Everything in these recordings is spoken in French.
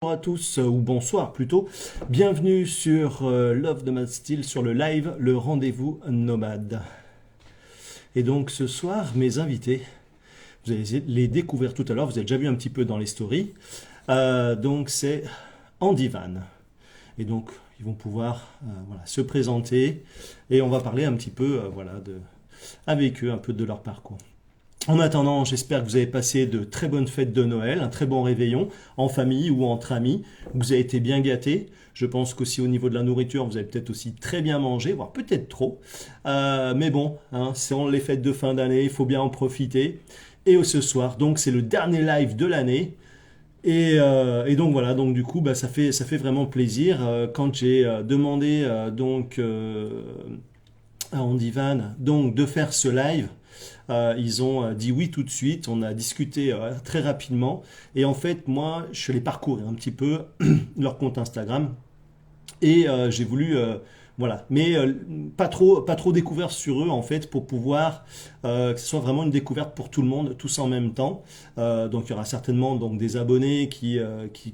À tous, ou bonsoir plutôt. Bienvenue sur Love Nomad Style, sur le live, le rendez-vous nomade. Et donc ce soir, mes invités, vous allez les découvrir tout à l'heure, vous avez déjà vu un petit peu dans les stories. Donc c'est Andy Van. Et donc ils vont pouvoir voilà, se présenter et on va parler un petit peu voilà, avec eux, un peu de leur parcours. En attendant, j'espère que vous avez passé de très bonnes fêtes de Noël, un très bon réveillon, en famille ou entre amis, que vous avez été bien gâtés. Je pense qu'aussi au niveau de la nourriture, vous avez peut-être aussi très bien mangé, voire peut-être trop. Mais bon, hein, c'est les fêtes de fin d'année, il faut bien en profiter. Et ce soir, donc c'est le dernier live de l'année. Et donc voilà, donc du coup, bah, ça fait vraiment plaisir. Quand j'ai demandé à Andy Van donc, de faire ce live, ils ont dit oui tout de suite, on a discuté très rapidement. Et en fait, moi, je suis allé parcourir un petit peu leur compte Instagram. Et j'ai voulu, voilà, mais pas trop découvert sur eux en fait pour pouvoir que ce soit vraiment une découverte pour tout le monde, tous en même temps. Donc il y aura certainement donc des abonnés qui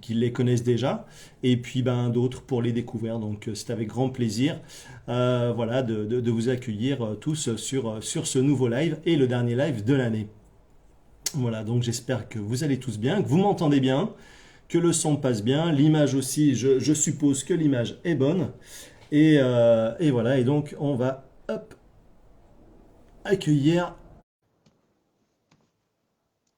les connaissent déjà, et puis ben d'autres pour les découvrir. Donc c'est avec grand plaisir, voilà, de vous accueillir tous sur ce nouveau live et le dernier live de l'année. Voilà, donc j'espère que vous allez tous bien, que vous m'entendez bien, que le son passe bien, l'image aussi, je suppose que l'image est bonne. Et voilà, et donc on va hop, accueillir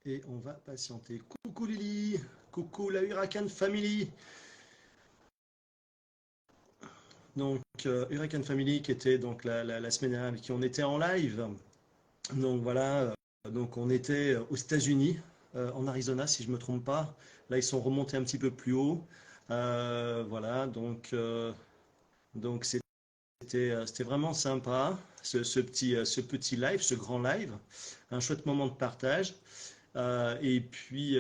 et on va patienter. Coucou Lily, coucou la Huracan Family. Donc Huracan Family qui était donc la semaine dernière, qui on était en live. Donc voilà, donc on était aux États-Unis, en Arizona si je me trompe pas. Là ils sont remontés un petit peu plus haut. Voilà, donc c'était vraiment sympa, ce petit live, ce grand live, un chouette moment de partage. Et puis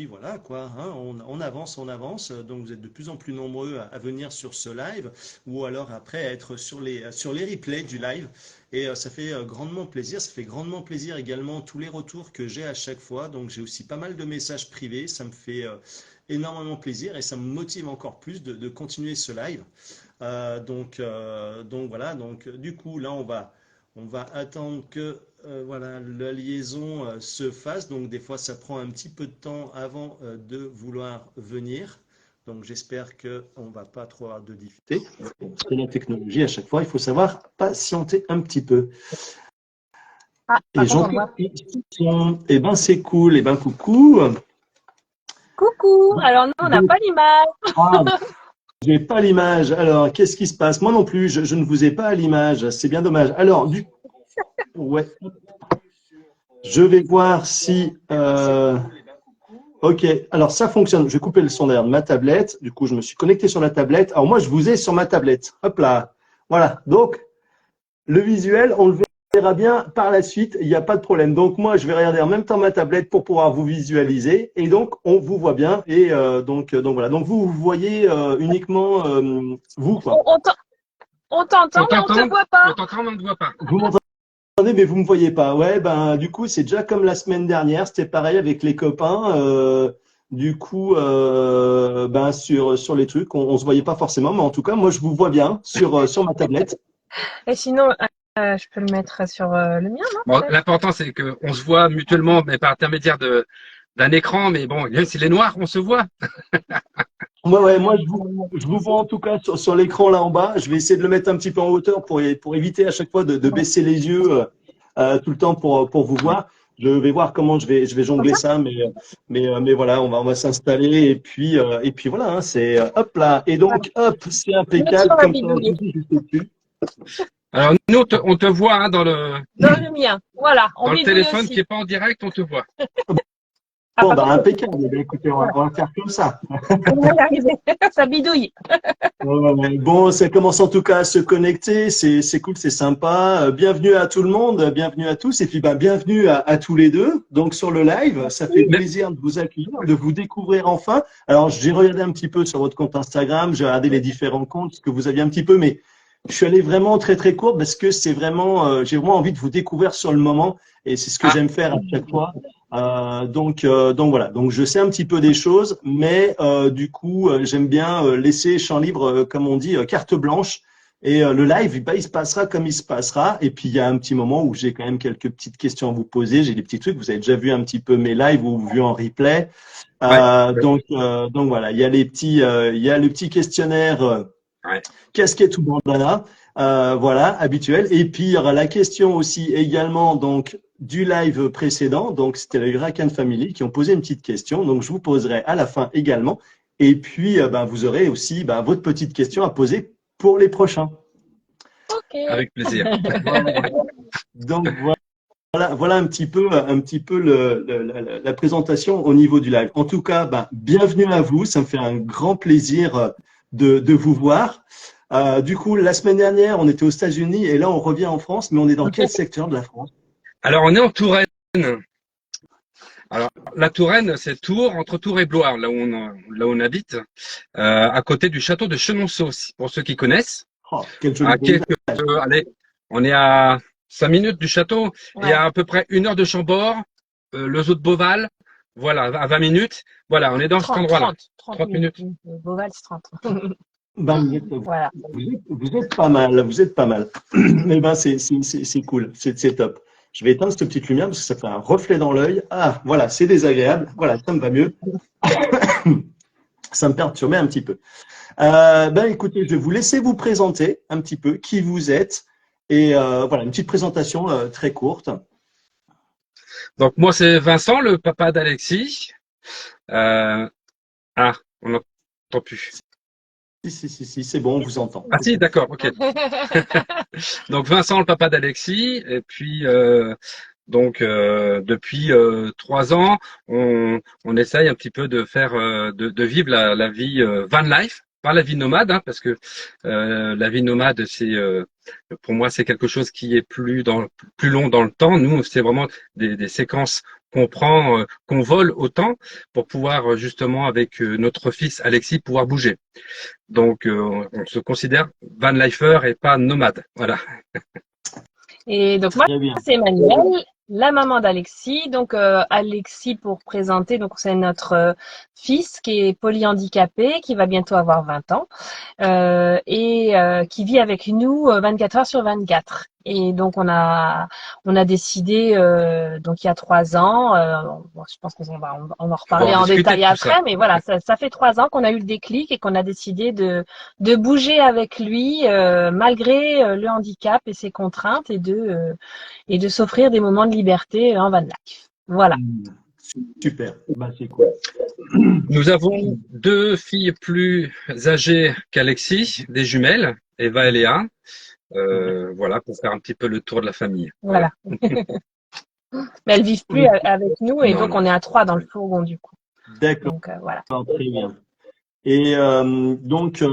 voilà quoi, hein, on avance, on avance. Donc vous êtes de plus en plus nombreux à venir sur ce live ou alors après à être sur les replays du live. Et ça fait grandement plaisir. Ça fait grandement plaisir également tous les retours que j'ai à chaque fois. Donc j'ai aussi pas mal de messages privés. Ça me fait énormément plaisir et ça me motive encore plus de continuer ce live. Donc voilà, donc du coup là on va attendre que voilà, la liaison se fasse. Donc des fois ça prend un petit peu de temps avant de vouloir venir. Donc j'espère qu'on ne va pas trop avoir de difficultés. C'est la technologie à chaque fois, il faut savoir patienter un petit peu. Ah, Et par contre, on le j'entends voit. une question. Eh ben c'est cool, eh ben coucou. Coucou! Alors, nous, on n'a Donc, pas l'image. ah, je n'ai pas l'image. Alors, qu'est-ce qui se passe? Moi non plus, je ne vous ai pas à l'image. C'est bien dommage. Alors, ouais, je vais voir si. Ok, alors ça fonctionne. Je vais couper le son d'ailleurs de ma tablette. Du coup, je me suis connecté sur la tablette. Alors, moi, je vous ai sur ma tablette. Hop là. Voilà. Donc, le visuel, on le verra bien par la suite. Il n'y a pas de problème. Donc, moi, je vais regarder en même temps ma tablette pour pouvoir vous visualiser. Et donc, on vous voit bien. Et donc voilà. Donc, vous voyez uniquement vous, On, quoi. on t'en- on t'entend, On mais on te t'entend, voit on pas. t'entend, mais on ne te voit pas. Vous m'entendez, mais vous me voyez pas. Ouais, ben du coup, c'est déjà comme la semaine dernière. C'était pareil avec les copains. Du coup, ben sur les trucs, on se voyait pas forcément, mais en tout cas, moi, je vous vois bien sur ma tablette. Et sinon, je peux le mettre sur le mien, non, Bon, peut-être? l'important, c'est qu'on se voit mutuellement, mais par intermédiaire d'un écran. Mais bon, même s'il est noir, on se voit. Ouais, moi, je vous vois en tout cas sur l'écran là en bas. Je vais essayer de le mettre un petit peu en hauteur pour éviter à chaque fois de baisser les yeux tout le temps pour vous voir. Je vais voir comment je vais Comme jongler ça? ça, mais voilà, on va s'installer et puis voilà, hein, c'est hop là. Et Voilà. donc, hop, c'est Mettre impeccable sur la comme ça, je bidouille. vous dis juste au-dessus. Alors, nous, on te voit hein, Dans le mien. Voilà. On dans le bidouille téléphone qui aussi. n'est pas en direct, on te voit. Ah, Bon, par bah, contre, impeccable. Eh bien, écoutez, on va, voilà. on va faire comme ça. On va y arriver. Ça bidouille. Ouais, bon, ça commence en tout cas à se connecter, c'est cool, c'est sympa. Bienvenue à tout le monde, bienvenue à tous, et puis ben, bienvenue à tous les deux. Donc sur le live, ça fait Mais, plaisir de vous accueillir, de vous découvrir enfin. Alors j'ai regardé un petit peu sur votre compte Instagram, j'ai regardé les différents comptes que vous aviez un petit peu, mais je suis allé vraiment très très court parce que c'est vraiment, j'ai vraiment envie de vous découvrir sur le moment, et c'est ce que ah, j'aime faire à chaque fois. Donc voilà, donc je sais un petit peu des choses, mais du coup, j'aime bien laisser champ libre, comme on dit, carte blanche. Et le live, il se passera comme il se passera. Et puis, il y a un petit moment où j'ai quand même quelques petites questions à vous poser. J'ai des petits trucs. Vous avez déjà vu un petit peu mes lives ou vu en replay. Ouais. Donc voilà, il y a il y a le petit questionnaire Ouais. casquette ou bandana, voilà, habituel. Et puis, il y aura la question aussi également donc du live précédent. Donc, c'était le Irakan Family qui ont posé une petite question. Donc, je vous poserai à la fin également. Et puis, vous aurez aussi votre petite question à poser pour les prochains. Ok. Avec plaisir. Donc, voilà un petit peu la présentation au niveau du live. En tout cas, bienvenue à vous. Ça me fait un grand plaisir de vous voir. Du coup, la semaine dernière, on était aux États-Unis et là, on revient en France, mais on est dans quel secteur de la France? Alors, on est en Touraine. Alors, la Touraine, c'est Tours, entre Tours et Blois, là où on habite, à côté du château de Chenonceau, pour ceux qui connaissent. Oh, quel joli paysage. Allez, on est à 5 minutes du château Ouais. et à peu près 1 heure de Chambord, le zoo de Beauval, voilà, à 20 minutes. Voilà, on est dans cet 30, endroit-là. 30 minutes. Beauval, c'est 30. Voilà. Voilà. Vous êtes pas mal, vous êtes pas mal. Mais c'est cool, c'est top. Je vais éteindre cette petite lumière parce que ça fait un reflet dans l'œil. Ah, voilà, c'est désagréable. Voilà, ça me va mieux. Ça me perturbait un petit peu. Écoutez, je vais vous laisser vous présenter un petit peu qui vous êtes. Et voilà, une petite présentation très courte. Donc, moi, c'est Vincent, le papa d'Alexis. On n'entend plus. Si, c'est bon, on vous entend. Ah si, d'accord, ok. Donc, Vincent, le papa d'Alexis. Et puis, depuis 3 ans, on essaye un petit peu de faire, de vivre la vie van life, pas la vie nomade, hein, parce que la vie nomade, pour moi, c'est quelque chose qui est plus long dans le temps. Nous, c'est vraiment des séquences qu'on prend, qu'on vole au temps pour pouvoir justement avec notre fils Alexis pouvoir bouger. Donc, on se considère van lifer et pas nomade. Voilà. Et donc moi, Très bien. c'est Emmanuelle, la maman d'Alexis. Donc Alexis, pour présenter, donc c'est notre fils qui est polyhandicapé, qui va bientôt avoir 20 ans et qui vit avec nous 24 heures sur 24. Et donc on a décidé donc il y a 3 ans. Bon, je pense qu'on va on va en reparler en détail après, mais voilà, ça fait 3 ans qu'on a eu le déclic et qu'on a décidé de bouger avec lui malgré le handicap et ses contraintes et de s'offrir des moments de liberté en van life. Voilà. Super, c'est cool. Nous avons 2 filles plus âgées qu'Alexis, des jumelles, Eva et Léa. Voilà, pour faire un petit peu le tour de la famille. Voilà. Mais elles vivent plus avec nous et donc on est à 3 dans le fourgon du coup. D'accord. Donc voilà. Très bien. Et donc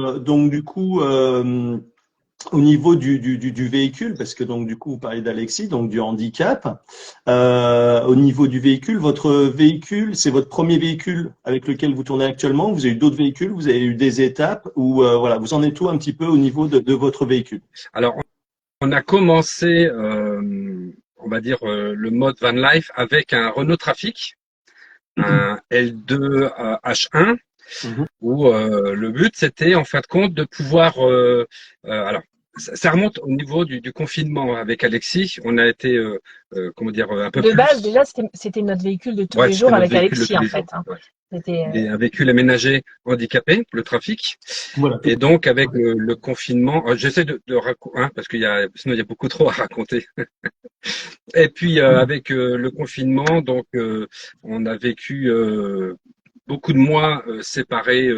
du coup, au niveau du véhicule, parce que donc du coup vous parlez d'Alexis, donc du handicap, au niveau du véhicule, votre véhicule, c'est votre premier véhicule avec lequel vous tournez actuellement? Vous avez eu d'autres véhicules? Vous avez eu des étapes? Ou voilà, vous en êtes où un petit peu au niveau de votre véhicule? Alors, on a commencé, on va dire, le mode van life avec un Renault Trafic, un L2 H1, où le but c'était en fin de compte de pouvoir, alors ça remonte au niveau du confinement avec Alexis. On a été, comment dire, un peu de base déjà c'était notre véhicule de tous les jours avec Alexis en fait. Hein. Ouais. C'était un véhicule aménagé handicapé, le Trafic. Voilà. Et donc avec le confinement, j'essaie de raconter, hein, parce sinon il y a beaucoup trop à raconter. Et puis avec le confinement, donc on a vécu beaucoup de mois séparés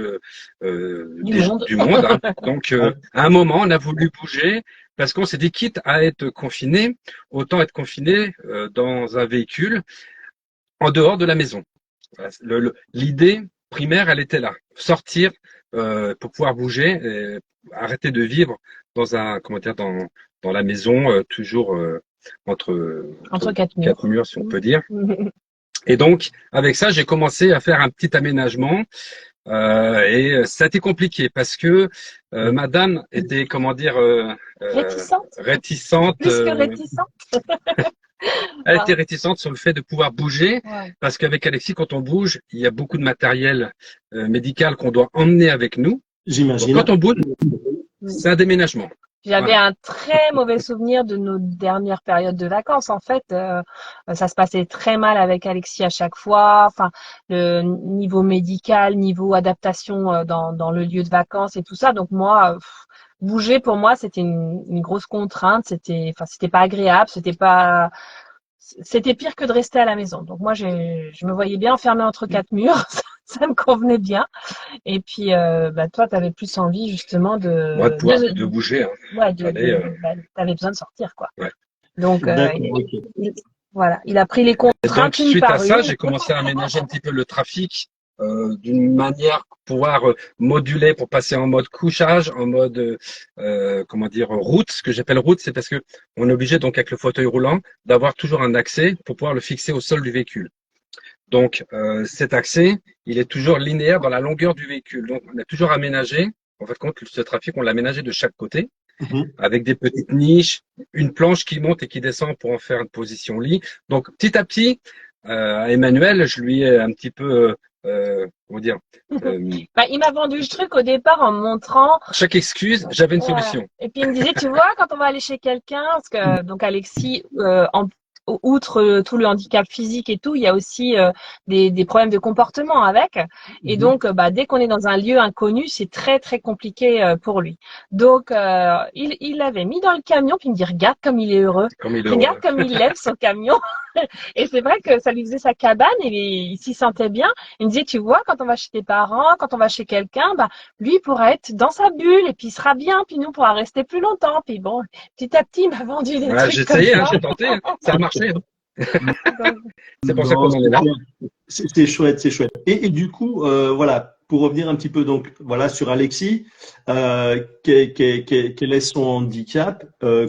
du monde. Hein. Donc à un moment, on a voulu bouger parce qu'on s'est dit quitte à être confiné, autant être confiné dans un véhicule en dehors de la maison. L'idée primaire, elle était là, sortir pour pouvoir bouger, et arrêter de vivre dans dans la maison, toujours entre quatre murs, si on peut dire. Et donc, avec ça, j'ai commencé à faire un petit aménagement. Et ça a été compliqué parce que madame était, comment dire, réticente. réticente. Plus que réticente. Elle était réticente sur le fait de pouvoir bouger, Ouais. parce qu'avec Alexis, quand on bouge, il y a beaucoup de matériel médical qu'on doit emmener avec nous. Donc J'imagine. quand on bouge, c'est un déménagement. J'avais Voilà. un très mauvais souvenir de nos dernières périodes de vacances. En fait, ça se passait très mal avec Alexis à chaque fois. Enfin, le niveau médical, niveau adaptation dans le lieu de vacances et tout ça. Donc moi, bouger pour moi, c'était une grosse contrainte. C'était pas agréable. C'était pire que de rester à la maison. Donc moi, je me voyais bien enfermée entre quatre murs. Ça me convenait bien. Et puis, toi, tu avais plus envie justement Moi, de bouger, hein. ouais, Fallait, t'avais besoin de sortir, quoi. ouais. Donc, D'accord, ok. voilà, il a pris les Et donc, contraintes une suite à par ça, une. j'ai commencé à aménager un petit peu le trafic d'une manière pour pouvoir moduler pour passer en mode couchage, en mode comment dire route. Ce que j'appelle route, c'est parce que on est obligé donc avec le fauteuil roulant d'avoir toujours un accès pour pouvoir le fixer au sol du véhicule. Donc cet accès, il est toujours linéaire dans la longueur du véhicule. Donc on a toujours aménagé. En fait, compte ce trafic, on l'a aménagé de chaque côté Mhm. avec des petites niches, une planche qui monte et qui descend pour en faire une position lit. Donc petit à petit, à Emmanuel, je lui ai un petit peu, comment dire, Il m'a vendu le truc au départ en me montrant. chaque excuse, j'avais une Ouais. solution. Et puis il me disait, tu vois, quand on va aller chez quelqu'un, parce que donc Alexis, outre tout le handicap physique et tout, il y a aussi des problèmes de comportement avec. Et Mhm. donc, dès qu'on est dans un lieu inconnu, c'est très très compliqué pour lui. Donc, il l'avait mis dans le camion, puis il me dit, regarde comme il est heureux, Comme il est regarde heureux. comme il lève son camion. Et c'est vrai que ça lui faisait sa cabane et il s'y sentait bien. Il me disait, tu vois, quand on va chez tes parents, quand on va chez quelqu'un, lui, il pourra être dans sa bulle et puis il sera bien, puis nous, on pourra rester plus longtemps. Puis bon, petit à petit, il m'a vendu des Ouais, trucs j'ai comme essayé, hein, ça. j'ai tenté, hein, ça a marché. Hein. Donc, C'est pour ça Non, qu'on en est c'est là. clair. C'est chouette, c'est chouette. Et du coup, voilà, pour revenir un petit peu donc, voilà, sur Alexis, quel est son handicap?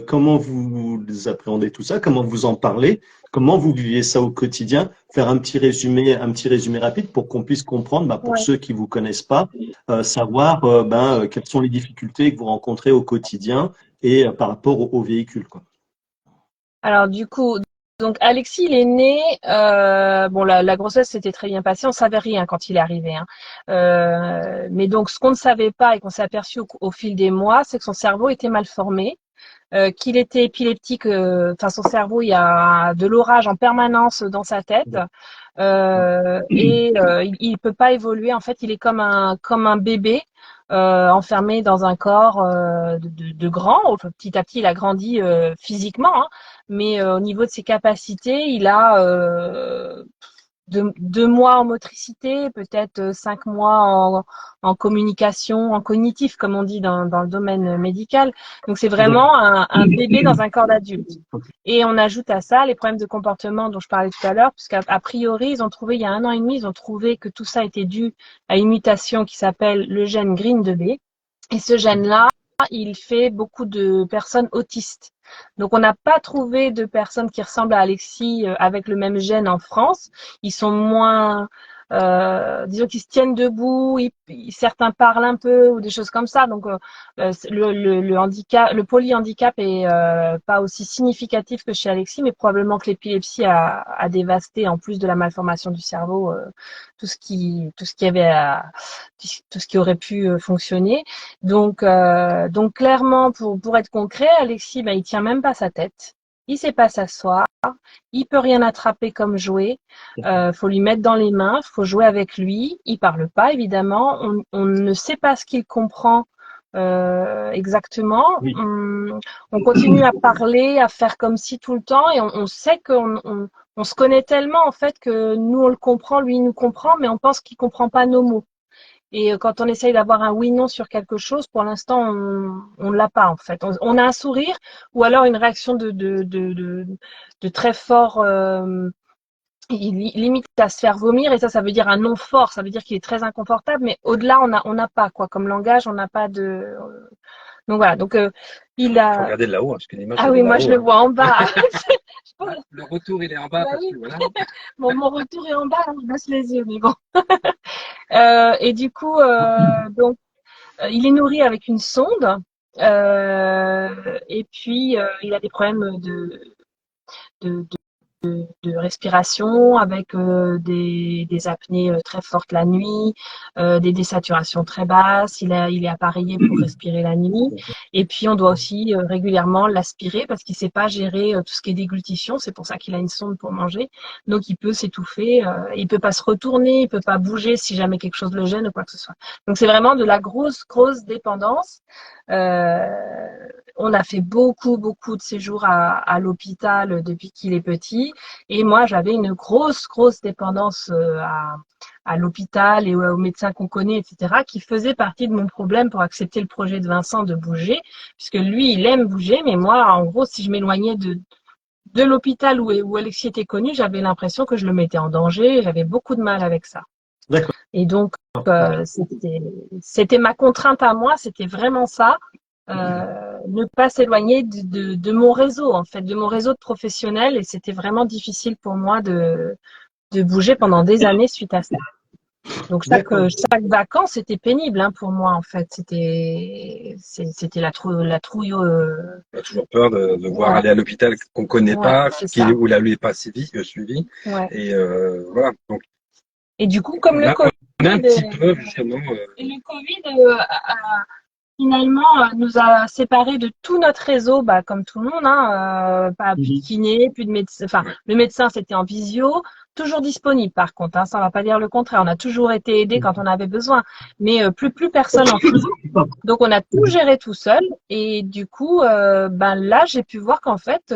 Comment vous appréhendez tout ça? Comment vous en parlez? Comment vous viviez ça au quotidien? Faire un petit résumé rapide pour qu'on puisse comprendre, pour ouais. ceux qui vous connaissent pas, savoir quelles sont les difficultés que vous rencontrez au quotidien et par rapport au véhicule, quoi. Alors du coup, donc Alexis, il est né. Bon, la grossesse s'était très bien passée. On savait rien quand il est arrivé. Hein. Mais donc, ce qu'on ne savait pas et qu'on s'est aperçu au fil des mois, c'est que son cerveau était mal formé. Qu'il était épileptique, enfin son cerveau, il y a de l'orage en permanence dans sa tête il peut pas évoluer. En fait, il est comme un bébé enfermé dans un corps de grand. Petit à petit, il a grandi physiquement, hein, mais au niveau de ses capacités, il a 2 mois en motricité, peut-être 5 mois en communication, en cognitif, comme on dit dans le domaine médical. Donc c'est D'accord. vraiment un bébé dans un corps d'adulte. Et on ajoute à ça les problèmes de comportement dont je parlais tout à l'heure, puisqu'à priori, ils ont trouvé, il y a 1 an et demi, ils ont trouvé que tout ça était dû à une mutation qui s'appelle le gène Green2B. Et ce gène-là, il fait beaucoup de personnes autistes. Donc, on n'a pas trouvé de personnes qui ressemblent à Alexis avec le même gène en France. Ils sont moins, disons qu'ils se tiennent debout, certains parlent un peu ou des choses comme ça. Donc, le handicap, le polyhandicap est pas aussi significatif que chez Alexis, mais probablement que l'épilepsie a dévasté, en plus de la malformation du cerveau, tout ce qui avait tout ce qui aurait pu fonctionner. Donc clairement, pour être concret, Alexis, il tient même pas sa tête. Il sait pas s'asseoir. Il peut rien attraper comme jouet. Faut lui mettre dans les mains. Faut jouer avec lui. Il parle pas, évidemment. On ne sait pas ce qu'il comprend exactement. Oui. On continue à parler, à faire comme si tout le temps, et on sait on se connaît tellement en fait que nous on le comprend, lui il nous comprend, mais on pense qu'il comprend pas nos mots. Et quand on essaye d'avoir un oui/non sur quelque chose, pour l'instant, on l'a pas en fait. On a un sourire ou alors une réaction de très fort, limite à se faire vomir. Et ça veut dire un non fort. Ça veut dire qu'il est très inconfortable. Mais au-delà, on n'a pas quoi. Comme langage, on n'a pas de. Donc voilà. Donc il Faut a. regarder de là-haut, hein, parce que l'image Ah elle est oui, moi je là-haut. le Hein. vois en bas. Le retour il est en bas Bah parce oui. que voilà. Mon retour est en bas, hein, je baisse les yeux, mais bon. Et du coup, donc il est nourri avec une sonde. Et puis, il a des problèmes de de respiration avec des apnées très fortes la nuit, des désaturations très basses. Il est appareillé pour respirer la nuit. Et puis, on doit aussi régulièrement l'aspirer parce qu'il ne sait pas gérer tout ce qui est déglutition. C'est pour ça qu'il a une sonde pour manger. Donc, il peut s'étouffer. Il ne peut pas se retourner. Il ne peut pas bouger si jamais quelque chose le gêne ou quoi que ce soit. Donc, c'est vraiment de la grosse dépendance. On a fait beaucoup de séjours à l'hôpital depuis qu'il est petit. Et moi, j'avais une grosse dépendance à l'hôpital et aux médecins qu'on connaît, etc., qui faisait partie de mon problème pour accepter le projet de Vincent de bouger, puisque lui, il aime bouger, mais moi, en gros, si je m'éloignais de l'hôpital où Alexis était connu, j'avais l'impression que je le mettais en danger. J'avais beaucoup de mal avec ça. D'accord. Et donc, c'était ma contrainte à moi, c'était vraiment ça. Ne pas s'éloigner de mon réseau, en fait, de mon réseau de professionnels, et c'était vraiment difficile pour moi de bouger pendant des années suite à ça. Donc chaque vacances c'était pénible pour moi, en fait. C'était la trouille. On a toujours peur de voir aller à l'hôpital qu'on connaît pas, où la lui est pas suivi. Ouais. Et voilà. Donc, et du coup, comme le Covid, on a un petit peu justement. Et le Covid finalement nous a séparés de tout notre réseau, comme tout le monde, pas plus de kiné, plus de médecin. Enfin, le médecin c'était en visio, toujours disponible par contre. Ça on va pas dire le contraire. On a toujours été aidés quand on avait besoin, mais plus personne en physique. Donc on a tout géré tout seul. Et du coup, là j'ai pu voir qu'en fait,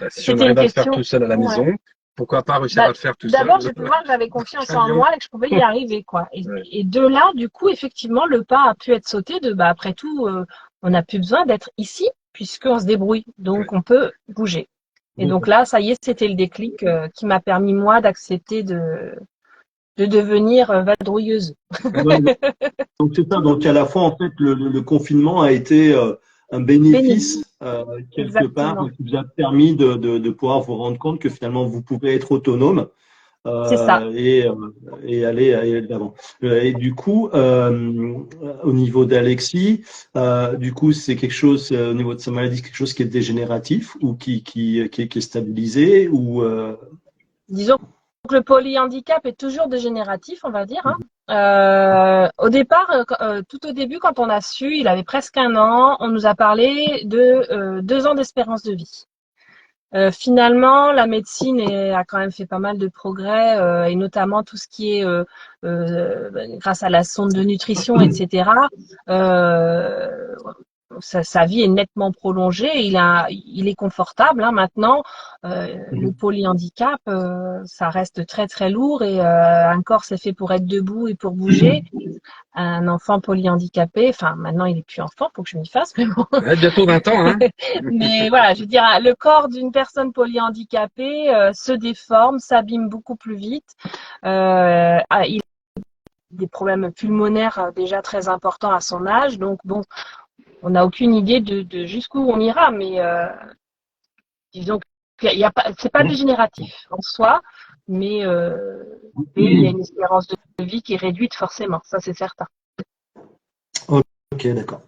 si on arrive à le faire tout seul à la maison. Pourquoi pas réussir à le faire tout seul? D'abord, j'ai pu voir que j'avais confiance en moi et que je pouvais y arriver, quoi. Et de là, du coup, effectivement, le pas a pu être sauté après tout, on n'a plus besoin d'être ici puisqu'on se débrouille. Donc, on peut bouger. Et donc là, ça y est, c'était le déclic qui m'a permis, moi, d'accepter de devenir vadrouilleuse. Donc, c'est ça. Donc, à la fois, en fait, le confinement a été un bénéfice quelque part qui vous a permis de pouvoir vous rendre compte que finalement vous pouvez être autonome et aller de l'avant. Et du coup, au niveau d'Alexis, du coup, c'est quelque chose au niveau de sa maladie, quelque chose qui est dégénératif ou qui est stabilisé ou disons que le polyhandicap est toujours dégénératif, on va dire. Au départ, tout au début, quand on a su, il avait presque 1 an, on nous a parlé de 2 ans d'espérance de vie. Finalement, la médecine a quand même fait pas mal de progrès, et notamment tout ce qui est grâce à la sonde de nutrition, etc. Sa vie est nettement prolongée. Il est confortable maintenant. Le polyhandicap, ça reste très lourd et un corps c'est fait pour être debout et pour bouger. Un enfant polyhandicapé, maintenant il est plus enfant, faut que je m'y fasse, mais bon. Bientôt 20 ans, Mais voilà, je veux dire, le corps d'une personne polyhandicapée se déforme, s'abîme beaucoup plus vite. Il a des problèmes pulmonaires déjà très importants à son âge, donc bon. On n'a aucune idée de jusqu'où on ira, mais disons qu'il y a pas, c'est pas dégénératif en soi, mais il y a une espérance de vie qui est réduite forcément, ça c'est certain. Ok, d'accord.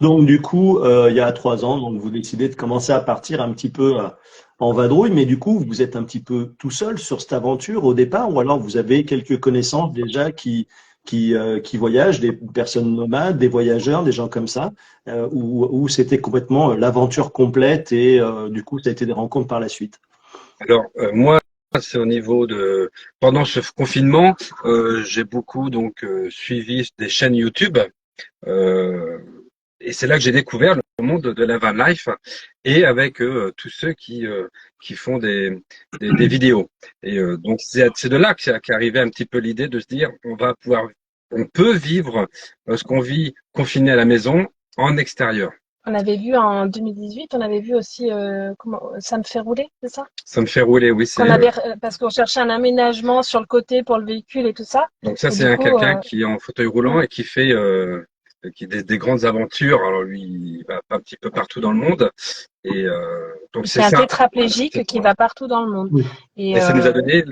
Donc du coup, il y a 3 ans, donc vous décidez de commencer à partir un petit peu en vadrouille, mais du coup, vous êtes un petit peu tout seul sur cette aventure au départ, ou alors vous avez quelques connaissances déjà qui voyagent, des personnes nomades, des voyageurs, des gens comme ça, où c'était complètement l'aventure complète et du coup, ça a été des rencontres par la suite. Alors, moi, c'est au niveau de… Pendant ce confinement, j'ai beaucoup suivi des chaînes YouTube et c'est là que j'ai découvert le monde de la van life et avec tous ceux qui font des vidéos. Et donc, c'est de là qu'est arrivée un petit peu l'idée de se dire on peut vivre ce qu'on vit confiné à la maison en extérieur. On avait vu en 2018, on avait vu aussi Ça me fait rouler, c'est ça? Ça me fait rouler, oui. Parce qu'on cherchait un aménagement sur le côté pour le véhicule et tout ça. Donc ça, c'est quelqu'un qui est en fauteuil roulant et qui fait des grandes aventures. Alors lui, il va un petit peu partout dans le monde. Et donc c'est un tétraplégique qui va partout dans le monde. Oui. Et ça nous a donné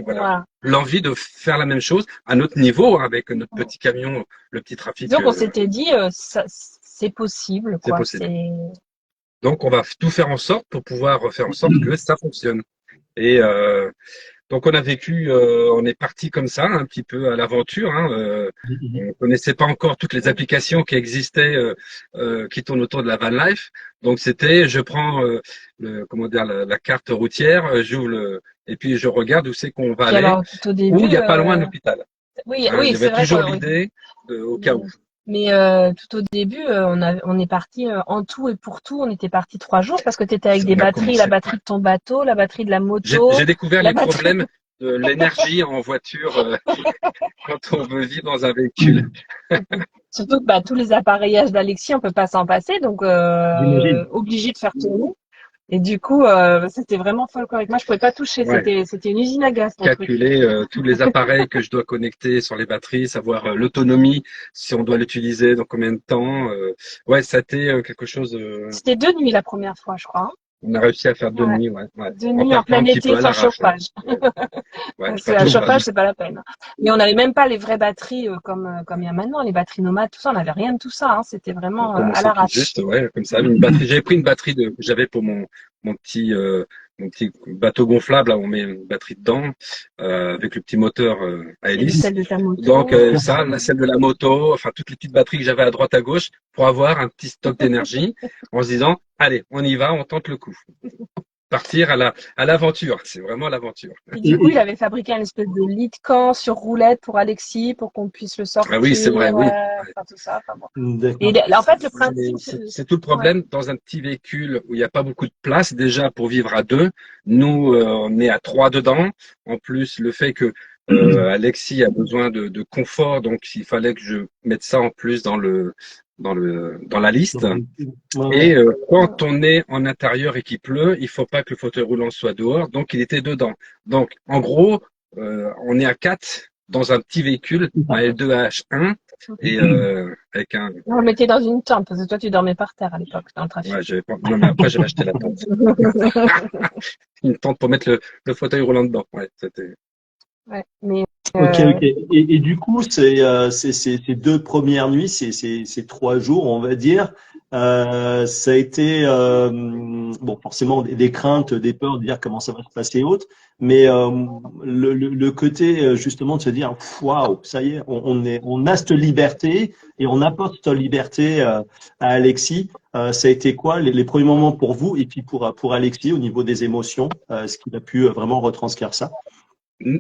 l'envie de faire la même chose à notre niveau avec notre petit camion, le petit trafic. Donc on s'était dit, c'est possible, quoi. C'est possible. Donc on va tout faire en sorte pour pouvoir faire en sorte que ça fonctionne. Et donc on est parti comme ça, un petit peu à l'aventure. On connaissait pas encore toutes les applications qui existaient, qui tournent autour de la van life. Donc c'était, je prends comment dire, la carte routière, et puis je regarde où c'est qu'on va Puis aller, alors, tout au ou il début, n'y a pas loin un hôpital. oui, Hein, oui, c'est j'avais vrai toujours que oui. l'idée au cas où. Mais tout au début, on est parti en tout et pour tout, on était parti 3 jours parce que tu étais avec des On a batteries, la commencé. batterie de ton bateau, la batterie de la moto, J'ai découvert la les batterie. problèmes de l'énergie en voiture quand on veut vivre dans un véhicule. Surtout que bah, tous les appareillages d'Alexis, on peut pas s'en passer, donc J'imagine. obligé de faire tourner. Et du coup, c'était vraiment folklorique. Moi, je pouvais pas toucher. Ouais. C'était une usine à gaz, ton truc. Calculer tous les appareils que je dois connecter sur les batteries, savoir l'autonomie, si on doit l'utiliser, dans combien de temps. Ouais, ça a été quelque chose. C'était 2 nuits la première fois, je crois. On a réussi à faire deux Ouais. nuits, ouais. 2 nuits en Partant plein un petit été peu à sans l'arrache. Ouais. chauffage. Ouais, Parce que pas le de chauffage, chauffage. c'est pas la peine. Mais on n'avait même pas les vraies batteries comme il y a maintenant, les batteries nomades, tout ça. On n'avait rien de tout ça. Hein. C'était On vraiment à commençait tout l'arrache. juste, ouais, comme ça. Une batterie. J'avais pris une batterie que j'avais pour mon petit mon petit bateau gonflable, là, on met une batterie dedans, avec le petit moteur à Et hélice. celle de ta Donc moto. ça, celle de la moto, enfin toutes les petites batteries que j'avais à droite à gauche pour avoir un petit stock d'énergie, en se disant, allez, on y va, on tente le coup. Partir à l'aventure, c'est vraiment l'aventure. Et Et, du coup, il et- avait fabriqué un espèce de lit de camp sur roulette pour Alexis, pour qu'on puisse le Ah oui, c'est vrai, sortir, oui. enfin tout ça. Enfin, bon. Et D'accord. en fait, le principe, C'est tout le ouais. problème dans un petit véhicule où il n'y a pas beaucoup de place déjà pour vivre à deux. Nous, on est à trois dedans. En plus, le fait que Alexis a besoin de confort, donc il fallait que je mette ça en plus dans la liste. Ouais, ouais. Et quand on est en intérieur et qu'il pleut, il faut pas que le fauteuil roulant soit dehors, donc il était dedans. Donc en gros, on est à quatre dans un petit véhicule, un L2H1, et avec un. On le mettait dans une tente, parce que toi, tu dormais par terre à l'époque, dans le Ouais, trafic. j'avais pas. Non, mais après j'avais acheté la tente, une tente pour mettre le fauteuil roulant dedans. Ouais, c'était. Ouais. Mais Ok, ok. Et du coup, ces 2 premières nuits, ces 3 jours, on va dire, ça a été bon, forcément des craintes, des peurs de dire comment ça va se passer et autres, mais le côté justement de se dire, waouh, ça y est, on a cette liberté et on apporte cette liberté à Alexis. Ça a été quoi les premiers moments pour vous et puis pour Alexis au niveau des émotions, est-ce qu'il a pu vraiment retranscrire ça?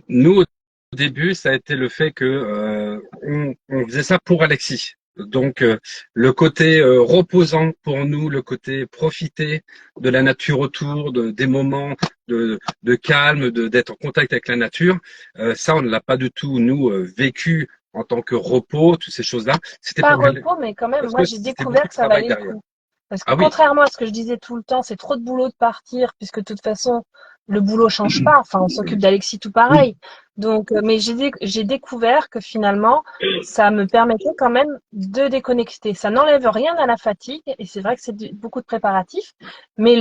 Nous, au début, ça a été le fait que on faisait ça pour Alexis. Donc le côté reposant pour nous, le côté profiter de la nature autour, des moments de calme, d'être en contact avec la nature, ça on ne l'a pas du tout nous vécu en tant que repos, toutes ces choses-là. C'était pas pour repos, mais quand même, parce moi, que j'ai c'était découvert beaucoup que de ça travail valait le derrière. coup. Parce que Ah oui, contrairement à ce que je disais tout le temps, c'est trop de boulot de partir, puisque de toute façon, le boulot change pas. Enfin, on s'occupe d'Alexis tout Oui. pareil. Donc, mais j'ai découvert que finalement, ça me permettait quand même de déconnecter. Ça n'enlève rien à la fatigue, et c'est vrai que c'est beaucoup de préparatifs, mais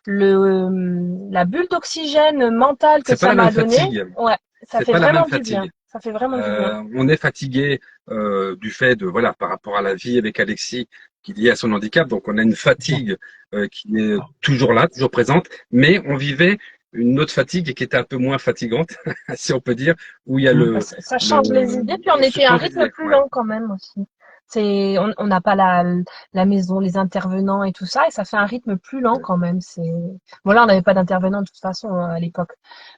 la bulle d'oxygène mentale que c'est pas ça la même m'a donné, fatigue. ouais, ça C'est fait pas la même vraiment du bien. fatigue. Ça fait vraiment du bien. On est fatigué du fait de voilà par rapport à la vie avec Alexis qui est liée à son handicap, donc on a une fatigue qui est toujours là, toujours présente, mais on vivait une autre fatigue qui était un peu moins fatigante, si on peut dire, où il y a Mm. Ça change les idées, puis on on se était à un change les rythme idées. plus Ouais. lent quand même aussi. On n'a pas la maison, les intervenants et tout ça, et ça fait un rythme plus lent quand même. Bon là, on n'avait pas d'intervenants de toute façon à l'époque,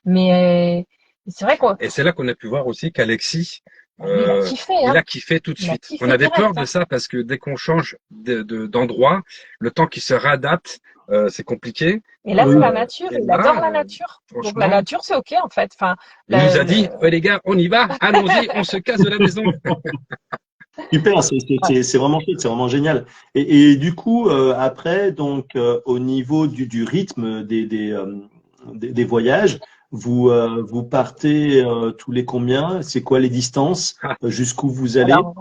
mais c'est vrai qu'on, Et c'est là qu'on a pu voir aussi qu'Alexis lui, il a kiffé, il hein. a kiffé tout de Il a suite. On kiffé avait peur direct, de hein. ça parce que dès qu'on change d'endroit, le temps qu'il se réadapte, c'est compliqué. Et là, c'est la nature, Et il adore là, la nature. Donc la franchement, nature, c'est ok en fait. Enfin, il nous a dit, ouais, les gars, on y va, allons-y, on se casse de la maison. Super, ouais. c'est vraiment chouette, c'est vraiment génial. Et du coup, après, donc, au niveau du rythme des voyages, vous partez tous les combien? C'est quoi les distances? Jusqu'où vous allez? Alors,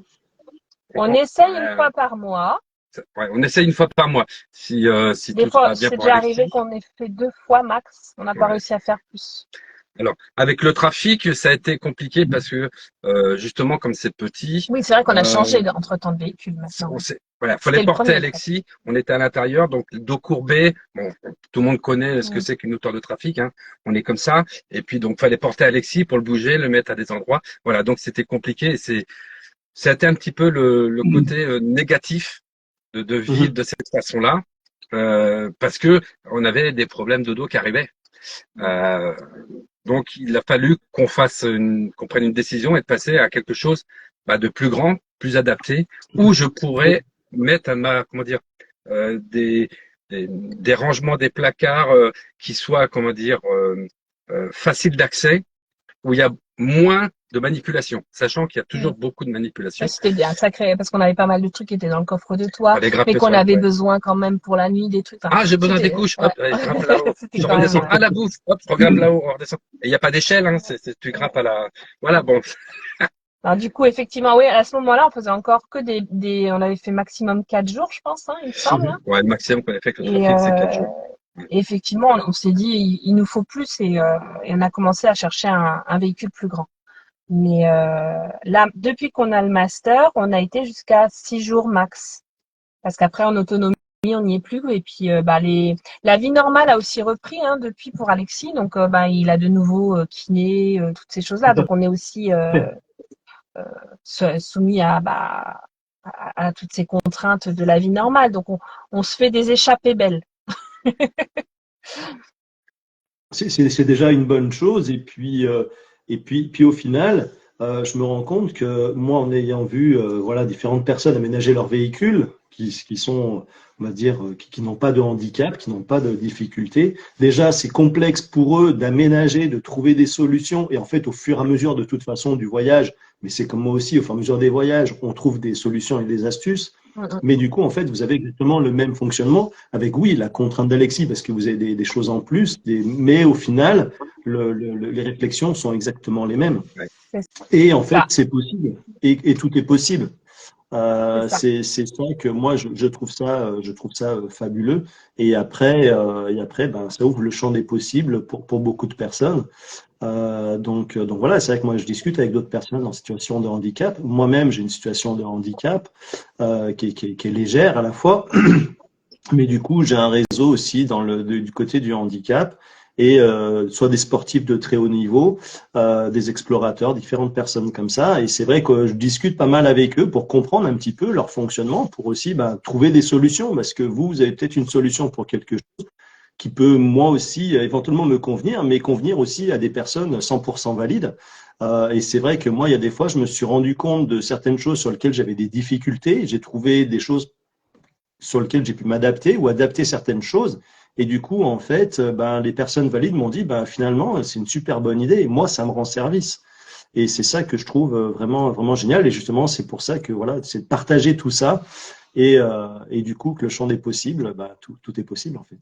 on essaye une fois par mois. Ouais, on essaie une fois par mois, si Des tout se fois, passe bien c'est pour déjà arrivé Alexis. qu'on ait fait 2 fois max. On n'a pas Ouais. réussi à faire plus. Alors, avec le trafic, ça a été compliqué parce que justement, comme c'est petit, Oui, c'est vrai qu'on a euh, changé entre-temps de véhicule maintenant. Voilà, C'était fallait le porter premier. Alexis. On était à l'intérieur, donc le dos courbé. Bon, tout le monde connaît ce que c'est qu'une hauteur de trafic. Hein. On est comme ça. Et puis donc fallait porter Alexis pour le bouger, le mettre à des endroits. Voilà, donc c'était compliqué. Et c'était un petit peu le côté négatif de vivre Mhm. de cette façon-là, parce que on avait des problèmes de dos qui arrivaient. Euh, donc il a fallu qu'on prenne une décision et de passer à quelque chose de plus grand, plus adapté, où je pourrais mettre à ma, comment dire, des rangements des placards qui soient, comment dire, faciles d'accès, où il y a moins de manipulation, sachant qu'il y a Mm. toujours beaucoup de Ça, manipulation. c'était bien, sacré, parce qu'on avait pas mal de trucs qui étaient dans le coffre de toit, Fallait mais grimper qu'on sur la avait couette. besoin quand même pour la nuit, des trucs. Enfin, Ah, j'ai besoin des c'était, couches. ouais. Hop, allez, je grimpe là-haut. C'était Je quand même, redescends. Ah, la bouffe. Hop, je grimpe là-haut. On redescend. Et il n'y a pas d'échelle, hein. Tu grimpes à la. Voilà, bon. Alors, du coup, effectivement, oui, à ce moment-là, on faisait encore que on avait fait maximum 4 jours, je pense, hein, il me semble. Hein. Ouais, le maximum qu'on a fait avec le Et, trafic, c'est 4 jours. effectivement, on s'est dit, il nous faut plus et on a commencé à chercher un véhicule plus grand. Mais là, depuis qu'on a le master, on a été jusqu'à 6 jours max. Parce qu'après, en autonomie, on n'y est plus. Et puis, la vie normale a aussi repris depuis pour Alexis. Donc, il a de nouveau kiné, toutes ces choses-là. Tout à Donc, on est aussi fait. soumis à toutes ces contraintes de la vie normale. Donc, on se fait des échappées belles. C'est déjà une bonne chose. Et puis au final, je me rends compte que moi, en ayant vu voilà, différentes personnes aménager leur véhicule, qui sont, on va dire, qui n'ont pas de handicap, qui n'ont pas de difficultés, déjà, c'est complexe pour eux d'aménager, de trouver des solutions. Et en fait, au fur et à mesure, de toute façon, du voyage, mais c'est comme moi aussi, au fur et à mesure des voyages, on trouve des solutions et des astuces. Mais du coup, en fait, vous avez exactement le même fonctionnement avec, oui, la contrainte d'Alexis, parce que vous avez des choses en plus, mais au final, les réflexions sont exactement les mêmes. Ouais. Et en fait, Ça, c'est possible. Et tout est possible. c'est ça. C'est ça que moi, je trouve ça fabuleux. Et après ben, ça ouvre le champ des possibles pour beaucoup de personnes. Donc voilà, c'est vrai que moi, je discute avec d'autres personnes en situation de handicap. Moi-même, j'ai une situation de handicap qui est légère à la fois. Mais du coup, j'ai un réseau aussi du côté du handicap et soit des sportifs de très haut niveau, des explorateurs, différentes personnes comme ça. Et c'est vrai que je discute pas mal avec eux pour comprendre un petit peu leur fonctionnement, pour aussi trouver des solutions, parce que vous avez peut-être une solution pour quelque chose qui peut moi aussi éventuellement me convenir, mais convenir aussi à des personnes 100% valides. Et c'est vrai que moi, il y a des fois, je me suis rendu compte de certaines choses sur lesquelles j'avais des difficultés. J'ai trouvé des choses sur lequel j'ai pu m'adapter ou adapter certaines choses. Et du coup, en fait, les personnes valides m'ont dit, finalement, c'est une super bonne idée. Et moi, ça me rend service. Et c'est ça que je trouve vraiment, vraiment génial. Et justement, c'est pour ça que voilà, c'est de partager tout ça. Et du coup, que le champ des possibles, tout est possible, en fait.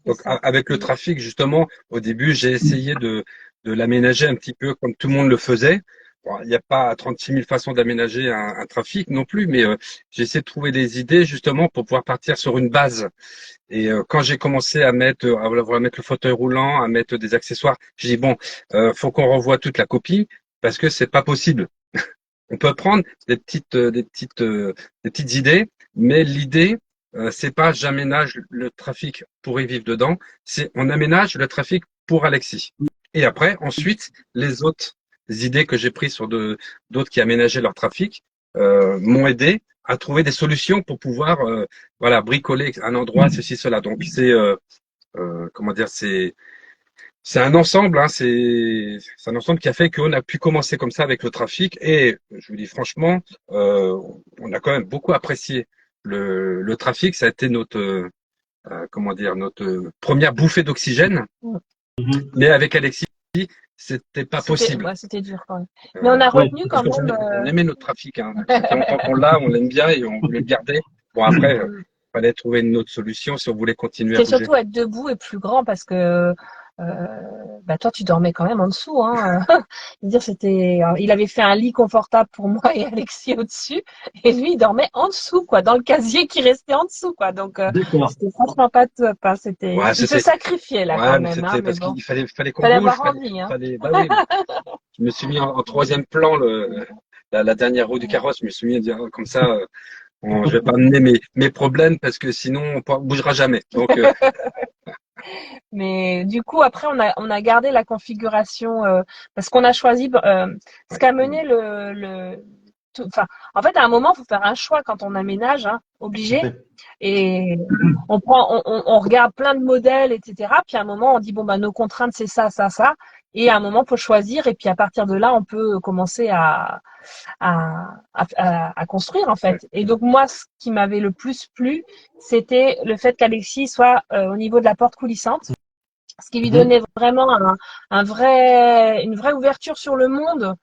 Donc, avec le trafic, justement, au début, j'ai essayé de l'aménager un petit peu comme tout le monde le faisait. Bon, il n'y a pas 36 000 façons d'aménager un trafic non plus, mais j'ai essayé de trouver des idées justement pour pouvoir partir sur une base. Et quand j'ai commencé à vouloir mettre le fauteuil roulant, à mettre des accessoires, j'ai dit bon, faut qu'on revoie toute la copie parce que c'est pas possible. On peut prendre des petites idées, mais l'idée, c'est pas j'aménage le trafic pour y vivre dedans, c'est on aménage le trafic pour Alexis. Et après, ensuite, les autres idées que j'ai prises sur d'autres qui aménageaient leur trafic m'ont aidé à trouver des solutions pour pouvoir voilà bricoler un endroit, ceci, cela. Donc comment dire, c'est un ensemble, hein, c'est un ensemble qui a fait qu'on a pu commencer comme ça avec le trafic. Et je vous dis franchement, on a quand même beaucoup apprécié le trafic. Ça a été comment dire, notre première bouffée d'oxygène. Mhm. Mais avec Alexis, c'était pas possible. C'était dur quand même. Mais on a Ouais. retenu quand Parce qu'on même. on aimait notre trafic. Hein. Ça fait longtemps qu'on l'a, on l'aime bien et on voulait le garder. Bon après, fallait trouver une autre solution si on voulait continuer à C'était bouger. surtout être debout et plus grand parce que toi tu dormais quand même en dessous. Hein. Dire il avait fait un lit confortable pour moi et Alexis au-dessus et lui il dormait en dessous quoi, dans le casier qui restait en dessous quoi. Donc D'accord. c'était franchement pas top. Hein. Ouais, Il se sacrifiait là quand mais même. Hein, c'était mais parce bon, qu'il fallait qu'on fallait bouge, avoir envie. Hein. bah oui. Je me suis mis en troisième plan la dernière roue du carrosse. Je me suis mis à dire comme ça. Je vais pas amener mes problèmes parce que sinon on bougera jamais. Donc Mais du coup, après, on a gardé la configuration parce qu'on a choisi ce qu'a mené enfin, en fait, à un moment, il faut faire un choix quand on aménage, hein, obligé. Et on regarde plein de modèles, etc. Puis à un moment, on dit bon bah nos contraintes c'est ça, ça, ça. Et à un moment, faut choisir. Et puis à partir de là, on peut commencer à construire en fait. Et donc moi, ce qui m'avait le plus plu, c'était le fait qu'Alexis soit au niveau de la porte coulissante, ce qui lui donnait vraiment une vraie ouverture sur le monde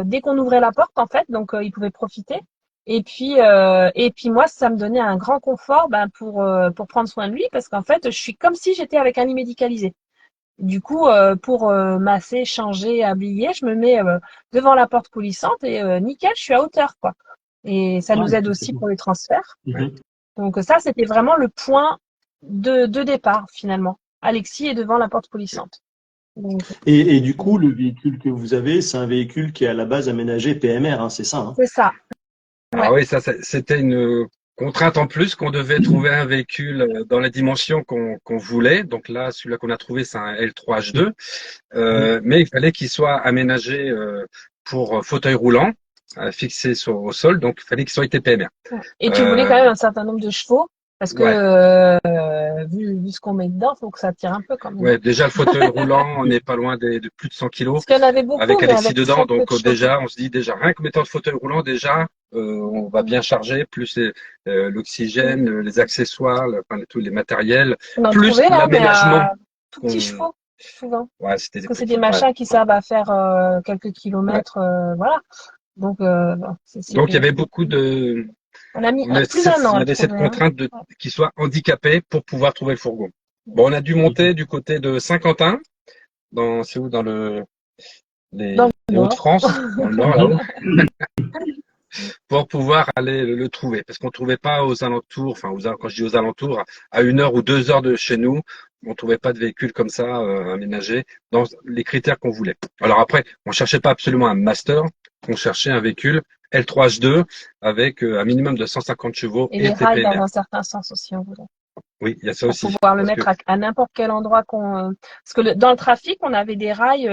dès qu'on ouvrait la porte en fait. Donc il pouvait profiter. Et puis moi, ça me donnait un grand confort pour prendre soin de lui parce qu'en fait, je suis comme si j'étais avec un lit médicalisé. Du coup, pour masser, changer, habiller, je me mets devant la porte coulissante et nickel, je suis à hauteur, quoi. Et ça nous aide aussi pour les transferts. Donc ça, c'était vraiment le point de départ finalement. Alexis est devant la porte coulissante. Donc, Et du coup, le véhicule que vous avez, c'est un véhicule qui est à la base aménagé PMR, hein, c'est ça, hein? c'est ça. ah oui, ça c'était une contrainte en plus qu'on devait trouver un véhicule dans les dimensions qu'on voulait. Donc là, celui-là qu'on a trouvé, c'est un L3H2, mais il fallait qu'il soit aménagé pour fauteuil roulant, fixé au sol. Donc il fallait qu'il soit TPMR. Et tu voulais quand même un certain nombre de chevaux parce que vu ce qu'on met dedans, faut que ça tire un peu quand même. Ouais, déjà le fauteuil roulant, on n'est pas loin de plus de 100 kilos. Parce qu'il y en avait beaucoup, avec mais Alexis avec dedans, donc très peu de déjà, on se dit déjà rien qu'en mettant le fauteuil roulant, déjà, on va bien charger, plus l'oxygène, les accessoires, enfin, tous les matériels, On en plus trouvait là, mais l'aménagement. à tout petits chevaux, souvent. Ouais, c'était Parce que c'est des machins qui servent à faire quelques kilomètres, voilà. Donc, Donc il y avait beaucoup de, on a mis on avait plus d'un an il y à le avait cette trouver, hein. contrainte de qu'il soit handicapé pour pouvoir trouver le fourgon. Bon, on a dû monter du côté de Saint-Quentin, c'est où dans Dans le les Nord. Hauts-de-France, dans le Nord là-haut. Pour pouvoir aller le trouver. Parce qu'on ne trouvait pas aux alentours, enfin quand je dis aux alentours, à 1 heure ou 2 heures de chez nous, on ne trouvait pas de véhicule comme ça aménagé dans les critères qu'on voulait. Alors après, on ne cherchait pas absolument un master, on cherchait un véhicule L3H2 avec un minimum de 150 chevaux Et les rails dans TPMR. un certain sens aussi, on voulait. Oui, il y a ça Pour aussi. pouvoir le mettre à n'importe quel endroit parce que dans le trafic, on avait des rails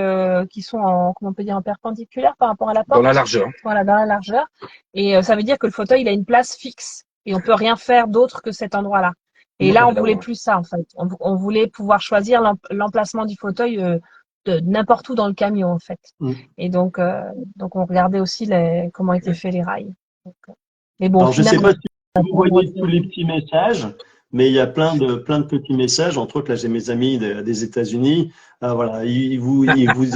qui sont comment on peut dire, en perpendiculaire par rapport à la porte. Dans la largeur. Voilà, dans la largeur. Et ça veut dire que le fauteuil, il a une place fixe et on peut rien faire d'autre que cet endroit-là. Et là, on voulait plus ça, en fait. On voulait pouvoir choisir l'emplacement du fauteuil de n'importe où dans le camion, en fait. Et donc on regardait aussi comment étaient faits les rails. Donc, mais bon, alors, je ne sais pas si vous voyez tous les petits messages, mais il y a plein de petits messages. Entre autres, là, j'ai mes amis des États-Unis. Voilà, ils vous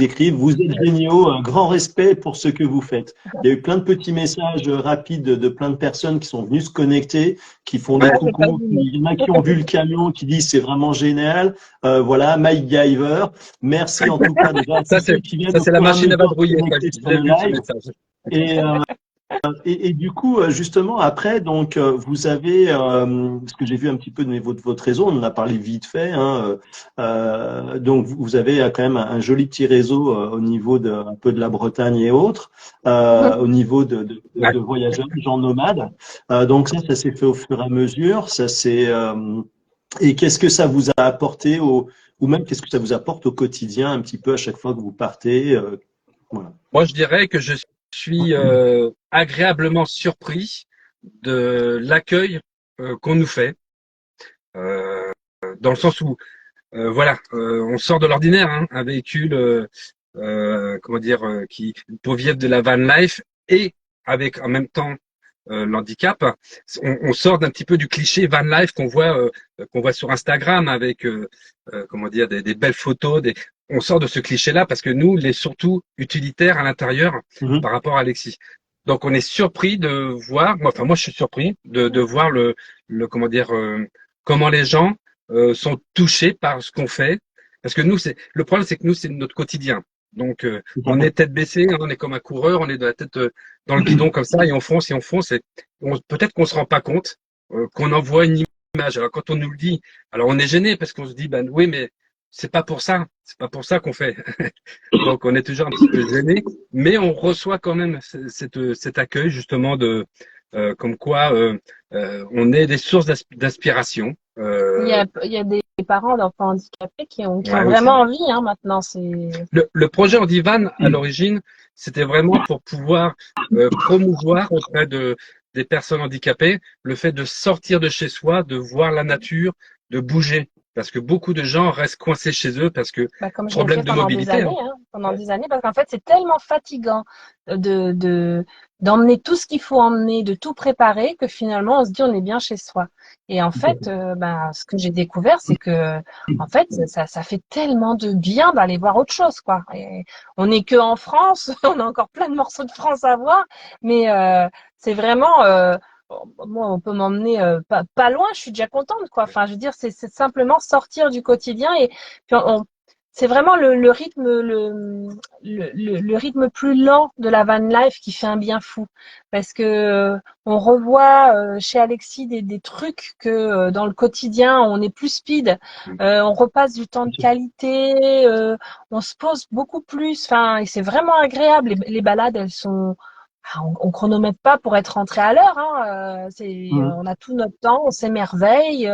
écrivent, vous êtes géniaux, un grand respect pour ce que vous faites. Il y a eu plein de petits messages rapides de plein de personnes qui sont venues se connecter, qui font des coucous. Il y en a qui ont vu le camion, qui disent c'est vraiment génial. Voilà, Mike Giver. Merci en tout cas déjà. Ça, c'est la machine à vadrouiller. Et du coup, justement, après, donc, vous avez, ce que j'ai vu un petit peu au niveau de votre réseau, on en a parlé vite fait, hein, donc vous avez quand même un joli petit réseau au niveau un peu de la Bretagne et autres, au niveau de voyageurs, de gens nomades. Donc ça s'est fait au fur et à mesure. Et qu'est-ce que ça vous a apporté ou même qu'est-ce que ça vous apporte au quotidien, un petit peu à chaque fois que vous partez, voilà. Moi, je dirais que je suis agréablement surpris de l'accueil qu'on nous fait, dans le sens où, on sort de l'ordinaire, hein, un véhicule, pour vivre de la van life et avec en même temps l'handicap. On sort d'un petit peu du cliché van life qu'on voit sur Instagram avec des belles photos. On sort de ce cliché-là parce que nous, il est surtout utilitaire à l'intérieur par rapport à Alexis. Donc on est surpris de voir, moi je suis surpris de voir comment les gens sont touchés par ce qu'on fait. Parce que le problème, c'est que nous, c'est notre quotidien. Donc on est tête baissée, hein, on est comme un coureur, on est de la tête dans le guidon comme ça et on fonce. Peut-être qu'on se rend pas compte qu'on envoie une image. Alors quand on nous le dit, alors on est gêné parce qu'on se dit oui, mais c'est pas pour ça qu'on fait. Donc on est toujours un petit peu gêné, mais on reçoit quand même cet accueil justement de comme quoi on est des sources d'inspiration. Il y a des parents d'enfants handicapés qui ont Ouais, vraiment aussi. envie, hein, maintenant. Le projet en divan, à l'origine, c'était vraiment pour pouvoir promouvoir auprès des personnes handicapées le fait de sortir de chez soi, de voir la nature, de bouger. Parce que beaucoup de gens restent coincés chez eux parce que Bah, comme je l'ai problème fait de pendant des mobilité, années, hein. hein, parce qu'en fait, c'est tellement fatigant d'emmener tout ce qu'il faut emmener, de tout préparer, que finalement, on se dit on est bien chez soi. Et en fait, ben, ce que j'ai découvert, c'est que, en fait, ça fait tellement de bien d'aller voir autre chose, quoi. Et on n'est que en France, on a encore plein de morceaux de France à voir, mais c'est vraiment, moi, on peut m'emmener pas loin, je suis déjà contente, quoi. Enfin, je veux dire, c'est simplement sortir du quotidien et puis c'est vraiment le rythme le rythme plus lent de la van life qui fait un bien fou parce que on revoit chez Alexis des trucs que dans le quotidien on est plus speed, on repasse du temps de qualité, on se pose beaucoup plus, enfin et c'est vraiment agréable. Les balades elles sont on chronomètre pas pour être rentré à l'heure, hein. On a tout notre temps, on s'émerveille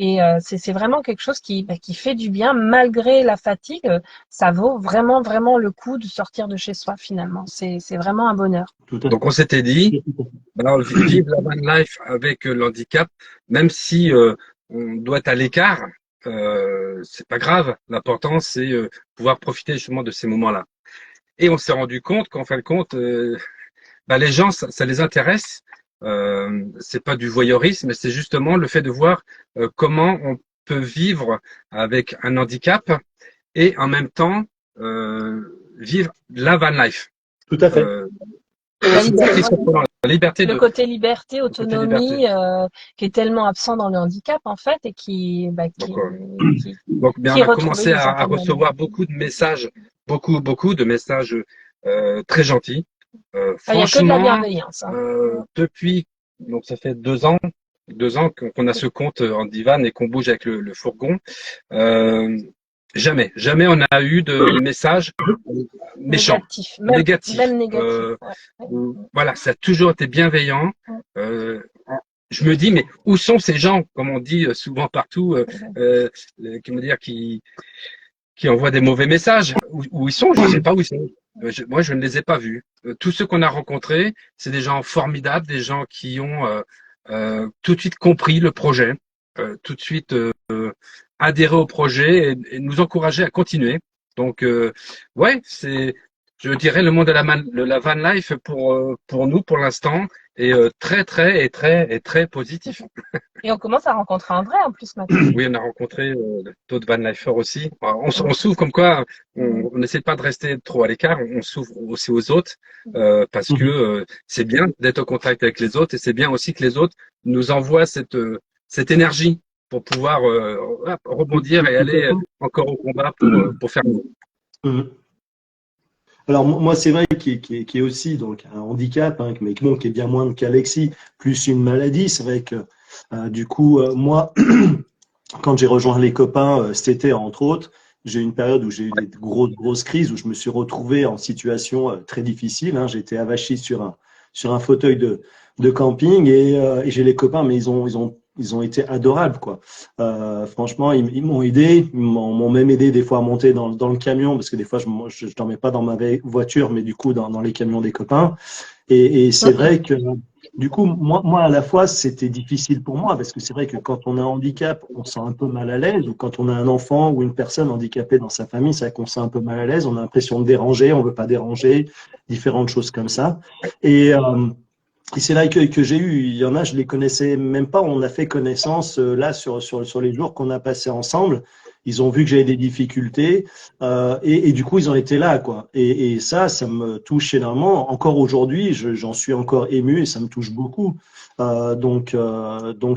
et c'est vraiment quelque chose qui fait du bien malgré la fatigue. Ça vaut vraiment vraiment le coup de sortir de chez soi finalement. C'est vraiment un bonheur. Tout à Donc on s'était dit, alors, vivre la van life avec l'handicap, même si on doit être à l'écart, c'est pas grave. L'important, c'est pouvoir profiter justement de ces moments-là. Et on s'est rendu compte qu'en fin de compte, les gens, ça les intéresse. C'est pas du voyeurisme, mais c'est justement le fait de voir comment on peut vivre avec un handicap et en même temps vivre la van life. tout à fait. Euh, La c'est ça qui est liberté, surprenant, la liberté le de côté liberté, le côté liberté. autonomie, qui est tellement absent dans le handicap en fait et Donc, bien, qui on est a retrouvé commencé d'une à certaine manière. recevoir beaucoup de messages, beaucoup de messages très gentils. Il y a que de la Franchement, bienveillance, hein. depuis, donc ça fait 2 ans qu'on a ce compte en divan et qu'on bouge avec le fourgon. Euh, jamais on a eu de messages méchants, Négatif, négatifs. même négatif. Ouais. Ouais. Voilà, ça a toujours été bienveillant. Euh, je me dis, mais où sont ces gens, comme on dit souvent partout, comment dire, qui envoient des mauvais messages? Où ils sont? Je sais pas où ils sont. Moi, je ne les ai pas vus. Tous ceux qu'on a rencontrés, c'est des gens formidables, des gens qui ont tout de suite compris le projet, tout de suite adhéré au projet et nous encourager à continuer. Donc, ouais, c'est, je dirais, le monde de la van life pour nous, pour l'instant, est très positif. Et on commence à rencontrer un vrai en plus maintenant. Oui, on a rencontré d'autres van lifers aussi. On s'ouvre comme quoi, on n'essaie pas de rester trop à l'écart, on s'ouvre aussi aux autres parce que c'est bien d'être en contact avec les autres et c'est bien aussi que les autres nous envoient cette énergie pour pouvoir rebondir et aller encore au combat pour faire mieux. Mhm. Alors moi, c'est vrai qu'il y a aussi donc un handicap, hein, mais bon, qui est bien moins qu'Alexis, plus une maladie. C'est vrai que du coup, moi, quand j'ai rejoint les copains cet été, entre autres, j'ai eu une période où j'ai eu des grosses crises, où je me suis retrouvé en situation très difficile, hein. J'étais avachi sur un fauteuil de camping et j'ai les copains, mais ils ont été adorables, quoi. Franchement, ils m'ont aidé, m'ont même aidé des fois à monter dans le camion, parce que des fois, je dormais pas dans ma voiture, mais du coup, dans les camions des copains. Et c'est vrai que du coup, moi, à la fois, c'était difficile pour moi parce que c'est vrai que quand on a un handicap, on se sent un peu mal à l'aise, ou quand on a un enfant ou une personne handicapée dans sa famille, c'est vrai qu'on se sent un peu mal à l'aise, on a l'impression de déranger, on veut pas déranger, différentes choses comme ça. Et, euh, et c'est là que j'ai eu, il y en a, je les connaissais même pas, on a fait connaissance là sur les jours qu'on a passés ensemble. Ils ont vu que j'avais des difficultés et du coup ils ont été là quoi. Et ça me touche énormément. Encore aujourd'hui, j'en suis encore ému et ça me touche beaucoup. Donc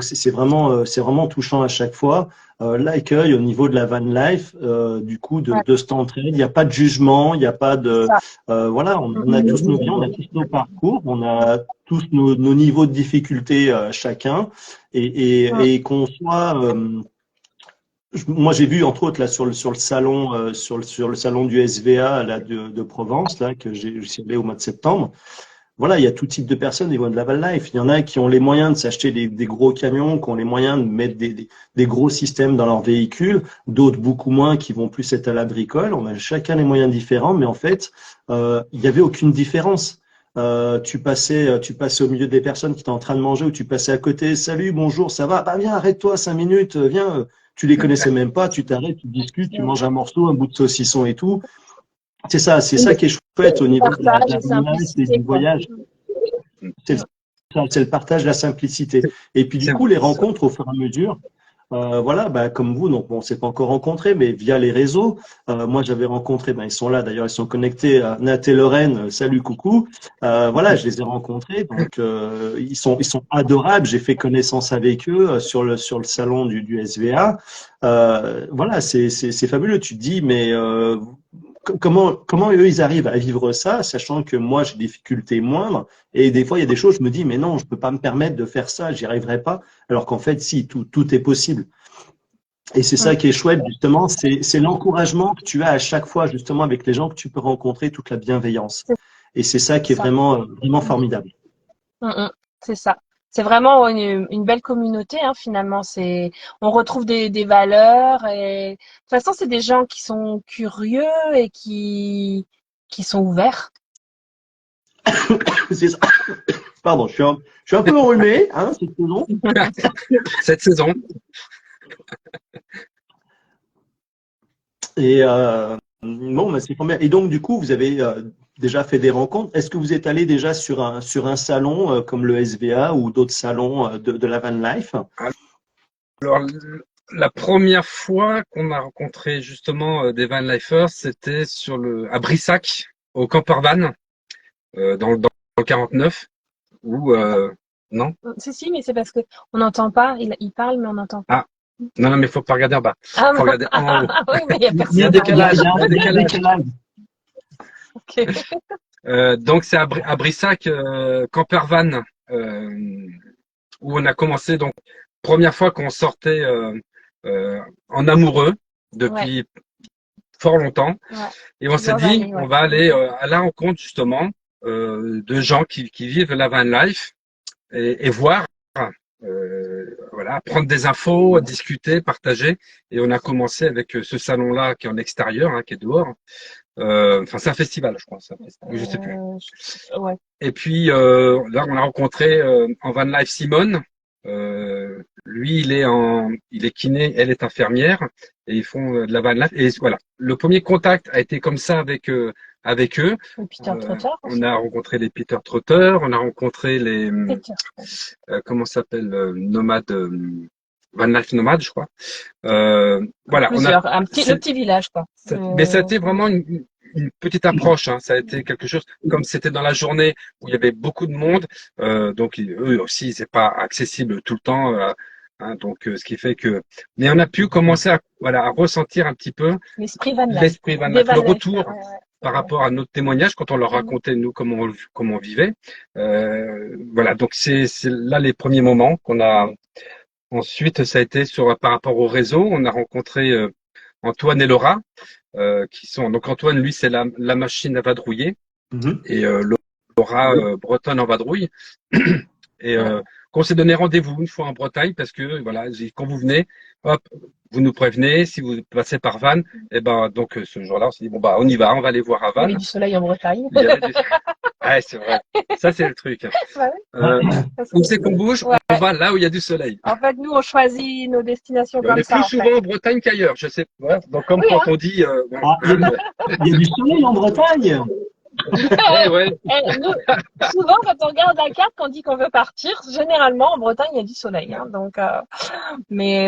c'est vraiment touchant à chaque fois. L'accueil au niveau de la van life, du coup Ouais, de cette entraide, il n'y a pas de jugement, il n'y a pas c'est de ça. voilà, on a tous nos vies, on a tous nos parcours, on a tous nos niveaux de difficulté chacun et qu'on soit moi, j'ai vu entre autres là sur le salon sur le salon du SVA là de Provence là que je suis allé au mois de septembre. voilà, il y a tout type de personnes, ils vont de la van life. Il y en a qui ont les moyens de s'acheter des gros camions, qui ont les moyens de mettre des gros systèmes dans leur véhicule, d'autres beaucoup moins qui vont plus être à la bricole. On a chacun les moyens différents, mais en fait, il n'y avait aucune différence. Tu passais au milieu des personnes qui étaient en train de manger ou tu passais à côté, salut, bonjour, ça va? Bah viens, arrête-toi 5 minutes, viens. Tu les connaissais même pas, tu t'arrêtes, tu discutes, tu manges un morceau, un bout de saucisson et tout. C'est ça qui est chouette au niveau de Partage la et balade et simplicité, du quoi. voyage. C'est c'est le partage, la simplicité. Et puis du C'est coup, les rencontres au fur et à mesure, voilà, bah, comme vous, donc bon, on s'est pas encore rencontrés, mais via les réseaux, moi j'avais rencontré, ben, ils sont là d'ailleurs, ils sont connectés, Nat et Lorraine, salut, coucou. Voilà, je les ai rencontrés, donc ils sont adorables. J'ai fait connaissance avec eux sur le salon du SVA. Voilà, c'est fabuleux. Tu te dis, mais comment eux ils arrivent à vivre ça, sachant que moi j'ai des difficultés moindres, et des fois il y a des choses, je me dis, mais non, je peux pas me permettre de faire ça, j'y arriverai pas. Alors qu'en fait, si, tout est possible. Et c'est ça Mm. qui est chouette, justement, c'est l'encouragement que tu as à chaque fois, justement, avec les gens que tu peux rencontrer, toute la bienveillance. C'est Et c'est ça qui est ça. vraiment formidable. Mm, mm. C'est ça. C'est vraiment une belle communauté, hein, finalement. On retrouve des valeurs et de toute façon, c'est des gens qui sont curieux et qui sont ouverts. C'est ça. Pardon, je suis un peu enrhumé, hein, c'est saison. cette saison. Et bon, bah, c'est pas mal. Et donc, du coup, vous avez déjà fait des rencontres. Est-ce que vous êtes allé déjà sur un salon comme le SVA ou d'autres salons de la van life? Alors, la première fois qu'on a rencontré justement des van lifers, c'était à Brissac, au Campervan, dans le 49, où non? Si, si, mais c'est parce que on n'entend pas. Il parle, mais on n'entend pas. Ah, non, mais faut pas regarder en bas. Ah, Faut regarder en haut. oui, mais il n'y a Il Il y y a, a personne il y a, décalage, il y a, il y a il y a un décalage. décalage. derrière. Ok. Donc c'est à Brissac, Campervan, où on a commencé. Donc première fois qu'on sortait en amoureux Ouais, depuis fort longtemps. ouais. Et on s'est Plusieurs dit, années, on ouais. va aller à la rencontre justement de gens qui vivent la van life et voir, voilà, prendre des infos, discuter, partager. Et on a commencé avec ce salon-là qui est en extérieur, hein, qui est dehors. Enfin, c'est un festival, je crois. C'est un festival, je sais plus. Ouais. Et puis là, on a rencontré en van life Simone. Lui, il est kiné, elle est infirmière, et ils font de la van life. Et voilà, le premier contact a été comme ça avec eux. Et Peter Trotter On aussi. a rencontré les Peter Trotter, on a rencontré les Peter. comment ça s'appelle nomades, van life nomades, je crois. Voilà, Plusieurs. Le petit village, quoi. mais ça a été vraiment une petite approche, hein. Ça a été quelque chose, comme c'était dans la journée où il y avait beaucoup de monde, donc eux aussi, c'est pas accessible tout le temps, hein, donc ce qui fait que, mais on a pu commencer voilà, à ressentir un petit peu L'esprit van life. l'esprit Van Des Life, van le life. retour par rapport à notre témoignage quand on leur racontait nous comment on vivait. Voilà, donc c'est là les premiers moments qu'on a. Ensuite, ça a été par rapport au réseau. On a rencontré Antoine et Laura, qui sont donc Antoine, lui, c'est la machine à vadrouiller, Mhm. et Laura bretonne en vadrouille. Et qu'on s'est donné rendez-vous une fois en Bretagne parce que voilà, quand vous venez, hop, vous nous prévenez. Si vous passez par Vannes, et ben donc ce jour-là, on s'est dit bon bah on y va, on va aller voir à Il y avait Vannes. du soleil en Bretagne. Il y avait du... Ouais, c'est vrai. Ça c'est le truc. Ouais, Où c'est qu'on bouge, ouais. on va là où il y a du soleil. En fait, nous, on choisit nos destinations Et on comme est plus ça, en souvent fait. en Bretagne qu'ailleurs, je sais. Ouais, donc comme Oui, quand hein. on dit, Ah, il y a du soleil en Bretagne. ouais. Nous, souvent, quand on regarde la carte, qu'on dit qu'on veut partir, généralement, en Bretagne, il y a du soleil, hein. Donc, mais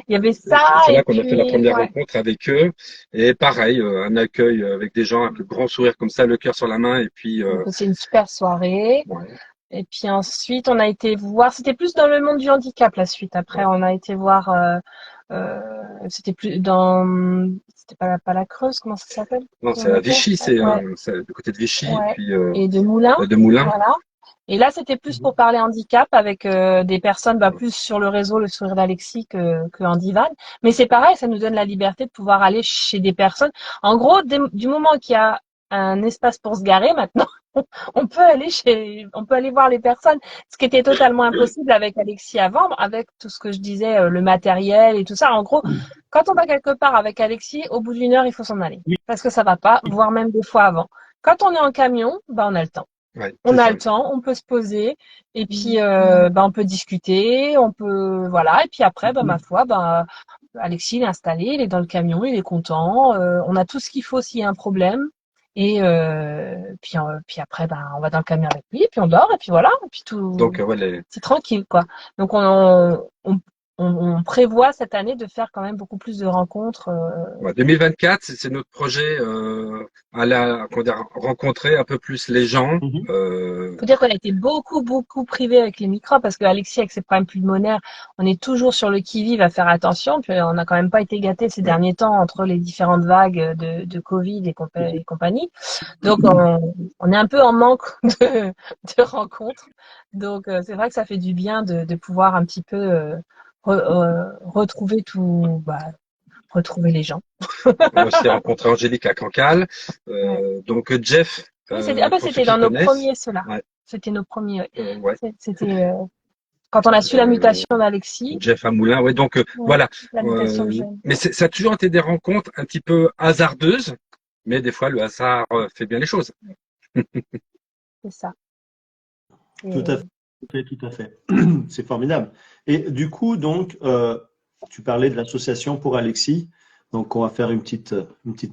il y avait ça, C'est et là qu'on a fait la puis, première ouais. rencontre avec eux. Et pareil, un accueil avec des gens avec le grand sourire comme ça, le cœur sur la main. Et puis, Donc, c'est une super soirée. ouais, Et puis ensuite, on a été voir, c'était plus dans le monde du handicap, la suite. Après, on a été voir, c'était c'était pas la Creuse, comment ça s'appelle? non, Où c'est on à était? Vichy, Ouais, c'est du côté de Vichy, et ouais. puis Et de Moulins, de Moulins. voilà. Et là, c'était plus pour parler handicap avec des personnes, plus sur le réseau, le sourire d'Alexis que en divan. Mais c'est pareil, ça nous donne la liberté de pouvoir aller chez des personnes. En gros, du moment qu'il y a un espace pour se garer maintenant, on peut aller voir les personnes, ce qui était totalement impossible avec Alexis avant, avec tout ce que je disais, le matériel et tout ça. En gros, quand on va quelque part avec Alexis, au bout d'une heure, il faut s'en aller Oui. parce que ça va pas, voire même des fois avant. Quand on est en camion, bah on a le temps. Ouais, On c'est a ça. le temps, on peut se poser et puis bah on peut discuter, on peut voilà et puis après bah ma foi bah Alexis il est installé, il est dans le camion, il est content, on a tout ce qu'il faut s'il y a un problème et puis après bah on va dans le camion avec lui et puis on dort et puis voilà et puis Donc, tout ouais, c'est tranquille quoi. Donc on prévoit cette année de faire quand même beaucoup plus de rencontres. ouais, 2024, c'est notre projet comment dire, rencontrer un peu plus les gens. Mhm. Faut dire qu'on a été beaucoup privé avec les microbes parce que Alexis, avec ses problèmes pulmonaires, on est toujours sur le qui-vive à faire attention. Puis on n'a quand même pas été gâtés ces Ouais. derniers temps entre les différentes vagues de Covid et compagnie. Donc on est un peu en manque de rencontres. Donc c'est vrai que ça fait du bien de pouvoir un petit peu retrouver retrouver les gens. On a aussi rencontré Angélique à Cancale. Ouais. Donc, Jeff, Oui, pour ceux c'était qui dans nos connaissent. premiers ceux-là. Ouais, C'était nos premiers. Ouais. ouais. C'était quand on a su la Euh, mutation d'Alexis. Jeff à Moulin. Ouais, donc Ouais, voilà. la mutation de gène. Mais ça a toujours été des rencontres un petit peu hasardeuses, mais des fois le hasard fait bien les choses. C'est ça. Tout à Et fait, tout à fait. C'est formidable. Et du coup, donc, tu parlais de l'association pour Alexis. Donc, on va faire une petite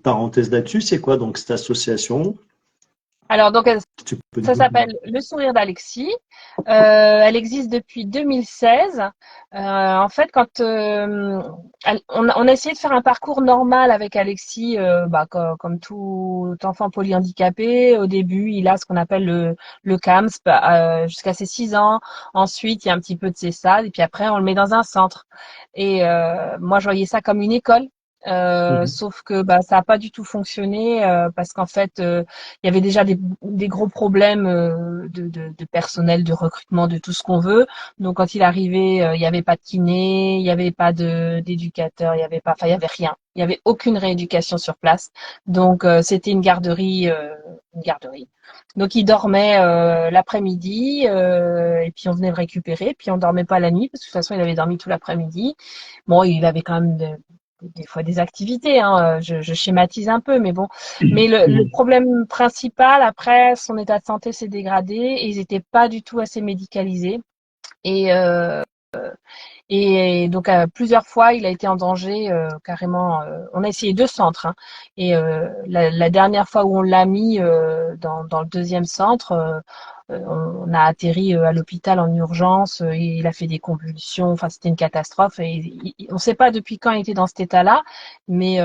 parenthèse là-dessus. C'est quoi donc cette association? alors donc Tu peux ça dire. s'appelle Le Sourire d'Alexis. Elle existe depuis 2016. En fait, quand on a essayé de faire un parcours normal avec Alexis, comme tout enfant polyhandicapé. Au début, il a ce qu'on appelle le CAMS jusqu'à ses 6 ans. Ensuite, il y a un petit peu de CESAD et puis après, on le met dans un centre. Et moi, je voyais ça comme une école. Mhm. Sauf que bah ça a pas du tout fonctionné parce qu'en fait il y avait déjà des gros problèmes de personnel, de recrutement, de tout ce qu'on veut. Donc quand il arrivait, il n'y avait pas de kiné, il n'y avait pas d'éducateur, il y avait rien. Il n'y avait aucune rééducation sur place. Donc c'était une garderie, une garderie. Donc il dormait l'après-midi et puis on venait le récupérer. Puis on dormait pas la nuit parce que de toute façon il avait dormi tout l'après-midi. Bon, il avait quand même des fois des activités, hein, je schématise un peu, mais bon. Mais le Mhm. problème principal, après, son état de santé s'est dégradé et ils n'étaient pas du tout assez médicalisés. Et, euh, et donc, plusieurs fois, il a été en danger, carrément. On a essayé 2 centres, hein, et la dernière fois où on l'a mis dans le deuxième centre, on a atterri à l'hôpital en urgence. Il a fait des convulsions. Enfin, c'était une catastrophe. Et on ne sait pas depuis quand il était dans cet état-là, mais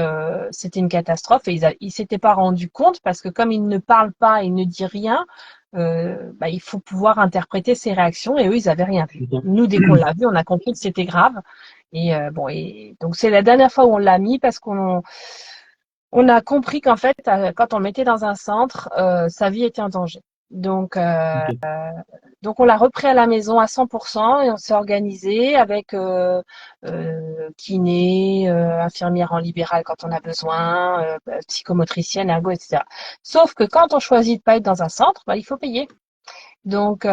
c'était une catastrophe. Et ils s'étaient pas rendu compte parce que comme il ne parle pas, il ne dit rien. Il faut pouvoir interpréter ses réactions et eux ils avaient rien vu. Nous dès qu'on l'a vu on a compris que c'était grave et donc c'est la dernière fois où on l'a mis parce qu'on a compris qu'en fait quand on le mettait dans un centre sa vie était en danger. Donc Ok. donc on l'a repris à la maison à 100% et on s'est organisé avec kiné, infirmière en libéral quand on a besoin, psychomotricienne, ergo, etc. Sauf que quand on choisit de pas être dans un centre, il faut payer. Donc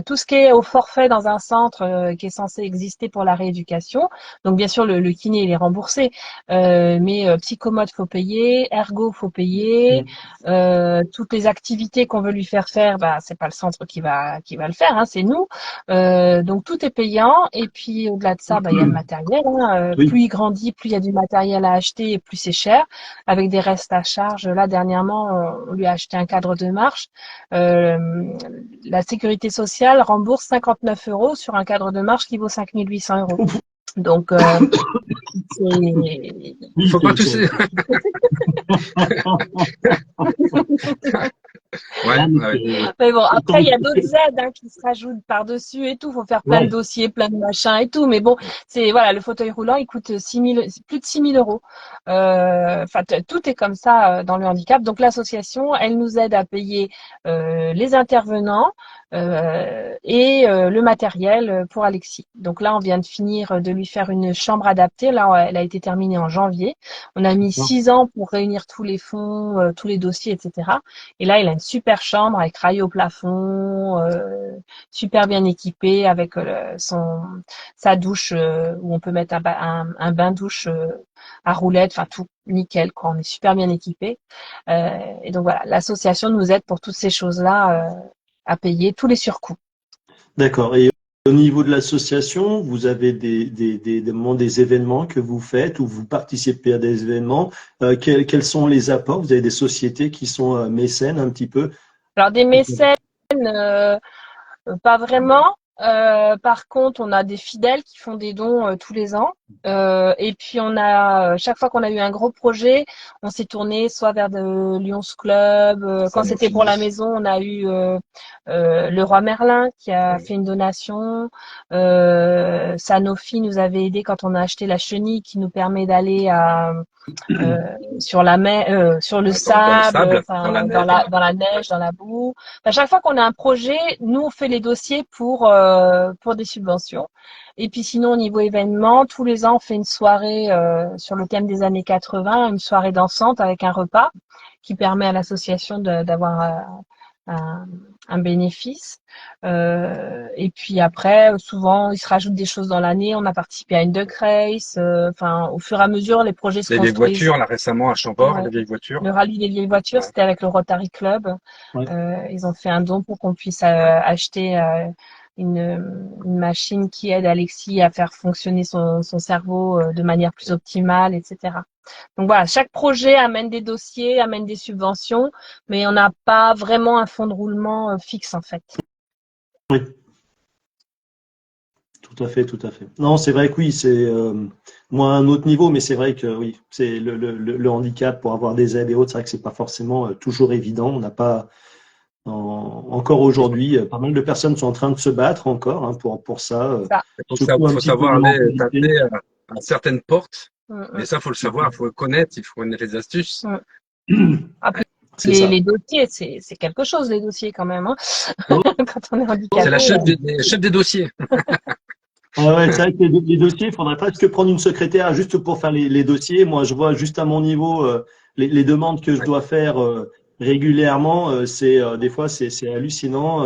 tout ce qui est au forfait dans un centre qui est censé exister pour la rééducation. Donc bien sûr le kiné il est remboursé, mais psychomote faut payer, ergo faut payer, Mhm. toutes les activités qu'on veut lui faire, bah c'est pas le centre qui va le faire, hein, c'est nous. Donc tout est payant et puis au-delà de ça, bah il y a le matériel. Hein, plus Oui. il grandit, plus il y a du matériel à acheter et plus c'est cher, avec des restes à charge. Là dernièrement, on lui a acheté un cadre de marche. Euh, la sécurité sociale rembourse 59 € sur un cadre de marche qui vaut 5 800 €. Donc, c'est... Oui, Faut pas tousser. Ouais, Ah, mais ouais. Mais bon, après, il y a c'est- d'autres aides qui se rajoutent par-dessus et tout. Faut faire plein de ouais. dossiers, plein de machins et tout. Mais bon, c'est voilà, le fauteuil roulant, il coûte plus de 6 000 €. Enfin, tout est comme ça dans le handicap. Donc l'association, elle nous aide à payer les intervenants et le matériel pour Alexis. Donc là, on vient de finir de lui faire une chambre adaptée. Là, elle a été terminée en janvier. On a mis 6 ans pour réunir tous les fonds, tous les dossiers, etc. Et là, il a une super chambre avec rail au plafond, super bien équipée avec sa douche où on peut mettre un bain douche à roulettes, enfin tout nickel quoi. On est super bien équipé. Et donc voilà, l'association nous aide pour toutes ces choses-là à payer tous les surcoûts. D'accord. Et au niveau de l'association, vous avez des événements que vous faites ou vous participez à des événements. Quels sont les apports? Vous avez des sociétés qui sont mécènes un petit peu? Alors des mécènes, pas vraiment. Par contre, on a des fidèles qui font des dons tous les ans. Et puis on a chaque fois qu'on a eu un gros projet, on s'est tourné soit vers de Lions Club. Quand c'était pour la maison, on a eu le Roi Merlin qui a fait une donation. Sanofi nous avait aidé quand on a acheté la chenille qui nous permet d'aller sur la mer, sur le sable, dans la neige, dans la boue. À chaque fois qu'on a un projet, nous on fait les dossiers pour des subventions. Et puis sinon au niveau événement, tous les ans on fait une soirée sur le thème des années 80, une soirée dansante avec un repas qui permet à l'association d'avoir un bénéfice. Et puis après, souvent, il se rajoute des choses dans l'année. On a participé à une duck race. Enfin, au fur et à mesure, les projets se construisent. Les voitures, là, récemment, à Chambord, les vieilles voitures. Le rallye des vieilles voitures, c'était avec le Rotary Club. Ouais. Ils ont fait un don pour qu'on puisse acheter une machine qui aide Alexis à faire fonctionner son cerveau de manière plus optimale, etc. Donc voilà, chaque projet amène des dossiers, amène des subventions, mais on n'a pas vraiment un fonds de roulement fixe en fait. Oui. Tout à fait, tout à fait. Non, c'est vrai que oui, c'est moi à un autre niveau, mais c'est vrai que oui, c'est le handicap pour avoir des aides et autres, c'est vrai que c'est pas forcément toujours évident. On n'a pas encore aujourd'hui, pas mal de personnes sont en train de se battre encore pour ça. Il faut savoir aller taper à certaines portes, mais ça, faut le savoir, il faut le connaître, il faut connaître les astuces. Après, les dossiers, c'est quelque chose, les dossiers quand même. Hein. Oh. Quand on est handicapé. C'est la chef des dossiers. Ouais, c'est vrai que les dossiers, il faudrait presque prendre une secrétaire juste pour faire les dossiers. Moi, je vois juste à mon niveau les demandes que je dois faire régulièrement. Des fois, c'est hallucinant.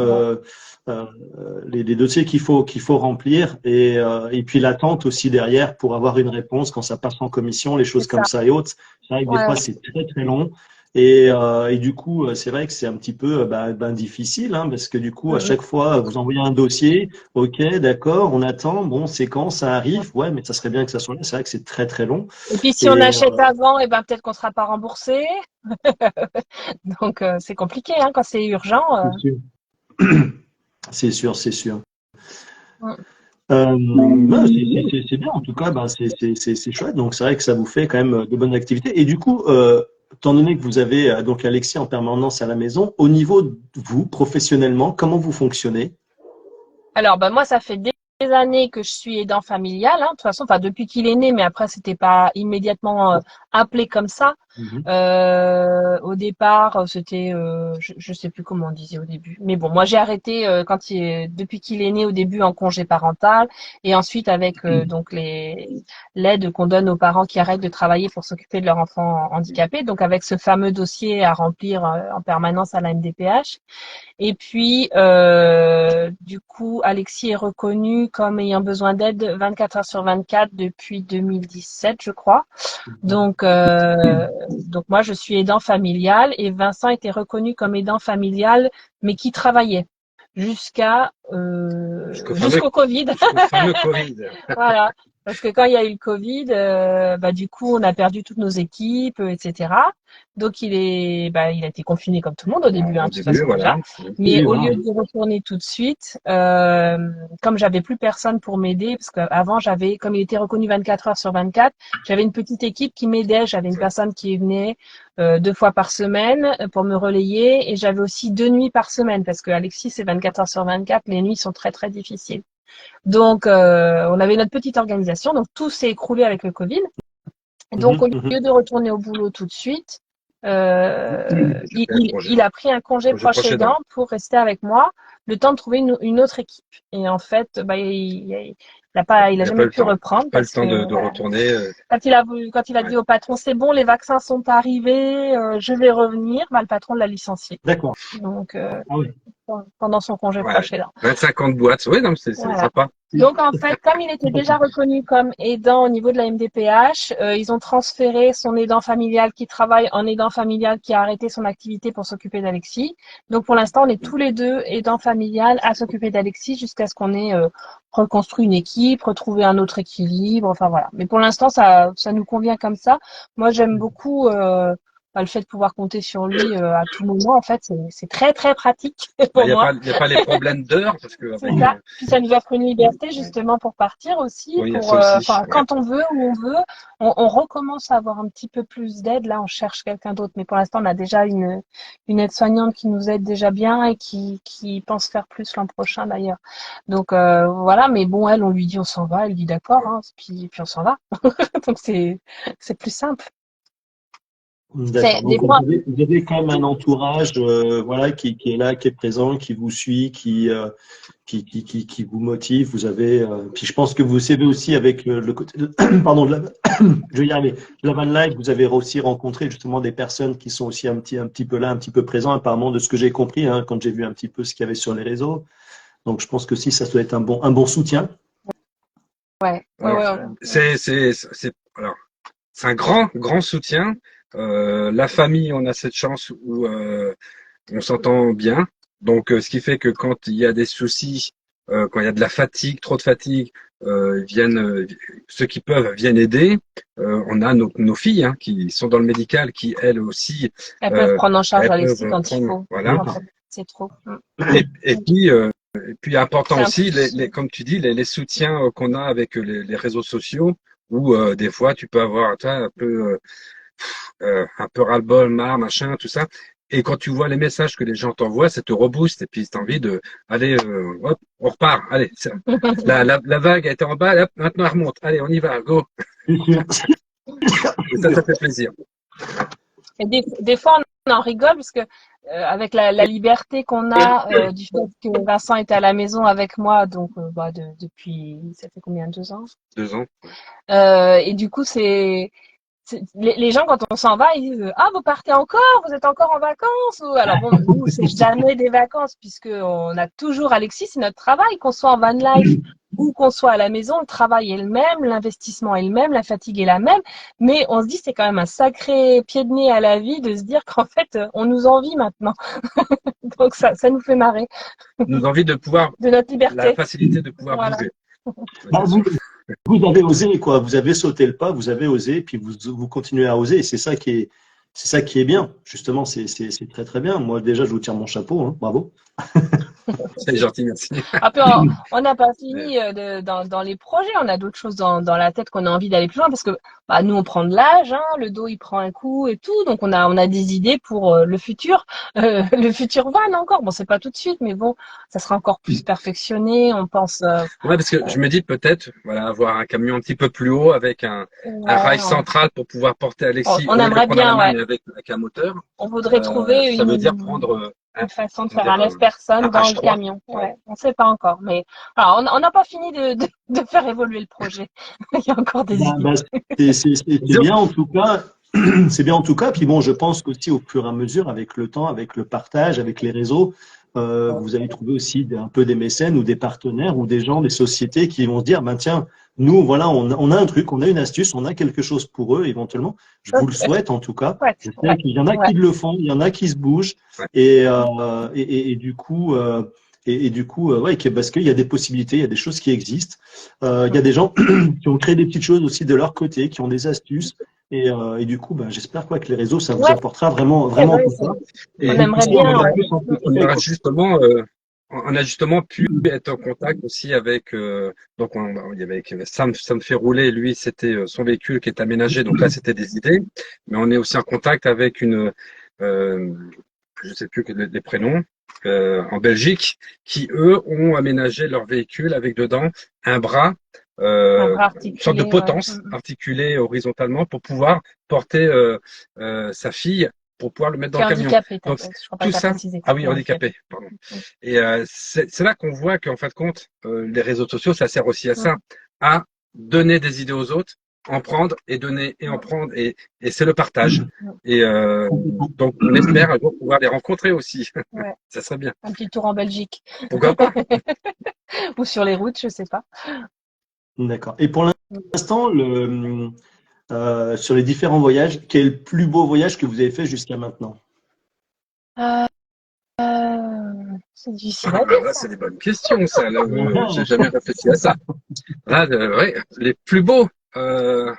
Les dossiers qu'il faut remplir et puis l'attente aussi derrière pour avoir une réponse quand ça passe en commission, les choses comme ça et autres. C'est vrai que des fois, c'est très, très long. Et du coup, c'est vrai que c'est un petit peu difficile, hein, parce que du coup, à chaque fois, vous envoyez un dossier, ok, d'accord, on attend, bon, c'est quand ça arrive, ouais, mais ça serait bien que ça soit là. C'est vrai que c'est très très long. Et puis si on achète avant, et ben peut-être qu'on sera pas remboursé. Donc c'est compliqué, hein, quand c'est urgent. C'est sûr, c'est sûr. Mm. C'est bien, en tout cas, c'est chouette. Donc c'est vrai que ça vous fait quand même de bonnes activités. Et du coup, étant donné que vous avez donc Alexis en permanence à la maison, au niveau de vous, professionnellement, comment vous fonctionnez? Alors, moi, ça fait des années que je suis aidant familial, hein, de toute façon, enfin depuis qu'il est né, mais après c'était pas immédiatement appelé comme ça. Au départ, c'était, je sais plus comment on disait au début, mais bon, moi j'ai arrêté depuis qu'il est né au début en congé parental et ensuite avec donc l'aide qu'on donne aux parents qui arrêtent de travailler pour s'occuper de leur enfant handicapé, donc avec ce fameux dossier à remplir en permanence à la MDPH. Et puis, du coup, Alexis est reconnu comme ayant besoin d'aide 24 heures sur 24 depuis 2017, je crois. Donc moi, je suis aidant familial et Vincent était reconnu comme aidant familial, mais qui travaillait jusqu'au Covid. Jusqu'au fameux Covid. Voilà. Parce que quand il y a eu le Covid, du coup, on a perdu toutes nos équipes, etc. Donc, il a été confiné comme tout le monde au début, de toute façon, déjà. Mais au lieu de retourner tout de suite, comme j'avais plus personne pour m'aider, parce qu'avant, comme il était reconnu 24 heures sur 24, j'avais une petite équipe qui m'aidait. J'avais une personne qui venait 2 fois par semaine pour me relayer et j'avais aussi 2 nuits par semaine parce que Alexis, c'est 24 heures sur 24. Les nuits sont très, très difficiles. Donc, on avait notre petite organisation. Donc, tout s'est écroulé avec le Covid. Donc, au lieu de retourner au boulot tout de suite, il a pris un congé proche aidant pour rester avec moi le temps de trouver une autre équipe. Et en fait, Il a Il a pas jamais le pu temps. reprendre Pas le parce temps que de voilà. retourner. Quand il a Ouais. dit au patron, c'est bon, les vaccins sont arrivés, je vais revenir, bah, le patron l'a licencié. D'accord. Donc, Ah oui. pendant son congé Ouais. proche là. 25 ans de boîte. Oui, non, c'est Voilà. sympa. Donc en fait, comme il était déjà reconnu comme aidant au niveau de la MDPH, ils ont transféré son aidant familial qui travaille en aidant familial qui a arrêté son activité pour s'occuper d'Alexis. Donc pour l'instant, on est tous les deux aidants familial à s'occuper d'Alexis jusqu'à ce qu'on ait reconstruit une équipe, retrouvé un autre équilibre. Enfin voilà. Mais pour l'instant, ça nous convient comme ça. Moi, j'aime beaucoup le fait de pouvoir compter sur lui à tout moment. En fait, c'est très très pratique Bah, pour moi. il y a pas les problèmes d'heure parce que C'est avec, ça. Puis ça nous offre une liberté justement pour partir aussi, oui, il y a pour ça aussi. enfin Ouais. quand on veut, où on veut. On recommence à avoir un petit peu plus d'aide. Là, on cherche quelqu'un d'autre, mais pour l'instant, on a déjà une aide-soignante qui nous aide déjà bien et qui pense faire plus l'an prochain d'ailleurs. Donc voilà, mais bon, elle, on lui dit on s'en va, elle dit d'accord, hein, puis on s'en va. Donc c'est plus simple. D'accord. C'est des Donc fois. vous avez quand même un entourage, voilà, qui est là, qui est présent, qui vous suit, qui vous motive. Vous avez, puis je pense que vous savez aussi avec le côté, pardon, je vais y arriver, de la van life, vous avez aussi rencontré justement des personnes qui sont aussi un petit peu là, un petit peu présents, apparemment de ce que j'ai compris, hein, quand j'ai vu un petit peu ce qu'il y avait sur les réseaux. Donc je pense que si ça doit être un bon soutien. Ouais, ouais, Alors, ouais, alors, c'est un grand soutien. La famille, on a cette chance où on s'entend bien. Donc, ce qui fait que quand il y a des soucis, quand il y a de la fatigue, trop de fatigue, ceux qui peuvent viennent aider. On a nos filles hein, qui sont dans le médical, qui elles aussi, elles peuvent euh, prendre en charge elles Alexis peuvent quand il prendre, faut, voilà. quand D'accord. c'est trop. Et puis important C'est un aussi, plus. comme tu dis, les soutiens qu'on a avec les réseaux sociaux, où des fois tu peux avoir un peu ras-le-bol, marre, machin, tout ça. Et quand tu vois les messages que les gens t'envoient, ça te rebooste et puis tu as envie de aller, hop, on repart. Allez, la vague a été en bas, hop, maintenant elle remonte. Allez, on y va, go. Et ça fait plaisir. Et des fois, on en rigole parce que avec la liberté qu'on a du fait que Vincent était à la maison avec moi, donc depuis, ça fait combien, 2 ans? 2 ans. Et du coup, les gens quand on s'en va, ils disent ah vous partez encore, vous êtes encore en vacances ou alors bon nous c'est jamais des vacances puisque on a toujours Alexis, c'est notre travail, qu'on soit en van life ou qu'on soit à la maison, le travail est le même, l'investissement est le même, la fatigue est la même, mais on se dit c'est quand même un sacré pied de nez à la vie de se dire qu'en fait on nous envie maintenant, donc ça nous fait marrer Nous envie de pouvoir, de notre la liberté, facilité de pouvoir voilà. bouger. Bah, C'est sûr. vous avez osé, quoi. Vous avez sauté le pas, vous avez osé, puis vous continuez à oser. Et c'est ça qui est bien. Justement, c'est très, très bien. Moi, déjà, je vous tire mon chapeau, hein. Bravo. C'est gentil, merci. Après, on n'a pas fini dans les projets. On a d'autres choses dans la tête qu'on a envie d'aller plus loin parce que bah, nous, on prend de l'âge, hein, le dos, il prend un coup et tout. Donc, on a des idées pour le futur van encore. Bon, c'est pas tout de suite, mais bon, ça sera encore plus perfectionné. On pense, Ouais, parce que je me dis peut-être, voilà, avoir un camion un petit peu plus haut avec un ouais, rail central pour pouvoir porter Alexis on au lieu de le aimerait prendre à la bien, main, ouais. mais avec un moteur. On voudrait trouver Ça veut dire prendre, une façon de comment faire dire, un lève-personne un dans le H3. camion. Ouais, on sait pas encore, mais alors, on n'a pas fini de faire évoluer le projet. Il y a encore des Bah, idées. bah, c'est bien en tout cas. C'est bien en tout cas. Puis bon, je pense qu'aussi au fur et à mesure, avec le temps, avec le partage, avec les réseaux, vous allez trouver aussi un peu des mécènes ou des partenaires ou des gens, des sociétés qui vont se dire, ben tiens, nous, voilà, on a un truc, on a une astuce, on a quelque chose pour eux éventuellement. Je vous le souhaite en tout cas. Ouais, Je sais ouais, qu'il y en a ouais. qui le font, il y en a qui se bougent Ouais. et du coup. Ouais, parce qu'il y a des possibilités, il y a des choses qui existent. Il y a des gens qui ont créé des petites choses aussi de leur côté, qui ont des astuces. Et du coup, ben, j'espère quoi que les réseaux, ça vous Ouais, apportera vraiment, c'est vraiment vrai, tout ça. Et on vous aimerait poussez bien, encore ouais. plus en On sécurité, a quoi. justement, on a justement pu être en contact aussi avec, donc il y avait ça me fait rouler. Lui, c'était son véhicule qui est aménagé. Donc là, c'était des idées. Mais on est aussi en contact avec euh, je sais plus les prénoms, en Belgique, qui eux ont aménagé leur véhicule avec dedans un bras, Un bras une sorte de articulé, ouais. potence articulée horizontalement pour pouvoir porter sa fille pour pouvoir le mettre Tu dans es le camion. handicapé, Donc, je crois pas tout que tu as ça, précisé. ah oui, Ouais, ok. handicapé, pardon. Et c'est là qu'on voit qu'en fin de compte, les réseaux sociaux, ça sert aussi à ça, à donner des idées aux autres, en prendre et donner et en prendre, et c'est le partage. Et donc, on espère un jour pouvoir les rencontrer aussi. Ouais. Ça serait bien. Un petit tour en Belgique Pourquoi pas? ou sur les routes, je sais pas. D'accord. Et pour l'instant, sur les différents voyages, quel est le plus beau voyage que vous avez fait jusqu'à maintenant? Euh, c'est difficile à Ah, dire là, ça. c'est des bonnes questions, ça. Là, j'ai jamais réfléchi à ça. Là, ouais, les plus beaux. Euh,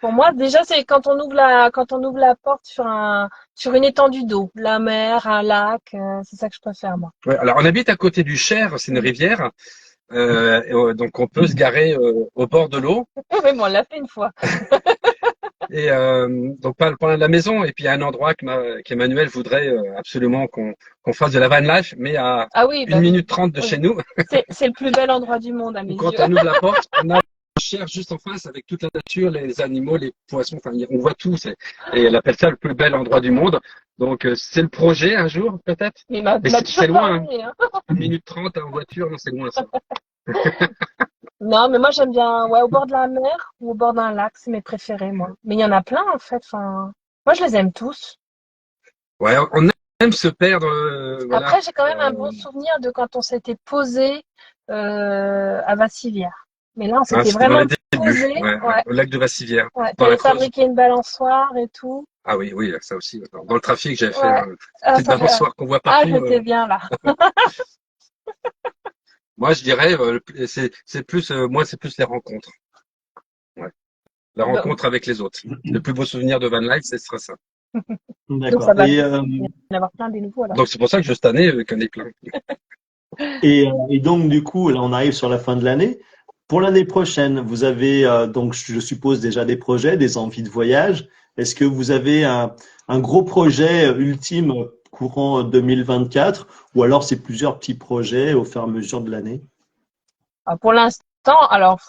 pour moi, déjà, c'est quand on ouvre la porte sur une étendue d'eau, la mer, un lac, c'est ça que je préfère moi. Ouais, alors, on habite à côté du Cher, c'est une rivière. Donc, on peut se garer au bord de l'eau. Oui, mais on l'a fait une fois. Et donc, pas loin de la maison. Et puis, il y a un endroit qu'Emmanuel voudrait absolument qu'on fasse de la van life, mais à Ah oui, 1 bah oui. minute 30 de Oui. chez nous. C'est le plus bel endroit du monde à mes Ou quand yeux. on ouvre la porte, on a le Cher juste en face avec toute la nature, les animaux, les poissons, enfin, on voit tout. Et elle appelle ça le plus bel endroit du monde. Donc, c'est le projet un jour, peut-être. Mais Mais m'a c'est toujours loin, hein. parlé, hein. 1 minute 30 en voiture, non, c'est loin ça. Non, mais moi j'aime bien, ouais, au bord de la mer ou au bord d'un lac, c'est mes préférés, moi. Mais il y en a plein en fait. Enfin, moi je les aime tous. Ouais, on aime se perdre, voilà. Après, j'ai quand même un bon souvenir de quand on s'était posé à Vassivière. Mais là, on s'était C'était dans vraiment les débuts, posé. ouais, Ouais, au lac de Vassivière, ouais. dans la T'avais Creuse. fabriqué une balançoire et tout. Ah oui, oui, ça aussi. Dans le trafic, j'avais fait Ouais. une Ah, petite balançoire qu'on voit ah, partout. j'étais bien là. Moi, je dirais, c'est plus, moi, c'est plus les rencontres. Ouais. La Donc, rencontre avec les autres. Le plus beau souvenir de Van Life, ce sera ça. donc ça D'accord. va y en avoir plein des nouveaux là. Donc, c'est pour ça que je cette année, qu'on est plein. Et donc, du coup, là, on arrive sur la fin de l'année. Pour l'année prochaine, vous avez donc, je suppose, déjà des projets, des envies de voyage. Est-ce que vous avez un gros projet ultime courant 2024 ou alors c'est plusieurs petits projets au fur et à mesure de l'année? Pour l'instant, alors,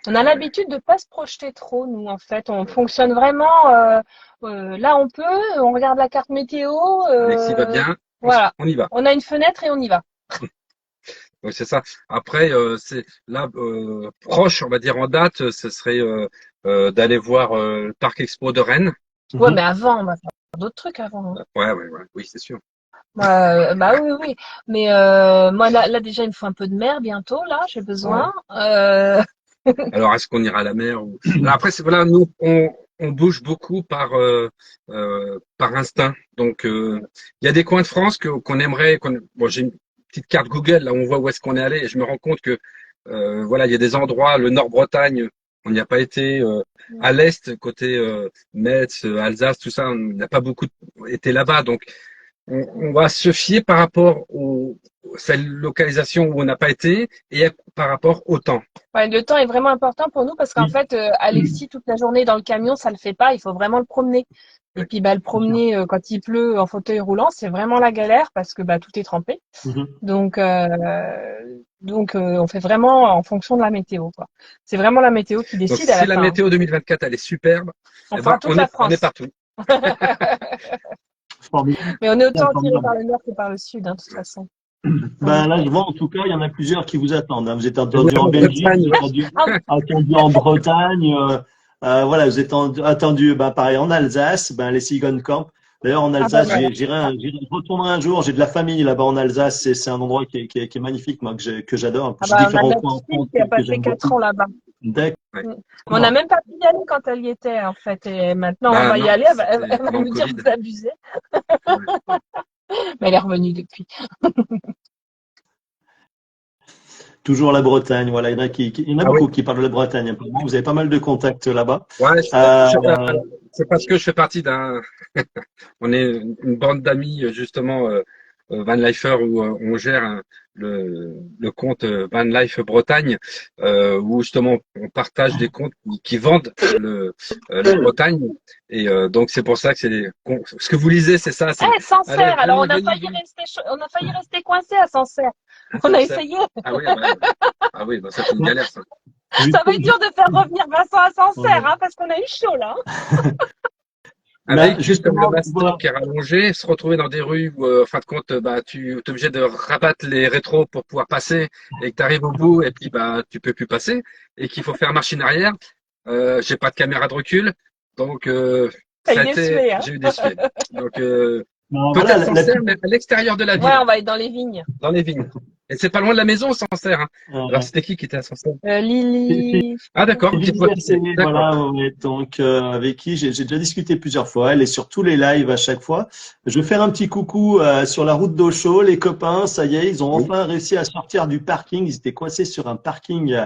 on a l'habitude de pas se projeter trop, nous, en fait. On fonctionne vraiment, là, on peut, on regarde la carte météo, Alexis va bien, voilà. on y va. On a une fenêtre et on y va. Donc, c'est ça. Après, c'est là, proche, on va dire en date, ce serait d'aller voir le Parc Expo de Rennes. Ouais, Mhm. mais avant, on va faire d'autres trucs avant, hein. Ouais, ouais, ouais, oui, c'est sûr. Bah oui, oui. Mais moi, là, déjà, il me faut un peu de mer bientôt, là, j'ai besoin. Alors, est-ce qu'on ira à la mer ou... Alors après, voilà, nous, on bouge beaucoup par instinct. Donc, il y a des coins de France qu'on aimerait. Bon, j'ai une petite carte Google là où on voit où est-ce qu'on est allé et je me rends compte que voilà, il y a des endroits, le Nord-Bretagne, on n'y a pas été. À l'est, côté Metz, Alsace, tout ça, on n'a pas beaucoup été là-bas. Donc, on va se fier par rapport aux cette localisation où on n'a pas été et par rapport au temps. Ouais, le temps est vraiment important pour nous parce qu'en Oui. fait, Alexis, toute la journée dans le camion, ça le fait pas. Il faut vraiment le promener. Et puis, bah, le promener quand il pleut en fauteuil roulant, c'est vraiment la galère parce que bah, tout est trempé. Mhm. Donc, on fait vraiment en fonction de la météo, quoi. C'est vraiment la météo qui Donc, décide à si la la fin, hein. météo 2024 elle est superbe, On eh fera ben, toute la on est France. partout. Formidable. Mais on est autant attiré par Formidable. le nord que par le sud, hein, de toute façon. Ben là, je vois en tout cas, il y en a plusieurs qui vous attendent, hein. Vous êtes Ouais, attendu en en Belgique, Bretagne, vous ouais. êtes Ah, attendu en Bretagne, voilà, vous êtes attendu, ben, pareil, en Alsace, ben, les Camp. D'ailleurs, en ah bah Alsace, voilà. je retournerai un jour, j'ai de la famille là-bas en Alsace, c'est un endroit qui est magnifique, moi, que j'adore. Ah J'ai bah, on a différents notre coins en fille France qui a que passé j'aime 4 beaucoup. ans là-bas. D'accord. Ouais. Mais on n'a même pas pu y aller quand elle y était, en fait. Et maintenant, on Bah va y non, aller. Elle c'était va pendant le nous dire, Covid. vous abusez. Ouais. Mais elle est revenue depuis. Toujours la Bretagne, voilà, il y en a Ah oui. beaucoup qui parlent de la Bretagne, apparemment. Vous avez pas mal de contacts là-bas. Ouais, Euh, c'est parce que je fais partie d'un. On est une bande d'amis justement Van Lifer où on gère le compte Van Life Bretagne où justement on partage des comptes qui vendent la Bretagne et donc c'est pour ça que ce que vous lisez c'est ça, c'est Eh, allez Sancerre! Alors, venez venez venez on a failli rester coincé à Sancerre. On a Sancerre. essayé. Ah oui, ah oui, bah ça c'est une galère ça. Ça va être dur de faire revenir Vincent à Sancerre, ouais. hein, parce qu'on a eu chaud, là. Avec juste comme le justement, master qui est rallongé, se retrouver dans des rues où, en fin de compte, tu es obligé de rabattre les rétros pour pouvoir passer et que tu arrives au bout et puis tu peux plus passer et qu'il faut faire machine arrière. J'ai pas de caméra de recul, donc T'as eu des suées, hein? j'ai eu des suées. Donc non, voilà, peut-être Sancerre, mais à l'extérieur de la Ouais, ville, on va être dans les vignes. dans les vignes. Et c'est pas loin de la maison, Sancerre. Hein. Alors euh, c'était qui était à Sancerre? Lily, je sais pas Ah quoi. d'accord, c'est je vois qui c'est. Liberté, D'accord. voilà, ouais, donc avec qui j'ai déjà discuté plusieurs fois. Elle est sur tous les lives à chaque fois. Je vais faire un petit coucou sur la route d'Auchot. Les copains, ça y est, ils ont Oui. enfin réussi à sortir du parking. Ils étaient coincés sur un parking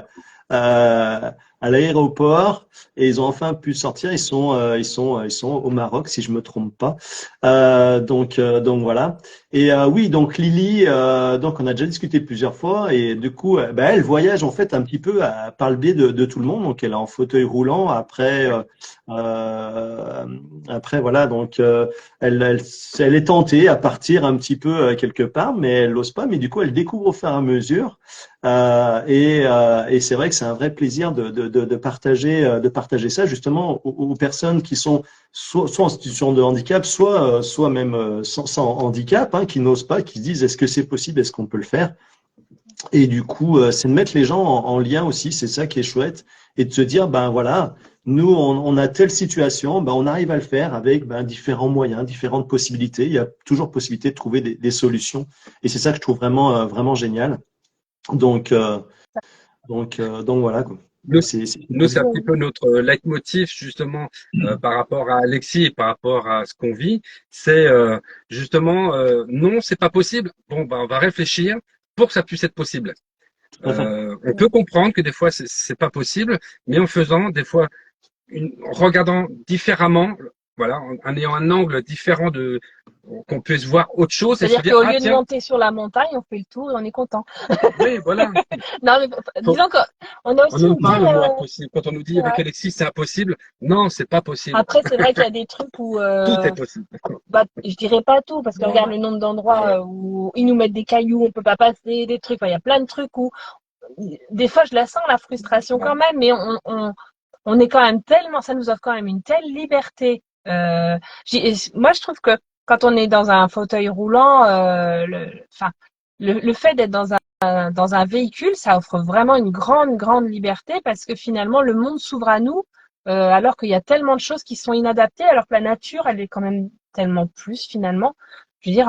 à l'aéroport et ils ont enfin pu sortir. Ils sont au Maroc, si je me trompe pas. Donc voilà. Et oui, donc Lily, donc on a déjà discuté plusieurs fois et du coup, bah, elle voyage en fait un petit peu par le biais de tout le monde. Donc elle est en fauteuil roulant. Euh, après voilà, donc elle est tentée à partir un petit peu quelque part, mais elle n'ose pas. Mais du coup, elle découvre au fur et à mesure. Et c'est vrai que c'est un vrai plaisir de partager ça justement aux personnes qui sont soit en situation de handicap, soit même sans handicap, hein, qui n'osent pas, qui se disent est-ce que c'est possible, est-ce qu'on peut le faire? Et du coup, c'est de mettre les gens en lien aussi, c'est ça qui est chouette, et de se dire ben voilà, nous on a telle situation, ben on arrive à le faire avec ben, différents moyens, différentes possibilités. Il y a toujours possibilité de trouver des solutions, et c'est ça que je trouve vraiment génial. Donc donc voilà quoi. Nous, C'est nous, super c'est un bien. petit peu notre leitmotiv justement par rapport à Alexis et par rapport à ce qu'on vit. C'est justement non, c'est pas possible. Bon, on va réfléchir pour que ça puisse être possible. Tout à fait. On peut comprendre que des fois c'est pas possible, mais en faisant des fois en regardant différemment, voilà, en ayant un angle différent de qu'on puisse voir autre chose et se C'est-à-dire dire qu'au ah lieu de tiens, monter sur la montagne, on fait le tour et on est content. oui voilà. Non, mais Faut- disons qu'on a on aussi n'aime une pas le telle. mot impossible. Quand on nous dit avec Ouais. Alexis c'est impossible, non c'est pas possible. Après, c'est vrai qu'il y a des trucs où, Tout est possible. bah, je dirais pas tout, parce que regarde le nombre d'endroits où ils nous mettent des cailloux, on peut pas passer, des trucs. Enfin, il y a plein de trucs où, des fois, je la sens la frustration quand même, mais on est quand même tellement, ça nous offre quand même une telle liberté. Moi, je trouve que quand on est dans un fauteuil roulant, enfin, le fait d'être dans un véhicule, ça offre vraiment une grande liberté parce que finalement, le monde s'ouvre à nous, alors qu'il y a tellement de choses qui sont inadaptées, alors que la nature, elle est quand même tellement plus finalement. Je veux dire,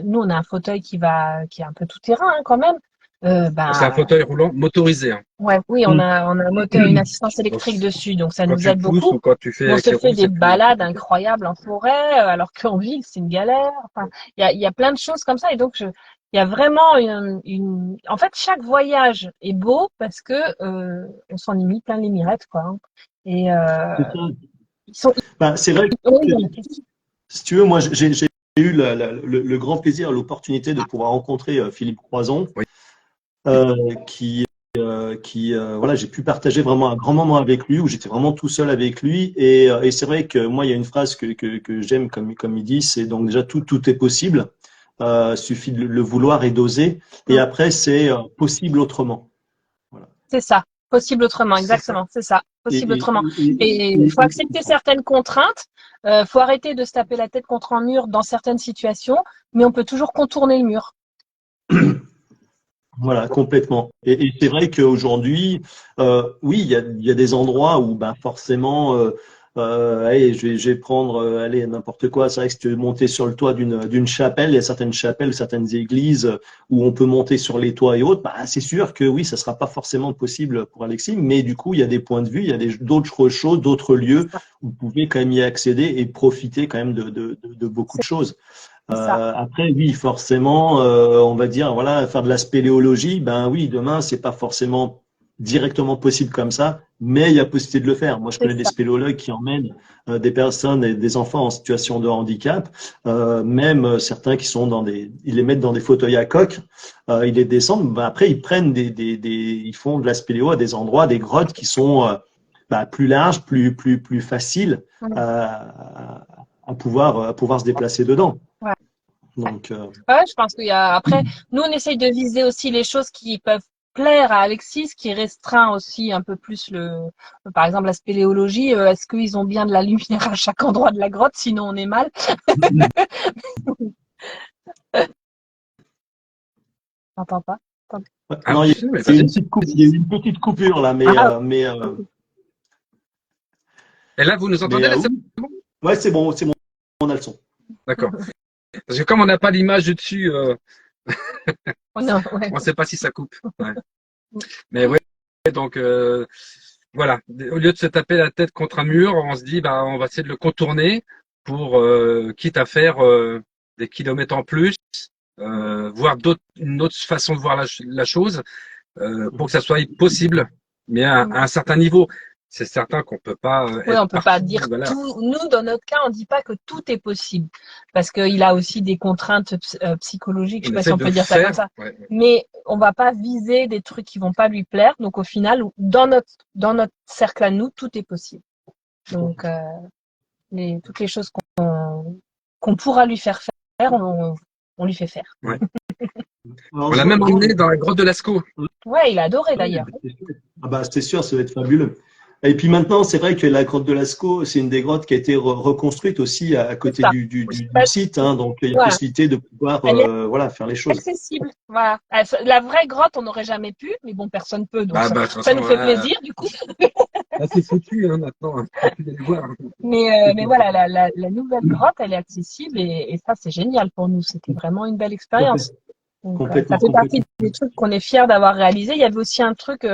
nous, on a un fauteuil qui est un peu tout terrain hein, quand même. C'est un fauteuil roulant motorisé. Hein. Ouais, oui, Mm. on a un moteur, une assistance Donc, électrique dessus, donc ça quand nous tu aide pousses beaucoup. ou quand tu fais Mais on avec se les fait roues, des c'est plus balades compliqué. incroyables en forêt, alors qu'en ville, c'est une galère. Enfin, il y a plein de choses comme ça. Et donc, il y a vraiment en fait, chaque voyage est beau parce que on s'en est mis plein les mirettes, quoi. Hein. Et C'est ça. ils sont, Ben, c'est vrai oui, que, il y en a qui- si tu veux, moi, j'ai eu le grand plaisir, l'opportunité de pouvoir rencontrer Philippe Croison, Oui. euh, qui, voilà, j'ai pu partager vraiment un grand moment avec lui, où j'étais vraiment tout seul avec lui. Et c'est vrai que moi, il y a une phrase que j'aime, comme il dit, c'est donc déjà tout est possible. Suffit de le vouloir et d'oser. Et après, c'est possible autrement. Voilà. c'est ça. Possible autrement, exactement. C'est ça. Et, Possible et, autrement. Et il faut accepter certaines contraintes. Faut arrêter de se taper la tête contre un mur dans certaines situations, mais on peut toujours contourner le mur. Voilà, complètement. Et c'est vrai qu'aujourd'hui, oui, il y a des endroits où ben, forcément, allez, je vais prendre allez, n'importe quoi. C'est vrai que si tu veux monter sur le toit d'une chapelle, il y a certaines chapelles, certaines églises où on peut monter sur les toits et autres. Bah, c'est sûr que oui, ça sera pas forcément possible pour Alexis, mais du coup, il y a des points de vue, il y a d'autres choses, d'autres lieux où vous pouvez quand même y accéder et profiter quand même de beaucoup de choses. C'est ça. Après, oui, forcément, on va dire, voilà, faire de la spéléologie, ben oui, demain, c'est pas forcément directement possible comme ça, mais il y a possibilité de le faire. Moi, je C'est connais des ça. spéléologues qui emmènent des personnes et des enfants en situation de handicap, même certains qui sont ils les mettent dans des fauteuils à coque, ils les descendent, ben après, ils prennent ils font de la spéléo à des endroits, des grottes qui sont ben, plus larges, plus faciles Mm. à pouvoir se déplacer dedans. Ouais. Donc, Ouais, je pense qu'il y a. Après, nous, on essaye de viser aussi les choses qui peuvent plaire à Alexis, ce qui restreint aussi un peu plus par exemple, la spéléologie. Est-ce qu'ils ont bien de la lumière à chaque endroit de la grotte? Sinon, on est mal. T'entends pas? Ah, Non, oui, il mais y a vas-y. il y a eu une petite coupure là, Ah, Et là, vous nous entendez là, c'est oui. bon? Ouais, c'est bon, on a le son. D'accord. Parce que comme on n'a pas l'image du dessus, oh non, ouais. on ne sait pas si ça coupe. Ouais. Mais ouais, donc voilà. Au lieu de se taper la tête contre un mur, on se dit, bah, on va essayer de le contourner pour, quitte à faire des kilomètres en plus, voir une autre façon de voir la chose, pour que ça soit possible, mais à un certain niveau. C'est certain qu'on peut pas Oui, être on peut pas partout. dire Voilà. tout. Nous, dans notre cas, on dit pas que tout est possible parce qu'il a aussi des contraintes psychologiques. Je sais On pas si essaie on de peut dire ça comme faire. ça. Ouais. Mais on va pas viser des trucs qui vont pas lui plaire. Donc au final, dans notre cercle à nous, tout est possible. Donc toutes les choses qu'on pourra lui faire faire, on lui fait faire. Ouais. Alors, On l'a même emmené dans la grotte de Lascaux. Ouais, il a adoré d'ailleurs. Ah bah, c'est sûr, ça va être fabuleux. Et puis maintenant, c'est vrai que la grotte de Lascaux, c'est une des grottes qui a été reconstruite aussi à côté Ça. du Bah, site, hein, donc il y a voilà. possibilité de pouvoir Elle est voilà, faire les choses. accessible. Voilà. La vraie grotte, on n'aurait jamais pu, mais bon, personne peut, donc Bah, de toute ça façon, nous fait plaisir du coup. là, c'est foutu, hein, maintenant. On peut plus aller voir. Mais voilà, la nouvelle grotte, elle est accessible et ça, c'est génial pour nous. C'était vraiment une belle Tout à fait. expérience. Donc, ça Complètement, fait partie complètement. des trucs qu'on est fiers d'avoir réalisé. Il y avait aussi un truc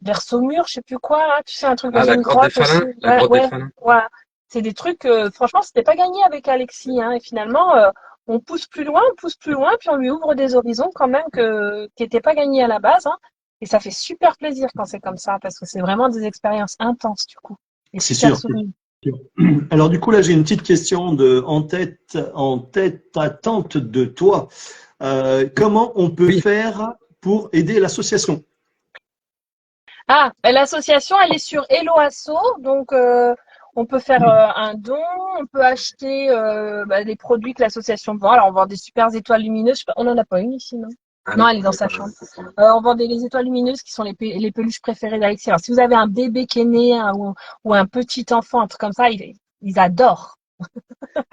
vers Saumur, je sais plus quoi, hein, tu sais, un truc dans Ah, la une grotte des grotte aussi. Falins? La Ouais, grotte des ouais, Falins? voilà. C'est des trucs, franchement, c'était pas gagné avec Alexis, hein, et finalement, on pousse plus loin, puis on lui ouvre des horizons quand même qui n'étaient pas gagnés à la base, hein. Et ça fait super plaisir quand c'est comme ça, parce que c'est vraiment des expériences intenses du coup, et C'est super sûr. souvenirs. Alors du coup, là, j'ai une petite question en tête attente de toi. Comment on peut Oui. faire pour aider l'association? Ah, l'association, elle est sur Hello Asso, donc on peut faire un don, on peut acheter les produits que l'association vend. Alors on vend des super étoiles lumineuses. On n'en a pas une ici, non? Ah Non, non, elle est dans sa pas chambre. ça. On vend les étoiles lumineuses qui sont les peluches préférées d'Alexis. Alors si vous avez un bébé qui est né ou un petit enfant, un truc comme ça, ils adorent.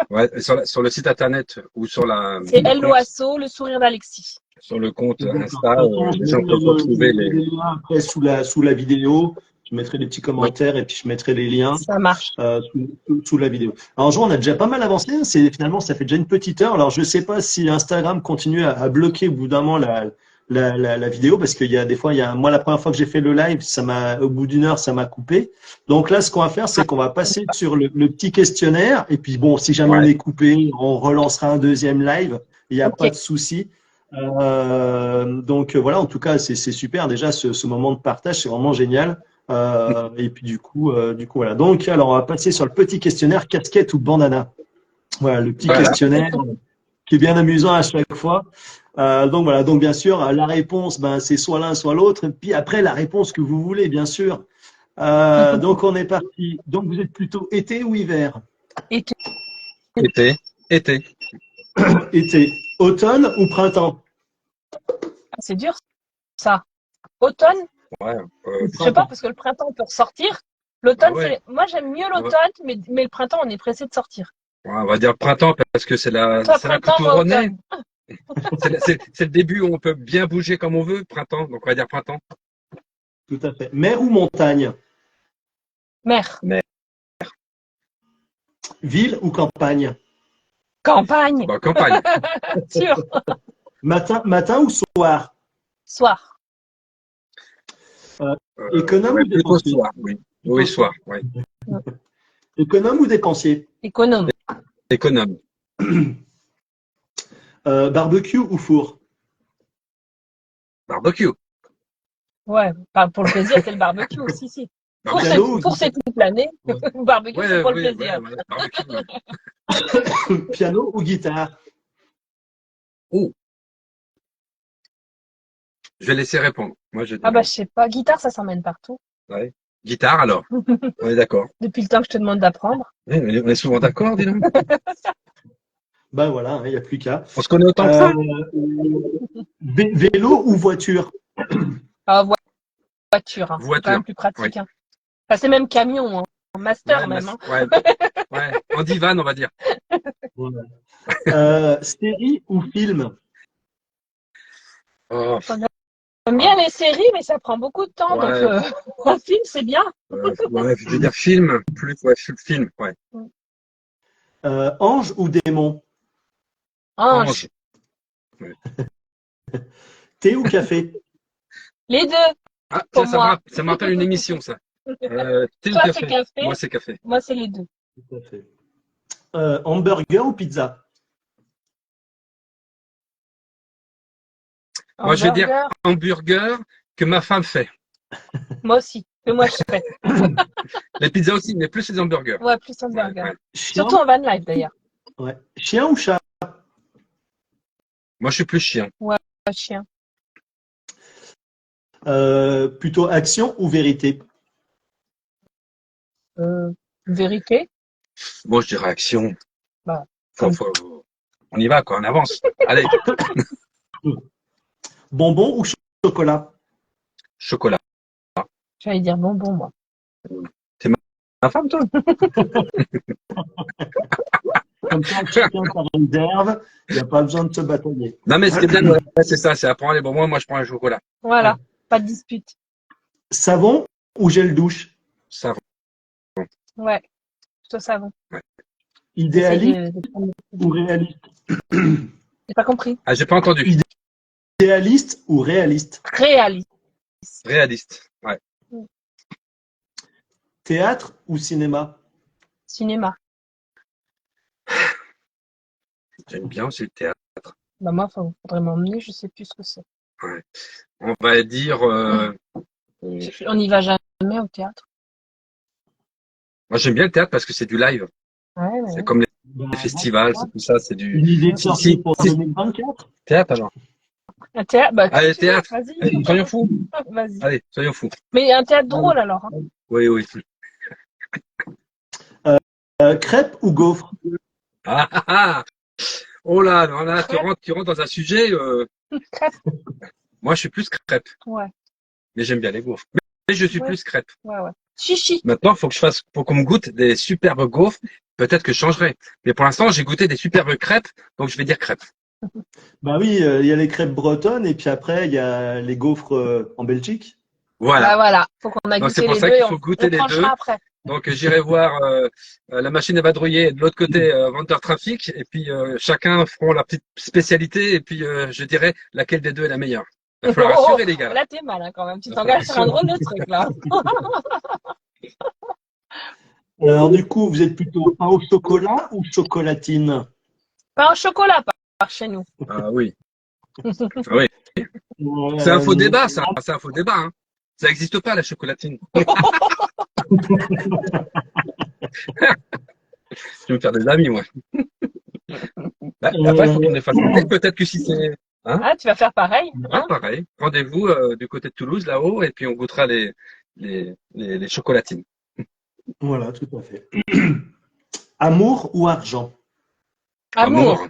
Ouais, sur le site internet ou sur C'est le Hello compte, Asso, le sourire d'Alexis. sur le compte D'accord. Insta, De toute façon, je les gens mettrai peuvent retrouver les. le lien après sous la vidéo. Je mettrai les petits Oui. commentaires et puis je mettrai les liens Ça marche. sous la vidéo. Alors, Jean, on a déjà pas mal avancé, hein. Finalement, ça fait déjà une petite heure. Alors, je ne sais pas si Instagram continue à bloquer au bout d'un moment la vidéo parce qu'il y a des fois, moi, la première fois que j'ai fait le live, au bout d'une heure, ça m'a coupé. Donc là, ce qu'on va faire, c'est qu'on va passer sur le petit questionnaire. Et puis, bon, si jamais on Ouais. est coupé, on relancera un deuxième live. Il n'y a Ok. pas de souci. Donc voilà, en tout cas, c'est super. Déjà, ce moment de partage, c'est vraiment génial. Et puis du coup, voilà. Donc, alors, on va passer sur le petit questionnaire casquette ou bandana. Voilà, le petit Voilà. questionnaire qui est bien amusant à chaque fois. Donc voilà. Donc bien sûr, la réponse, c'est soit l'un, soit l'autre. Et puis après, la réponse que vous voulez, bien sûr. Donc on est parti. Donc vous êtes plutôt été ou hiver? Et Été. Été. Été. Automne ou printemps? c'est dur ça. Automne, Ouais. je sais pas, Printemps. parce que le printemps, on peut ressortir. Ah L'automne, ouais. moi j'aime mieux On va, l'automne, mais le printemps, on est pressé de sortir. on va dire printemps parce que Toi, c'est là que printemps, tout moi, renaît. automne. C'est le début où on peut bien bouger comme on veut, printemps. Donc on va dire printemps. Tout à fait. Mer ou montagne? Mer. Mais Ville ou campagne? Campagne. bon, campagne. Sûr. Matin ou soir? Soir. Économe Ouais, ou plutôt dépensier? soir, oui. Plutôt Oui, soir. soir, oui. Économe ou dépensier? Économe. Économe. Barbecue ou four? Barbecue. Ouais, pas pour le plaisir, c'est le barbecue aussi, si. Barbecue. Piano ou Pour guitare? c'est toute l'année. Ouais. Barbecue, c'est Ouais, pour le ouais, ouais, plaisir. ouais, barbecue. Ouais. Piano ou guitare? Oh, je vais laisser répondre. Moi, je Ah bah, dis je sais pas. Guitare, ça s'emmène partout. ouais. Guitare alors. On est d'accord. Depuis le temps que je te demande d'apprendre. Ouais, on est souvent d'accord, dis donc. Ben voilà, il n'y a plus qu'à. On se connaît autant que ça. Vélo ou voiture? Ah, voiture, hein. C'est quand Voiture. même plus Oui. pratique. Hein. Enfin, c'est même camion, hein. Master Ouais, même. Hein. ouais, ouais. En divan, on va dire. Voilà. Série ou film? Oh, J'aime bien les séries, mais ça prend beaucoup de temps. Donc, ouais, un film, c'est bien. ouais, je vais dire film, plus, ouais, film, ouais. Ange ou démon? Ange. Ange. Ouais. Thé ou café? Les deux, Ah, pour tiens, moi. ça me rappelle une émission, ça. Thé ou Toi, c'est café? Moi, café. c'est café. Moi, c'est les deux. Tout à fait. Hamburger ou pizza? Moi, je vais dire Hamburger. hamburger que ma femme fait. Moi aussi. Que moi, je fais. Les pizzas aussi, mais plus les hamburgers. Ouais, plus Ouais, hamburger. ouais. Chien, Surtout en van life, d'ailleurs. ouais. Chien ou chat? Moi, je suis plus chien. Ouais, chien. Plutôt action ou vérité? Vérité. Moi, je dirais action. Bah, On y va, quoi, on avance. Allez, Bonbon ou chocolat? chocolat. j'allais dire bonbon, moi. T'es ma femme, toi? Comme ça, chacun sa réserve. Il n'y a pas besoin de se batailler. Non, mais ce qui est bien, ouais, c'est ça, c'est à prendre les bonbons, moi, je prends le chocolat. Voilà. Pas de dispute. Savon ou gel douche? Ça, Ouais. Plutôt savon. ouais. J'essaye Idéaliste de prendre ou réaliste? J'ai pas compris. Ah, j'ai pas entendu. Idéaliste ou réaliste? Réaliste. Réaliste. Ouais. Théâtre ou cinéma? Cinéma. J'aime bien aussi le théâtre. Bah, moi, faudrait m'emmener, je sais plus ce que c'est. Ouais. On va dire, On n'y va jamais au théâtre. moi, j'aime bien le théâtre parce que c'est du live. Ouais, C'est ouais. comme les Bah, festivals, c'est tout ça, c'est du. une idée de Si, sortie si, pour si. 2024? Théâtre, alors. Un théâtre, bah, Allez, tu veux, théâtre. vas-y. Allez, soyons fous. Vas-y. Allez, soyons fous. Mais un théâtre drôle, alors. Hein. Oui, oui. Crêpe ou gaufre? Ah, ah, ah. Oh là, non, là, tu rentres dans un sujet. Crêpe. Moi, je suis plus crêpe, Ouais. mais j'aime bien les gaufres. Mais je suis Ouais. plus crêpe. Ouais, ouais. Chichi. Maintenant, faut qu'on me goûte des superbes gaufres. Peut-être que je changerai. Mais pour l'instant, j'ai goûté des superbes crêpes, donc je vais dire crêpes. Bah oui, il y a les crêpes bretonnes et puis après, il y a les gaufres en Belgique. Voilà. Bah, voilà. Faut qu'on a Donc c'est goûté pour les ça deux qu'il et faut on goûter les deux. tranchera après. Donc j'irai voir la machine à vadrouiller et de l'autre côté Vendeur Trafic. Et puis chacun feront leur petite spécialité. Et puis je dirai laquelle des deux est la meilleure. Il va falloir assurer les gars. Là, t'es mal, hein, quand même. Tu Il va t'engages sur un falloir drôle de truc, là. Alors du coup, vous êtes plutôt pain au chocolat ou chocolatine? Pas en chocolat, par chez nous. Ah oui. Ah oui. C'est un faux débat, ça. C'est un faux débat. Hein. Ça n'existe pas la chocolatine. Je vais me faire des amis, moi. Bah, après, il faut qu'on ait facilité. Peut-être que si c'est. Hein, Ah, tu vas faire pareil. ah, Hein. pareil. Rendez-vous du côté de Toulouse, là-haut, et puis on goûtera les chocolatines. Voilà, tout à fait. Amour ou argent? Amour.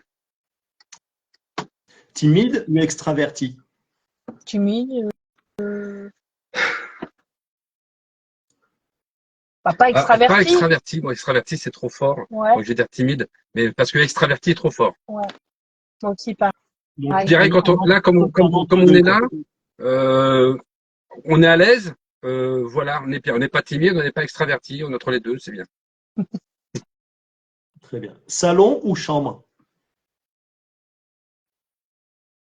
Timide ou extraverti? Timide. Bah, pas Ah, extraverti. pas extraverti. Moi, extraverti, c'est trop fort. Ouais. Donc, je vais dire timide. Mais parce que extraverti est trop fort. Ouais. Moi aussi, pas. Donc, Je dirais là, comme on est là, on est à l'aise. Voilà, on n'est pas timide, on n'est pas extraverti. On est entre les deux, c'est bien. Très bien. Salon ou chambre?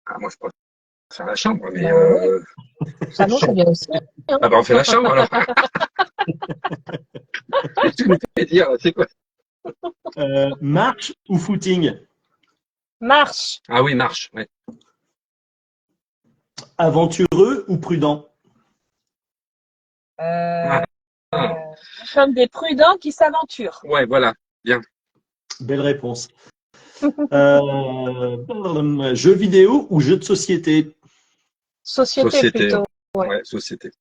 Ah, moi, je préfère faire la chambre, mais Salon, c'est bien aussi. Hein. ah bah on fait la chambre alors. Tu me fais dire, c'est quoi? Marche ou footing? Marche. Ah oui, marche. Ouais. Aventureux ou prudent? Ah, Comme des prudents qui s'aventurent. ouais, voilà. Bien. Belle réponse. Jeux vidéo ou jeux de société? Société plutôt. Ouais. Ouais, société.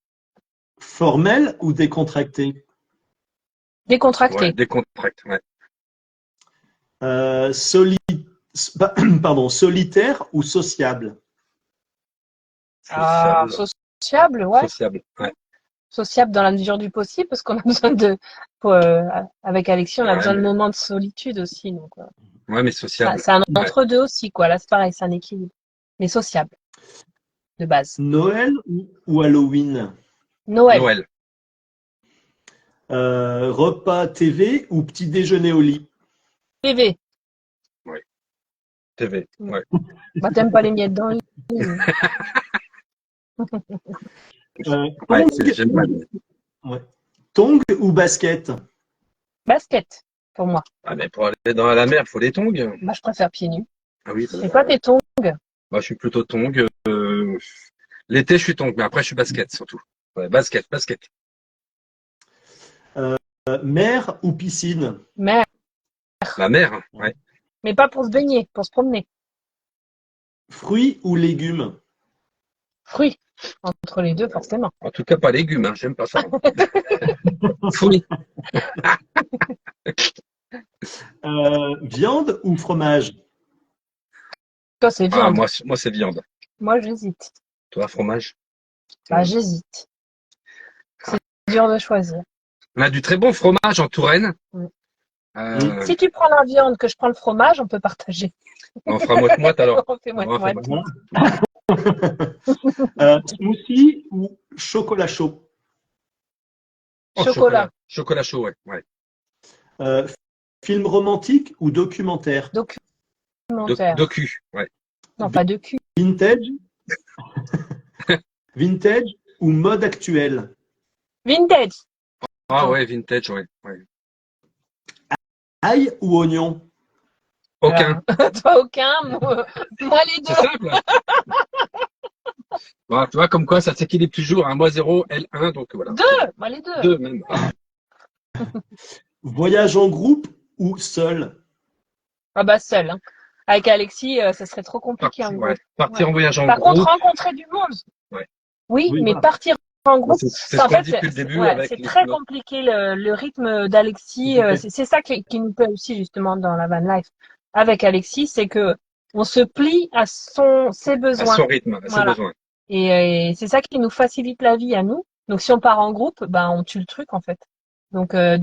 Formel ou décontracté? Décontracté. Ouais, décontracté. Ouais. Pardon, solitaire ou sociable? Ah, Sociable. sociable, ouais. Sociable. Ouais. Sociable dans la mesure du possible, parce qu'on a besoin avec Alexis, on a Ouais, besoin de mais, moments de solitude aussi. Donc, ouais, mais sociable. c'est un Ouais. entre-deux aussi, quoi. Là, c'est pareil, c'est un équilibre. Mais sociable, de base. Noël ou Halloween? Noël, Noël. Repas TV ou petit déjeuner au lit? TV. Ouais. TV. Ouais. Bah, t'aimes pas les miettes dans le lit. Ouais, Tongs, j'aime pas. ouais. Tongs ou basket? Basket, pour moi. Ah, mais pour aller dans la mer, il faut les tongs. Bah, je préfère pieds nus. Ah oui, Et toi, t'es tongs? moi, je suis plutôt tongs. L'été, je suis tongs, mais après, je suis basket surtout. Ouais, basket, basket. Mer ou piscine? Mais, La mer, ouais. mais pas pour se baigner, pour se promener. Fruits ou légumes? Fruits. Entre les deux, forcément. En tout cas, pas légumes, hein, j'aime pas ça. Fruits. Viande ou fromage? Toi, c'est Ah, viande. moi, c'est viande. Moi, j'hésite. Toi, fromage. Bah, j'hésite. C'est dur de choisir. On a du très bon fromage en Touraine. Mm. Euh, Si tu prends la viande, que je prends le fromage, on peut partager. on fera moite-moite alors. On fait On va faire moite-moite. Smoothie ou chocolat chaud? Oh, Chocolat. Chocolat chaud, ouais. Ouais. Euh, Film romantique ou documentaire? Documentaire. Docu, ouais. Non, pas de cul. Vintage? Vintage ou mode actuel? Vintage. Ah ouais, vintage, ouais. Ouais. Ail ou oignon? Aucun. Toi, aucun. Moi, les C'est deux. simple. Bon, tu vois, comme quoi ça s'équilibre toujours. Hein. Moi, 0, elle, 1, donc voilà. Deux. Moi, les deux. 2 même. Ah, Voyage en groupe ou seul? Ah bah, seul. Hein. Avec Alexis, ça serait trop compliqué en partir, groupe. ouais. Partir Ouais. en voyage en Par contre, groupe. rencontrer du monde. Ouais. Oui, Oui, mais voilà. partir en Moi, groupe, c'est ça, ce en qu'on fait, dit depuis le début ouais, avec c'est les très notes. compliqué le rythme d'Alexis. C'est ça qui nous plaît aussi justement dans la van life avec Alexis, c'est que on se plie à ses À besoins. son rythme, à ses Voilà. besoins. Et c'est ça qui nous facilite la vie à nous. Donc si on part en groupe, ben on tue le truc en fait. Donc des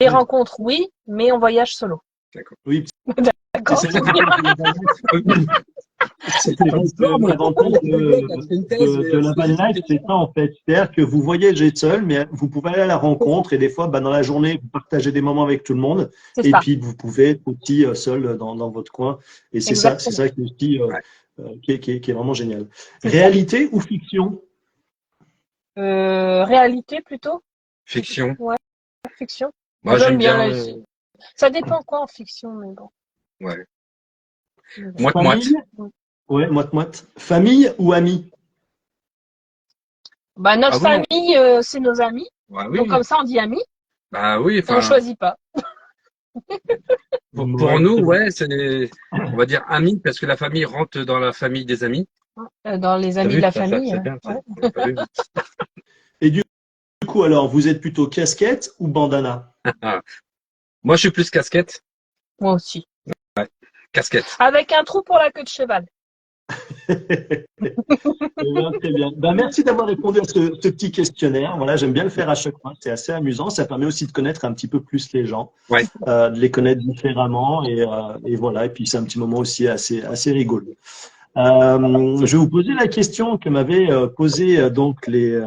Oui, rencontres, oui, mais on voyage solo. D'accord. oui, c'est D'accord. ça C'était pas histoire, moi. l'avantage de la van life, c'est ça en fait. C'est-à-dire que vous voyagez seul, mais vous pouvez aller à la rencontre et des fois, bah, dans la journée, vous partagez des moments avec tout le monde C'est et ça, puis vous pouvez être aussi seul dans votre coin. Et c'est exactement. ça qui est aussi Ouais. qui est vraiment génial. C'est ça. Réalité ou fiction? Réalité plutôt? Fiction. Ouais, fiction. Moi, J'aime j'aime bien bien. la. Ça dépend quoi en fiction, mais bon. Ouais. Mais bon. Moite-moite. Famille? Ouais, moite-moite. Famille ou amis? Bah, Ah notre oui, non. famille, c'est nos amis. Bah Donc, oui. comme ça, on dit amis. Bah oui, Et on enfin, choisit pas. pour nous, ouais, on va dire amis, parce que la famille rentre dans la famille des amis. Dans les T'as amis de vu? la Ça, famille. c'est bien, ça. Ouais. Ouais, t'as vu? Et du coup, alors, vous êtes plutôt casquette ou bandana? Ah. Moi, je suis plus casquette. Moi aussi. Casquette. Avec un trou pour la queue de cheval. Eh bien, très bien. Ben, merci d'avoir répondu à ce petit questionnaire. Voilà, j'aime bien le faire à chaque fois. C'est assez amusant. Ça permet aussi de connaître un petit peu plus les gens, Ouais. de les connaître différemment. Et voilà. Et puis, c'est un petit moment aussi assez rigolo. Je vais vous poser la question que m'avaient posée donc les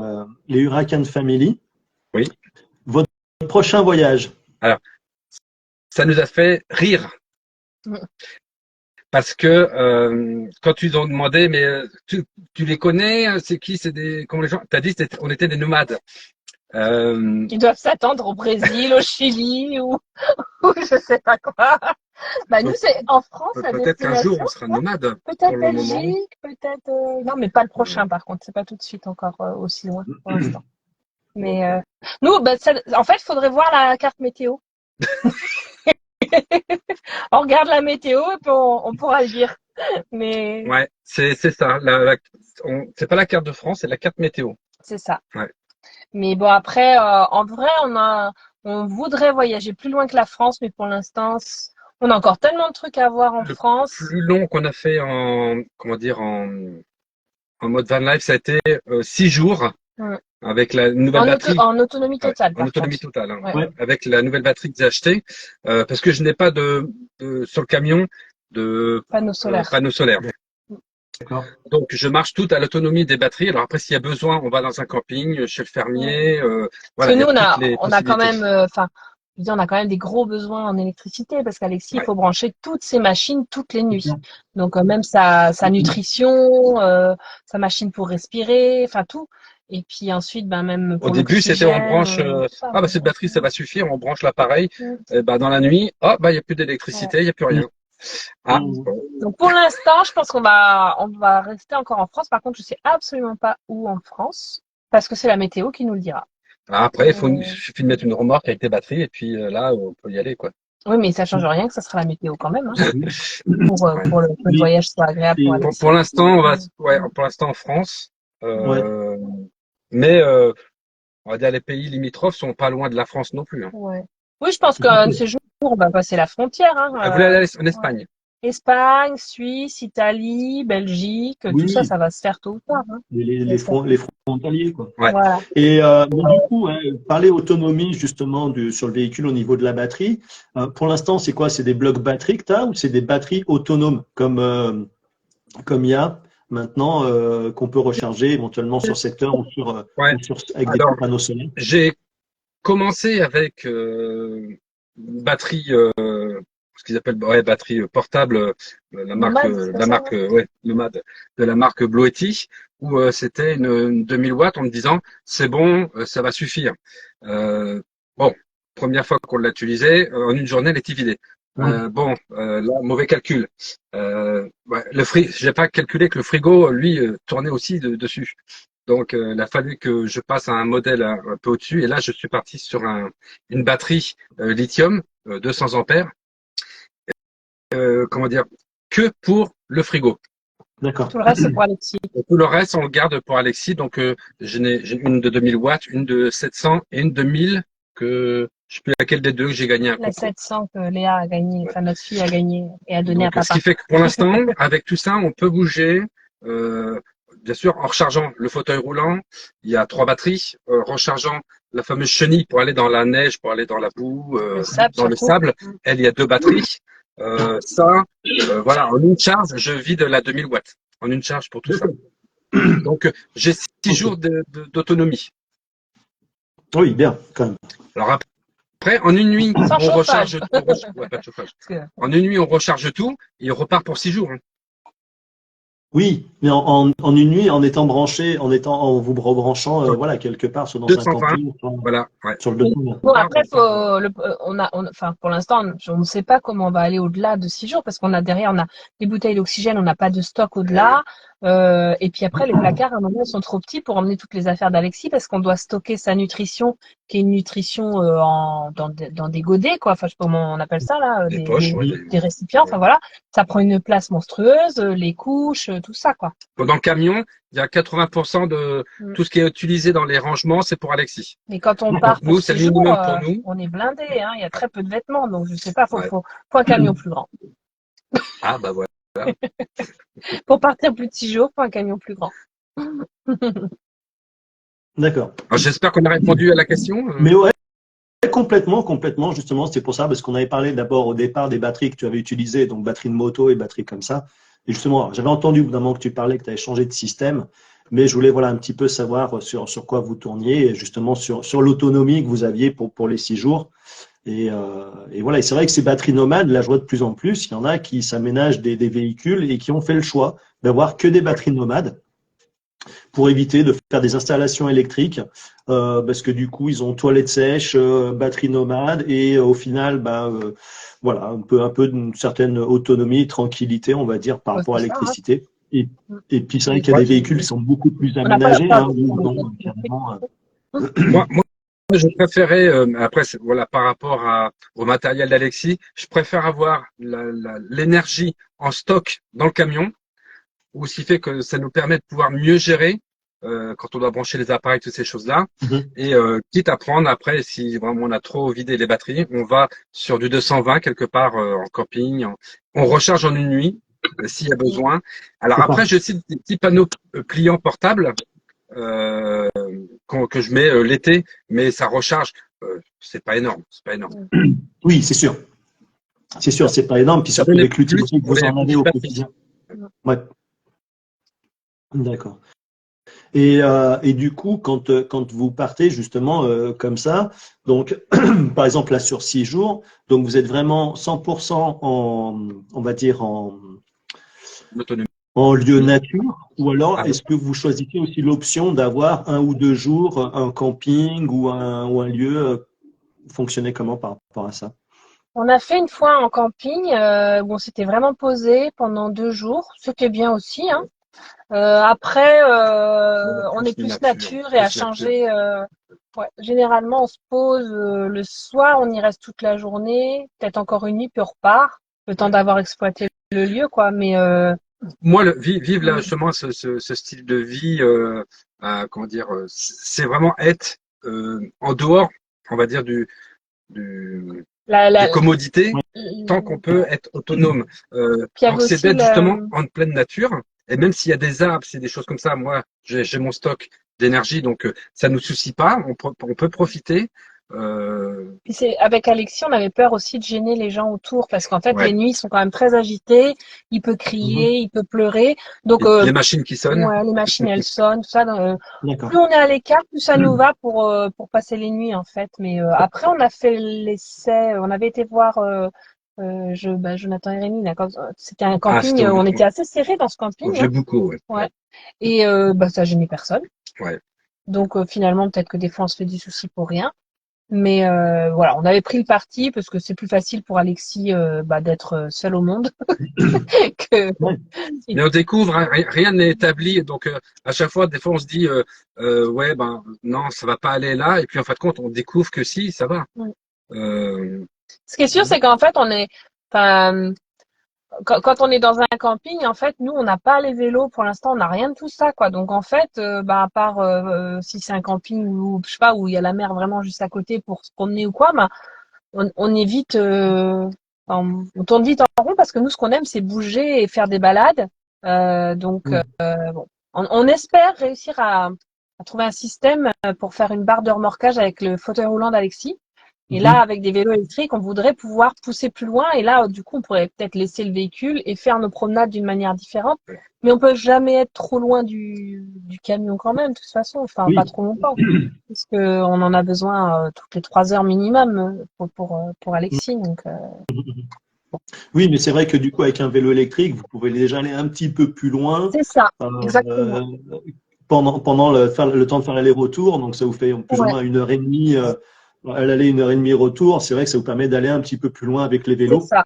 Huracan Family. Oui. Votre prochain voyage? Alors, ça nous a fait rire. Mm. Parce que quand ils ont demandé, mais tu les connais, hein, c'est qui, c'est des, comment les gens, t'as dit, on était des nomades. Qui doivent s'attendre au Brésil, au Chili ou je sais pas quoi. Bah, nous, c'est en France, la Peut-être qu'un jour destination. on sera nomade. Pour Peut-être le moment. Belgique, peut-être. Non, mais pas le prochain, par contre. C'est pas tout de suite encore aussi loin pour l'instant. Mais nous, bah, en fait, il faudrait voir la carte météo. On regarde la météo et puis on pourra le dire. Mais Ouais, c'est ça. C'est pas la carte de France, c'est la carte météo. c'est ça. Ouais. Mais bon, après, en vrai, on voudrait voyager plus loin que la France, mais pour l'instant, On a encore tellement de trucs à voir en Le France. plus long qu'on a fait en mode van life, ça a été 6 jours Mm. avec la nouvelle batterie. En autonomie Ouais, totale, en par autonomie contre. totale, hein, Ouais. Ouais. avec la nouvelle batterie que j'ai achetée, parce que je n'ai pas sur le camion de Panneaux solaires. panneaux solaires. D'accord. Donc je marche tout à l'autonomie des batteries. Alors après, s'il y a besoin, on va dans un camping, chez le fermier. Parce Voilà, que il y nous, a toutes les on a quand possibilités. même, enfin, je veux dire, on a quand même des gros besoins en électricité parce qu'Alexis, il Ouais. faut brancher toutes ses machines toutes les C'est nuits. clair. Donc même sa nutrition, sa machine pour respirer, enfin tout. Et puis ensuite, ben même Au pour début, c'était on l'oxygène, branche, tout ça. ah bah cette batterie, ça va suffire, on branche l'appareil. Mm. Et bah dans la nuit, ah bah il y a plus Ouais. d'électricité, il y a plus Mm. rien. Ah, Mm. bon. Donc pour l'instant, je pense on va rester encore en France. Par contre, je sais absolument pas où en France parce que c'est la météo qui nous le dira. Après, il suffit de mettre une remorque avec des batteries et puis là, on peut y aller quoi. Oui, mais ça change rien que ça sera la météo quand même, hein, Oui. Ouais. pour que le Oui. voyage soit agréable pour Et, Alexis. Pour l'instant, pour l'instant en France, ouais. mais on va dire les pays limitrophes sont pas loin de la France non plus, hein. Ouais. Oui, je pense Tout à qu'un de fait. ces jours, on va passer la frontière. Ah, vous voulez aller en Ouais. Espagne? Espagne, Suisse, Italie, Belgique, tout ça, Oui, ça va se faire tôt ou tard, hein, j'espère. les frontaliers, quoi. Ouais. Voilà. Et bon, du coup, hein, parler autonomie justement sur le véhicule au niveau de la batterie. Pour l'instant, c'est quoi? C'est des blocs batteries que tu as ou c'est des batteries autonomes comme il y a maintenant qu'on peut recharger éventuellement sur secteur Ouais. avec des Alors, panneaux solaires? j'ai commencé avec une batterie, ce qu'ils appellent batterie portable, Nomade, c'est la ça, marque Nomad, de la marque Bluetti, où c'était une 2000 watts en me disant c'est bon, ça va suffire. Bon, première fois qu'on l'a utilisé, en une journée, elle était vidée. Bon, là, mauvais calcul. J'ai pas calculé que le frigo, lui, tournait aussi dessus. Donc, il a fallu que je passe à un modèle un peu au-dessus. Et là, je suis parti sur une batterie lithium 200 ampères. Comment dire, que pour le frigo. D'accord. tout le reste, c'est pour Alexis. Et tout le reste, on le garde pour Alexis. Donc, j'ai une de 2000 watts, une de 700 et une de 1000 que je sais plus laquelle des deux que j'ai gagné un La concours. 700 que Léa a gagné, Ouais. enfin notre fille a gagné et a donné à Donc, ce papa. qui fait que pour l'instant, avec tout ça, on peut bouger. Euh, bien sûr, en rechargeant le fauteuil roulant, il y a 3 batteries. Rechargeant la fameuse chenille pour aller dans la neige, pour aller dans la boue, Le sable dans le surtout. sable, elle, il y a 2 batteries. Voilà, en une charge, je vide la 2000 watts. En une charge pour tout ça. Donc, j'ai 6 jours d'autonomie. Oui, bien, quand même. Alors après, en une nuit, Sans on chauffage. recharge, ouais, pas de chauffage. Parce que En une nuit, on recharge tout et on repart pour 6 jours, hein. Oui, mais en une nuit, en vous rebranchant, voilà, quelque part, soit dans un 220, camping, soit voilà, ouais. sur le 220. bon, après, enfin, pour l'instant, on ne sait pas comment on va aller au-delà de 6 jours parce qu'on a derrière, on a des bouteilles d'oxygène, on n'a pas de stock au-delà. Et puis après, les placards, à un moment, ils sont trop petits pour emmener toutes les affaires d'Alexis parce qu'on doit stocker sa nutrition, qui est une nutrition dans des godets, quoi. Enfin, je sais pas comment on appelle ça, là, Des poches, ouais, des récipients. Enfin, voilà. Ça prend une place monstrueuse, les couches, tout ça, quoi. Dans le camion, il y a 80% de Mm. tout ce qui est utilisé dans les rangements, c'est pour Alexis. Mais quand on D'accord. part pour Nous, c'est le 6 jours, minimum pour nous. on est blindé, hein. Il y a très peu de vêtements, donc je sais pas, Ouais. faut un camion plus grand. Ah, bah voilà. Pour partir plus de 6 jours, faut un camion plus grand. D'accord. Alors, j'espère qu'on a répondu à la question. Mais ouais, complètement, justement, c'est pour ça, parce qu'on avait parlé d'abord au départ des batteries que tu avais utilisées, donc batterie de moto et batterie comme ça. Et justement, j'avais entendu au bout d'un moment que tu parlais que tu avais changé de système, mais je voulais voilà un petit peu savoir sur quoi vous tourniez, et justement sur l'autonomie que vous aviez pour les 6 jours. Et voilà, et c'est vrai que ces batteries nomades, là je vois de plus en plus, il y en a qui s'aménagent des véhicules et qui ont fait le choix d'avoir que des batteries nomades pour éviter de faire des installations électriques, parce que du coup, ils ont toilette sèche, batterie nomade, et au final, voilà, un peu d'une certaine autonomie, tranquillité, on va dire, par Ouais, rapport à c'est ça, hein. l'électricité. Et puis, c'est vrai qu'il y a Ouais. des véhicules qui sont beaucoup plus On n'a pas aménagés, peur hein, de où prendre ils ont des carrément, Moi, je préférais, après, voilà, par rapport au matériel d'Alexis, je préfère avoir l'énergie en stock dans le camion, ou ce qui fait que ça nous permet de pouvoir mieux gérer. quand on doit brancher les appareils, toutes ces choses-là. Mhm. Et quitte à prendre après, si vraiment on a trop vidé les batteries, on va sur du 220 quelque part en camping. On recharge en une nuit s'il y a besoin. Alors C'est ça. après, j'ai aussi des petits panneaux pliants portables que je mets l'été, mais ça recharge. C'est pas énorme, c'est pas énorme. Oui, c'est sûr. C'est sûr, c'est pas énorme. Puis Ça surtout donnait avec l'outil plus que pour vous les en avez petites au batteries. quotidien. Ouais. D'accord. Et du coup, quand vous partez justement comme ça, donc par exemple là sur 6 jours, donc vous êtes vraiment 100% on va dire L'autonomie. en lieu nature, ou alors Ah oui. est-ce que vous choisissez aussi l'option d'avoir 1 ou 2 jours un camping ou un lieu fonctionner comment par rapport à ça? On a fait une fois en camping, bon, c'était vraiment posé pendant 2 jours, c'était bien aussi, hein. Après, on est Plus plus nature, nature et à plus nature. changer. Ouais. Généralement, on se pose le soir, on y reste toute la journée, peut-être encore une nuit, puis on repart, le temps d'avoir exploité le lieu, quoi. Mais Moi, vivre là justement ce style de vie, comment dire, c'est vraiment être en dehors, on va dire du, la, des la, commodités, Ouais. tant qu'on peut être autonome. puis il y Donc avait c'est aussi d'être justement en pleine nature. Et même s'il y a des arbres, c'est des choses comme ça. Moi, j'ai mon stock d'énergie, donc ça nous soucie pas. On peut profiter. Euh, puis c'est avec Alexis, on avait peur aussi de gêner les gens autour parce qu'en fait, les ouais. nuits sont quand même très agitées. Il peut Mhm. crier, il peut pleurer, donc Les machines qui sonnent. ouais, les machines elles sonnent, tout ça. D'accord. Plus on est à l'écart, plus ça nous va pour passer les nuits en fait. Mais après, on a fait l'essai, on avait été voir Jonathan et Rémi, là, c'était un Ah, camping, on était assez serrés dans ce camping, j'ai hein, beaucoup. Ouais. ouais. Et ça gênait personne. Ouais. Donc finalement, peut-être que des fois on se fait du souci pour rien. Mais voilà, on avait pris le parti parce que c'est plus facile pour Alexis d'être seul au monde que. Ouais. Mais on découvre, hein, rien n'est établi. Donc, à chaque fois, des fois, on se dit, ouais, ben, non, ça va pas aller là. Et puis, en fin de compte, on découvre que si, ça va. Euh, Ce qui est sûr, c'est qu'en fait, enfin, quand on est dans un camping, en fait, nous, on n'a pas les vélos pour l'instant, on n'a rien de tout ça, quoi. Donc, en fait, à part si c'est un camping où, je sais pas, où il y a la mer vraiment juste à côté pour se promener ou quoi, on évite, on tourne vite en rond parce que nous, ce qu'on aime, c'est bouger et faire des balades. Donc, Mhm. bon, on espère réussir à trouver un système pour faire une barre de remorquage avec le fauteuil roulant d'Alexis. Et là, Mhm. avec des vélos électriques, on voudrait pouvoir pousser plus loin. Et là, du coup, on pourrait peut-être laisser le véhicule et faire nos promenades d'une manière différente. Mais on peut jamais être trop loin du camion quand même, de toute façon. Enfin, pas Oui. trop longtemps. Parce que on en a besoin toutes les 3 heures minimum pour Alexis. Donc, Oui, mais c'est vrai que du coup, avec un vélo électrique, vous pouvez déjà aller un petit peu plus loin c'est ça, exactement. euh, pendant le temps de faire l'aller-retour. Donc, ça vous fait plus ou Ouais, moins 1 heure et demie à l'aller, 1 heure et demie retour. C'est vrai que ça vous permet d'aller un petit peu plus loin avec les c'est vélos. ça.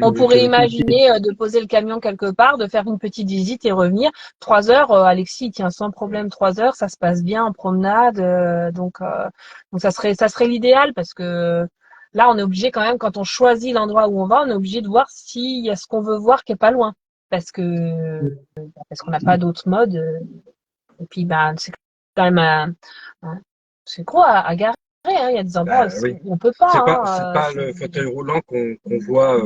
On pourrait Que- imaginer de poser le camion quelque part, de faire une petite visite et revenir. 3 heures, Alexis il tient sans problème 3 heures, ça se passe bien en promenade. Donc ça serait l'idéal parce que là, on est obligé quand même, quand on choisit l'endroit où on va, on est obligé de voir s'il y a ce qu'on veut voir qui est pas loin. Parce que parce qu'on n'a pas d'autre mode. Et puis c'est quand même c'est gros à garer. Hein. Il y a des endroits bah, oui. où on peut pas. C'est pas le fauteuil roulant qu'on voit,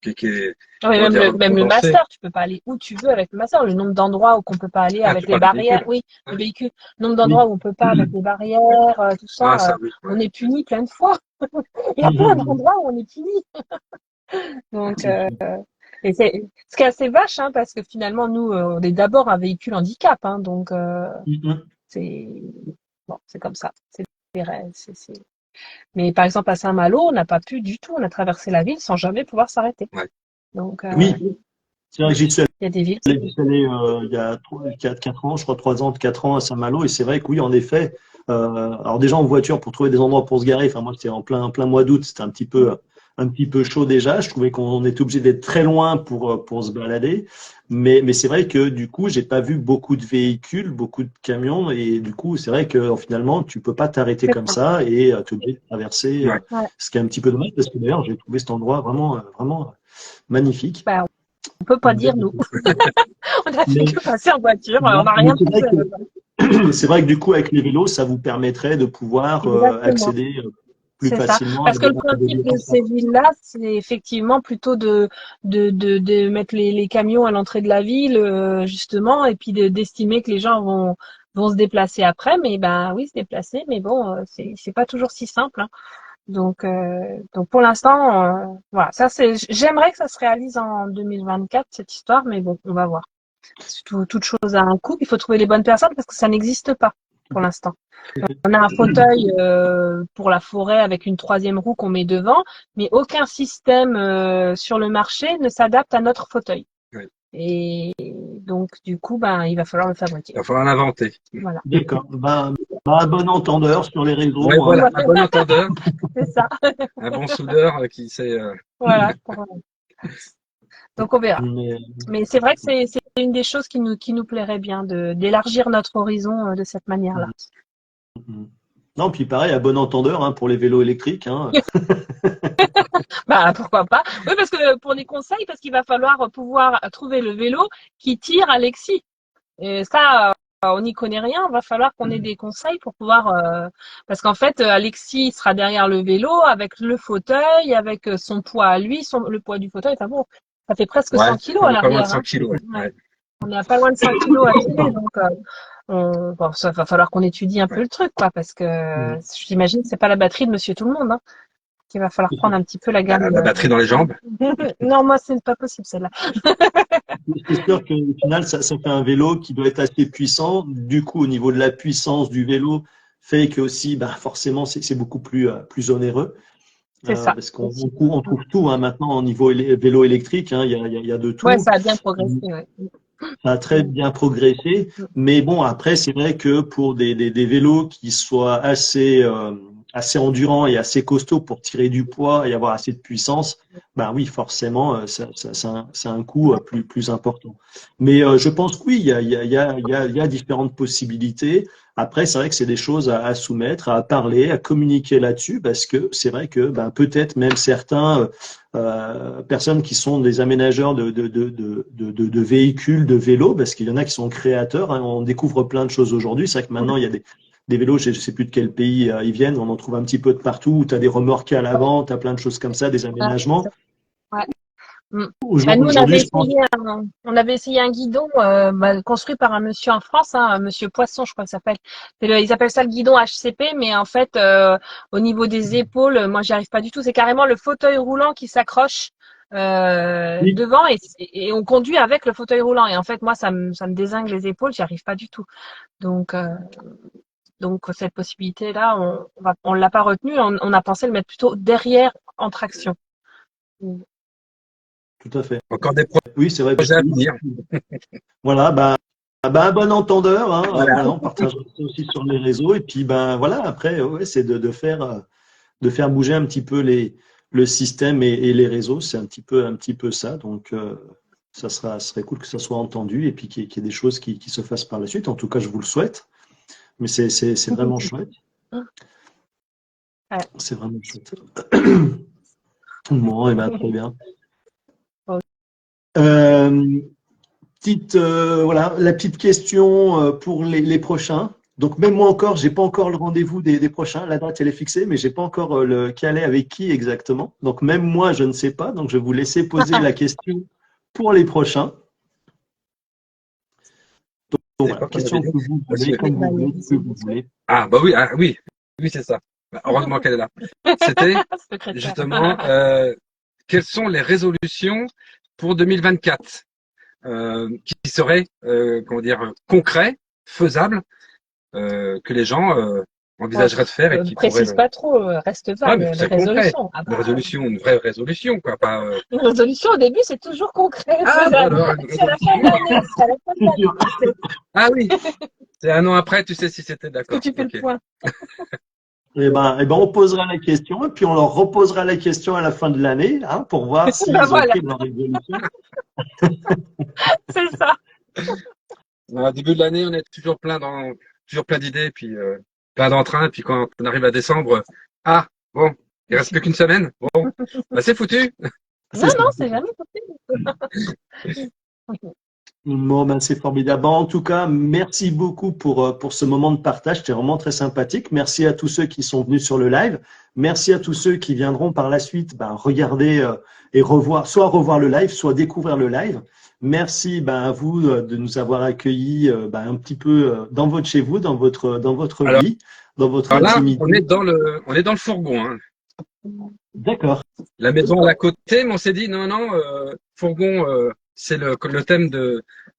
qui est, Oui, on va dire, même le condensé. master, tu peux pas aller où tu veux avec le master. Le nombre d'endroits où on peut pas aller Ah, avec tu les parles du barrières, véhicule. oui, Ah, le véhicule. Le nombre Oui. d'endroits où on peut pas avec les barrières, tout ah, ça, ça, oui. on Ouais. est puni plein de fois. Il y a plein d'endroits où on est puni. Donc, C'est sûr. et c'est ce qui est assez vache, hein, parce que finalement, nous, on est d'abord un véhicule handicap, hein, donc c'est bon, c'est comme ça. C'est des règles, Mais par exemple, à Saint-Malo, on n'a pas pu du tout. On a traversé la ville sans jamais pouvoir s'arrêter. Ouais. Donc, Oui, c'est vrai que j'y suis il y a des villes. allé il y a 4 ans, je crois 3 ans, 4 ans à Saint-Malo, et c'est vrai que oui, en effet. Alors déjà en voiture pour trouver des endroits pour se garer. Enfin moi c'était en plein mois d'août, c'était un petit peu chaud déjà. Je trouvais qu'on était obligé d'être très loin pour se balader. Mais c'est vrai que du coup j'ai pas vu beaucoup de véhicules, beaucoup de camions, et du coup c'est vrai que finalement tu peux pas t'arrêter C'est comme ça. ça et tu es obligé de traverser. Ouais. Ouais. Ce qui est un petit peu dommage parce que d'ailleurs j'ai trouvé cet endroit vraiment magnifique. On peut pas Une dire belle nous. découverte. On a fait Mais, que passer en voiture, on voilà. n'a Mais rien c'est pu vrai faire. que c'est vrai que du coup, avec les vélos, ça vous permettrait de pouvoir Exactement. accéder plus C'est ça. facilement à Parce que le des principe lieux de comme ça. ces villes-là, c'est effectivement plutôt de mettre les camions à l'entrée de la ville, justement, et puis d'estimer que les gens vont se déplacer après. Mais ben oui, se déplacer, mais bon, c'est pas toujours si simple, hein. Donc pour l'instant, voilà, ça j'aimerais que ça se réalise en 2024, cette histoire, mais bon, on va voir. Toute chose a un coût, il faut trouver les bonnes personnes parce que ça n'existe pas pour l'instant. On a un fauteuil pour la forêt avec une troisième roue qu'on met devant, mais aucun système sur le marché ne s'adapte à notre fauteuil. Ouais. Et donc, du coup, ben, il va falloir le Il fabriquer. va falloir l'inventer. Voilà. D'accord. À bon entendeur sur les Ouais, réseaux. voilà, un bon entendeur, C'est ça. un bon soudeur qui sait. Voilà. Donc, on verra. Mais, Mais c'est vrai que c'est une des choses qui nous plairait bien d'élargir notre horizon de cette manière-là. non, puis pareil, à bon entendeur pour les vélos électriques. Bah, pourquoi pas. Oui, parce que pour les conseils, parce qu'il va falloir pouvoir trouver le vélo qui tire Alexis. Et ça, on n'y connaît rien. Il va falloir qu'on ait des conseils pour pouvoir. Parce qu'en fait, Alexis sera derrière le vélo avec le fauteuil, avec son poids à lui, le poids du fauteuil. Enfin bon, ça fait presque Ouais, 100 kilos on à est pas loin de l'arrière, 100 hein. kilos. Ouais. Ouais. Ouais. On est à pas loin de 100 kilos à tirer. Donc, bon, ça va falloir qu'on étudie un peu Ouais. le truc, quoi, parce que j'imagine que c'est pas la batterie de Monsieur Tout le Monde, hein, qu'il va falloir prendre un petit peu la gamme. La batterie dans les jambes. Non, moi, c'est pas possible, celle-là. C'est sûr qu'au final, ça fait un vélo qui doit être assez puissant. Du coup, au niveau de la puissance du vélo, fait que aussi, forcément, c'est beaucoup plus onéreux. C'est ça. Parce on trouve tout maintenant au niveau vélo électrique. Il y a de Ouais, tout. ça a bien progressé, ouais. Ça a très bien progressé. Mais bon, après, c'est vrai que pour des vélos qui soient assez endurants et assez costauds pour tirer du poids et avoir assez de puissance, ben oui, forcément, c'est un coût plus important. Mais je pense que oui, il y a différentes possibilités. Après, c'est vrai que c'est des choses à soumettre, à parler, à communiquer là-dessus, parce que c'est vrai que peut-être même certains personnes qui sont des aménageurs de véhicules, de vélos, parce qu'il y en a qui sont créateurs. On découvre plein de choses aujourd'hui. C'est vrai que maintenant, il y a des vélos, je ne sais plus de quel pays ils viennent, on en trouve un petit peu de partout. Tu as des remorqués à l'avant, tu as plein de choses comme ça, des aménagements. Ouais. Nous, Aujourd'hui, je pense. on avait essayé un guidon construit par un monsieur en France, hein, un monsieur Poisson, je crois qu'il s'appelle. Ils appellent ça le guidon HCP, mais en fait, au niveau des épaules, moi, j'y arrive pas du tout. C'est carrément le fauteuil roulant qui s'accroche Oui, devant et on conduit avec le fauteuil roulant. Et en fait, moi, ça me dézingue les épaules, j'y arrive pas du tout. Donc, euh, donc cette possibilité-là, on l'a pas retenue. On a pensé le mettre plutôt derrière en traction. tout à fait. Encore des Oui, c'est vrai. projets à venir. Voilà, un bon entendeur. Voilà. On partage ça aussi sur les réseaux. Et puis, voilà, après, ouais, c'est de faire bouger un petit peu le système et les réseaux. C'est un petit peu ça. Donc, ça serait cool que ça soit entendu et puis qu'il y ait des choses qui se fassent par la suite. En tout cas, je vous le souhaite. Mais c'est vraiment chouette. Ouais. C'est vraiment chouette. Bon, et très bien. Voilà, la petite question pour les prochains. Donc, même moi encore, j'ai pas encore le rendez-vous des prochains. La date, elle est fixée, mais j'ai pas encore le calé avec qui exactement. Donc, même moi, je ne sais pas. Donc, je vais vous laisser poser la question pour les prochains. Donc, voilà, question que vous voulez, comme vous voulez, que vous voulez. Ah, bah oui, oui, c'est ça. Heureusement qu'elle est là. C'était justement quelles sont les résolutions pour 2024 qui seraient, comment dire, concrets, faisables, que les gens envisageraient de faire et qui pourraient. Précise pas trop, reste Ouais, vague, mais les c'est concret. résolutions. Une résolution, une vraie résolution, quoi. Pas. Une résolution au début, c'est toujours concret. Ah, C'est à alors, la fin de l'année. C'est à la fin de l'année. ah oui, c'est un an après, tu sais si c'était Que d'accord. tu fais Ok. le point. On posera la question et puis on leur reposera la question à la fin de l'année pour voir s'ils ont Voilà, pris leur résolution. c'est ça. Au début de l'année, on est toujours plein d'idées, puis plein d'entrain, puis quand on arrive à décembre, ah bon, il reste plus qu'une semaine. Bon, bah, c'est foutu. Non, c'est jamais possible. Bon, ben, c'est formidable. Bon, en tout cas, merci beaucoup pour ce moment de partage. C'était vraiment très sympathique. Merci à tous ceux qui sont venus sur le live. Merci à tous ceux qui viendront par la suite ben, regarder et revoir, soit revoir le live, soit découvrir le live. Merci ben, à vous de nous avoir accueillis ben, un petit peu dans votre chez vous, dans votre Alors, vie, dans votre alors là, intimité. on est dans le fourgon, hein. D'accord. La maison à côté, mais on s'est dit non, non, fourgon, c'est le thème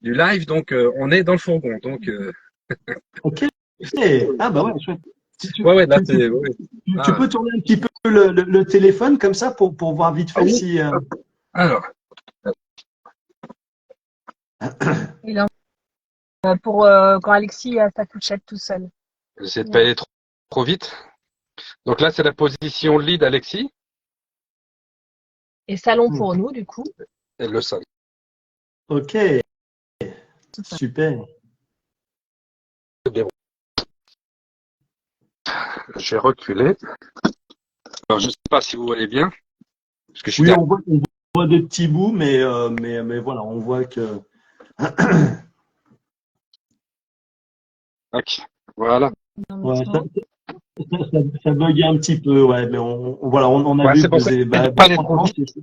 du live, donc on est dans le fourgon. Donc, Ok. Ah bah ouais, chouette. ouais, ouais, là, c'est. Ouais. Tu Ah, peux tourner un petit peu le téléphone comme ça pour voir vite ah fait oui. si. Alors, Et là, pour quand Alexis a sa couchette tout seul. j'essaie de pas aller trop vite. Donc là, c'est la position lead Alexis Et salon pour nous, du coup. et le sol. Ok, super. J'ai reculé. Alors, je sais pas si vous voyez bien, parce que je suis Oui, derrière. on voit des petits bouts, mais voilà, on voit que. Tac. Voilà. Ouais, ça bug un petit peu, ouais, mais voilà, on a Ouais, vu c'est que pour ça vous que avez. je vais Bah, pas aller trop franchement, vite.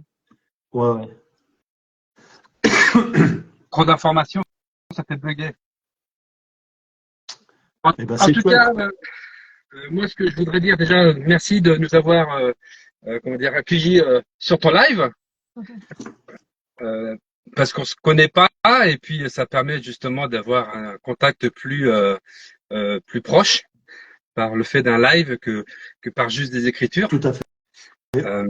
ouais, ouais. Trop d'informations, ça fait bugger. En, Eh ben, en c'est tout chouette. cas, moi, ce que je voudrais dire déjà, merci de nous avoir comment dire, accueillis sur ton live, euh, parce qu'on se connaît pas et puis ça permet justement d'avoir un contact plus proche par le fait d'un live que par juste des écritures. Tout à fait. Euh,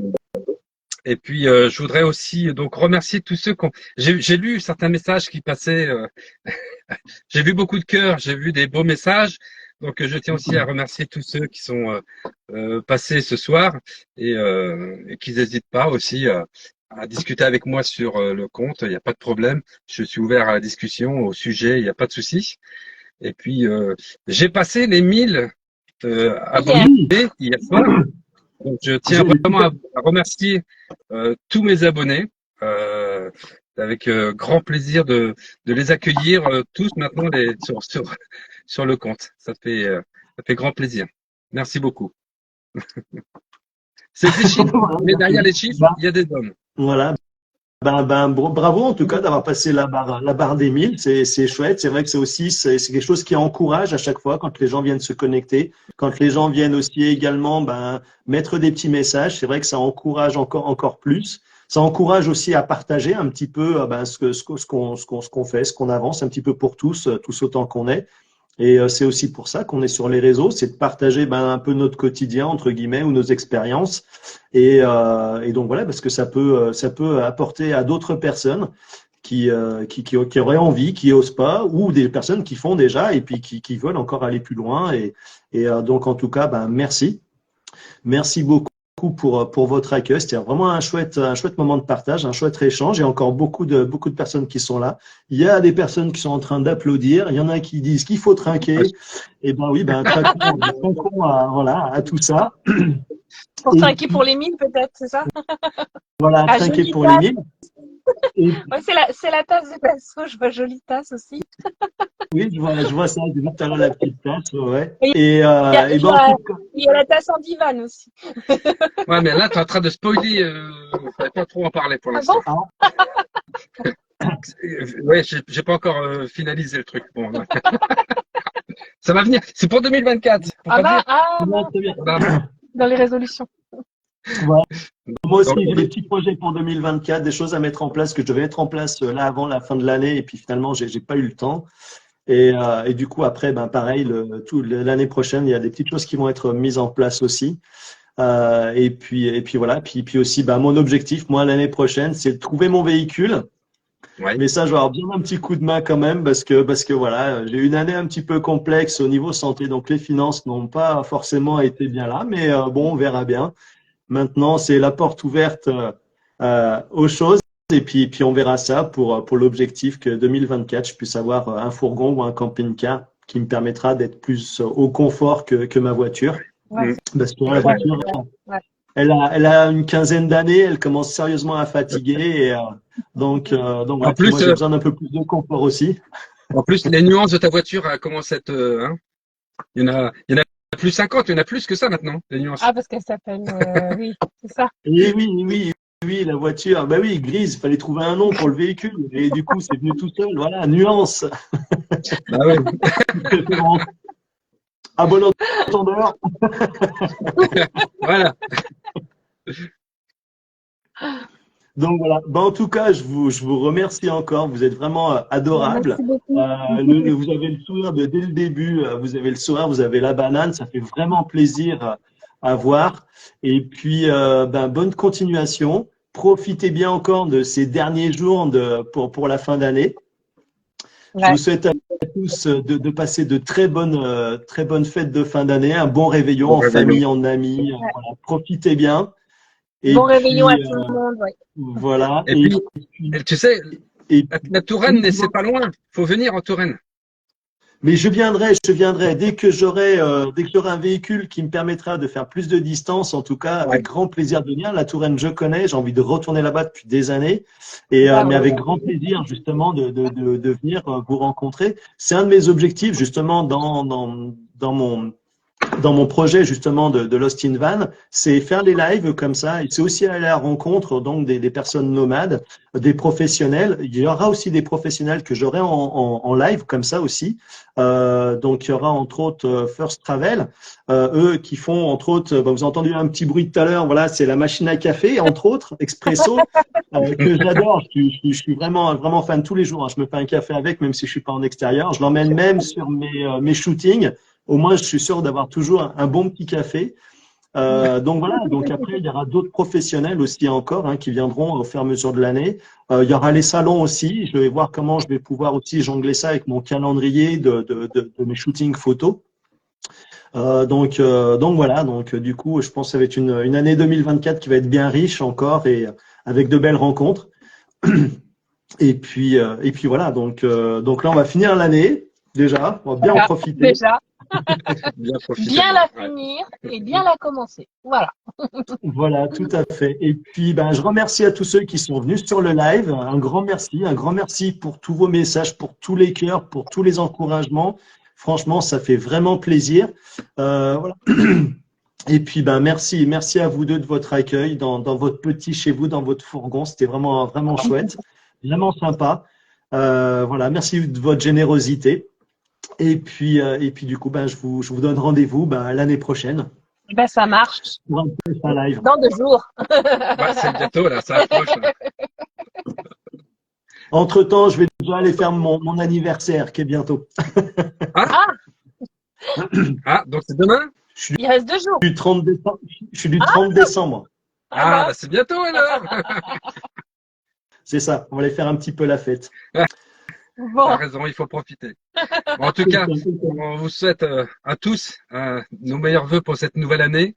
et puis je voudrais aussi donc remercier tous ceux qui ont. J'ai lu certains messages qui passaient. J'ai vu beaucoup de cœurs, j'ai vu des beaux messages. Donc je tiens aussi à remercier tous ceux qui sont passés ce soir et qui n'hésitent pas aussi à discuter avec moi sur le compte. Il n'y a pas de problème. Je suis ouvert à la discussion, au sujet, il n'y a pas de souci. Et puis j'ai passé les 1000 abonnés Oui, hier soir. Donc, je tiens j'ai- vraiment à remercier tous mes abonnés. Euh, avec grand plaisir de les accueillir tous maintenant sur le compte. Ça fait grand plaisir. Merci beaucoup. C'est des chiffres, voilà, mais derrière merci. les chiffres, Bah, il y a des hommes. voilà. Bravo en tout cas d'avoir passé la barre des 1000. C'est chouette. C'est vrai que c'est quelque chose qui encourage à chaque fois quand les gens viennent se connecter, quand les gens viennent aussi également mettre des petits messages. C'est vrai que ça encourage encore plus. Ça encourage aussi à partager un petit peu ce qu'on fait, ce qu'on avance un petit peu pour tous autant qu'on est. Et c'est aussi pour ça qu'on est sur les réseaux, c'est de partager un peu notre quotidien, entre guillemets, ou nos expériences. Et donc voilà, parce que ça peut apporter à d'autres personnes qui auraient envie, qui osent pas, ou des personnes qui font déjà et puis qui veulent encore aller plus loin. Et donc en tout cas, merci. Merci beaucoup pour votre accueil. C'était vraiment un chouette moment de partage, un chouette échange. Il y a encore beaucoup de personnes qui sont là. Il y a des personnes qui sont en train d'applaudir. Il y en a qui disent qu'il faut trinquer. Et ben oui, trinquons à tout ça. Pour Et trinquer pour puis, les 1000, peut-être, c'est ça? voilà, Ah, trinquer jolie pour les tasse. 1000. Et Ouais, c'est la tasse de Basso. Je vois jolie tasse aussi. oui, je vois ça, j'ai vu tout à l'heure la petite tasse, ouais. Et Et ben, en tout cas, il y a la tasse en divan aussi. Ouais, mais là, tu es en train de spoiler. Il fallait pas trop en parler pour Ah l'instant. bon? Ouais, j'ai pas encore finalisé le truc. Bon, ouais. Ça va venir. C'est pour 2024. Faut pas dire. très bien. Voilà. Dans les résolutions. Voilà. Moi aussi, Donc, j'ai des petits projets pour 2024, des choses à mettre en place que je devais mettre en place là avant la fin de l'année, et puis finalement, j'ai pas eu le temps. Et du coup, après, pareil, l'année prochaine, il y a des petites choses qui vont être mises en place aussi. Et puis voilà. Puis aussi, mon objectif, moi, l'année prochaine, c'est de trouver mon véhicule. ouais. Mais ça, je vais avoir besoin d'un petit coup de main quand même parce que voilà, j'ai eu une année un petit peu complexe au niveau santé, donc les finances n'ont pas forcément été bien là. Mais bon, on verra bien. Maintenant, c'est la porte ouverte aux choses. Et puis, on verra ça pour l'objectif que 2024, je puisse avoir un fourgon ou un camping-car qui me permettra d'être plus au confort que ma voiture. Ouais. Parce que la Ouais, voiture, Ouais. elle a une quinzaine d'années, elle commence sérieusement à fatiguer. Donc voilà, En plus, moi j'ai besoin d'un peu plus de confort aussi. les nuances de ta voiture commencent à être, hein, il y en a plus 50, il y en a plus que ça maintenant, les nuances. Ah, parce qu'elle s'appelle, oui, c'est ça. Et oui, oui, oui, la voiture, bah oui, grise, il fallait trouver un nom pour le véhicule. Et du coup, c'est venu tout seul. Voilà, nuance. Ah ouais. Préférence. À bon entendeur. Voilà. Donc voilà. Bah, en tout cas, je vous remercie encore. Vous êtes vraiment adorables. Merci beaucoup. Vous avez le sourire dès le début. Vous avez le sourire, vous avez la banane. Ça fait vraiment plaisir à voir. Et puis, bonne continuation. Profitez bien encore de ces derniers jours pour la fin d'année. Je Ouais. vous souhaite à tous de passer de très bonnes fêtes de fin d'année, un bon réveillon en famille, en amis. Voilà, profitez bien. Et Bon puis, réveillon à tout le monde. Ouais. voilà. Et puis, tu sais, et la Touraine, c'est pas loin. Faut venir en Touraine. mais je viendrai dès que j'aurai un véhicule qui me permettra de faire plus de distance, en tout cas, avec grand plaisir de venir. La Touraine, je connais, j'ai envie de retourner là-bas depuis des années, mais avec grand plaisir justement de venir vous rencontrer. C'est un de mes objectifs justement dans mon projet justement de Lost in Van, c'est faire les lives comme ça, et c'est aussi aller à la rencontre donc des personnes nomades, des professionnels. Il y aura aussi des professionnels que j'aurai en live comme ça aussi. Donc il y aura entre autres First Travel, eux qui font entre autres, vous avez entendu un petit bruit tout à l'heure, voilà, c'est la machine à café entre autres, Expresso, que j'adore. Je suis vraiment fan tous les jours. Hein. Je me fais un café avec, même si je suis pas en extérieur. Je l'emmène même sur mes shootings. Au moins, je suis sûr d'avoir toujours un bon petit café. Donc voilà. Donc après, il y aura d'autres professionnels aussi encore qui viendront au fur et à mesure de l'année. Il y aura les salons aussi. Je vais voir comment je vais pouvoir aussi jongler ça avec mon calendrier de mes shootings photos. Donc voilà. Donc du coup, je pense que ça va être une année 2024 qui va être bien riche encore et avec de belles rencontres. Et puis voilà. Donc là, on va finir l'année déjà. On va bien en profiter. Déjà. Bien la finir et bien la commencer. Voilà. Voilà, tout à fait. Et puis, je remercie à tous ceux qui sont venus sur le live. Un grand merci pour tous vos messages, pour tous les cœurs, pour tous les encouragements. Franchement, ça fait vraiment plaisir. Voilà. Et puis, merci à vous deux de votre accueil dans votre petit chez vous, dans votre fourgon. C'était vraiment chouette, vraiment sympa. Voilà, merci de votre générosité. Et puis du coup, je vous donne rendez-vous l'année prochaine. Ça marche. Pour un live. Dans 2 jours. C'est bientôt, là, ça approche. Là. Entre-temps, je vais déjà aller faire mon anniversaire qui est bientôt. Donc c'est demain? Il reste 2 jours. Je suis du 30 décembre. C'est bientôt alors. C'est ça, on va aller faire un petit peu la fête. Bon. T'as raison, il faut profiter. En tout cas, on vous souhaite à tous nos meilleurs vœux pour cette nouvelle année.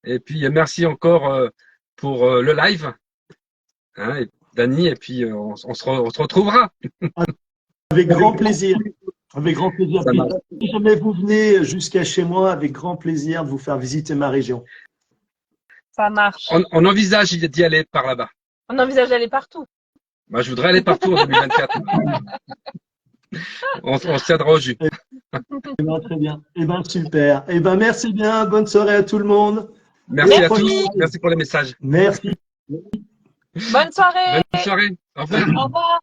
Et puis, merci encore pour le live. Et Dany, et puis on se retrouvera. Avec grand plaisir. Avec grand plaisir. Puis, si jamais vous venez jusqu'à chez moi, avec grand plaisir de vous faire visiter ma région. Ça marche. On envisage d'y aller par là-bas. On envisage d'aller partout. Je voudrais aller partout en 2024. On se tiendra au jus. Très bien. Super. Merci bien. Bonne soirée à tout le monde. Merci à tous. Merci pour les messages. Merci. Bonne soirée. Bonne soirée. Au revoir. Au revoir.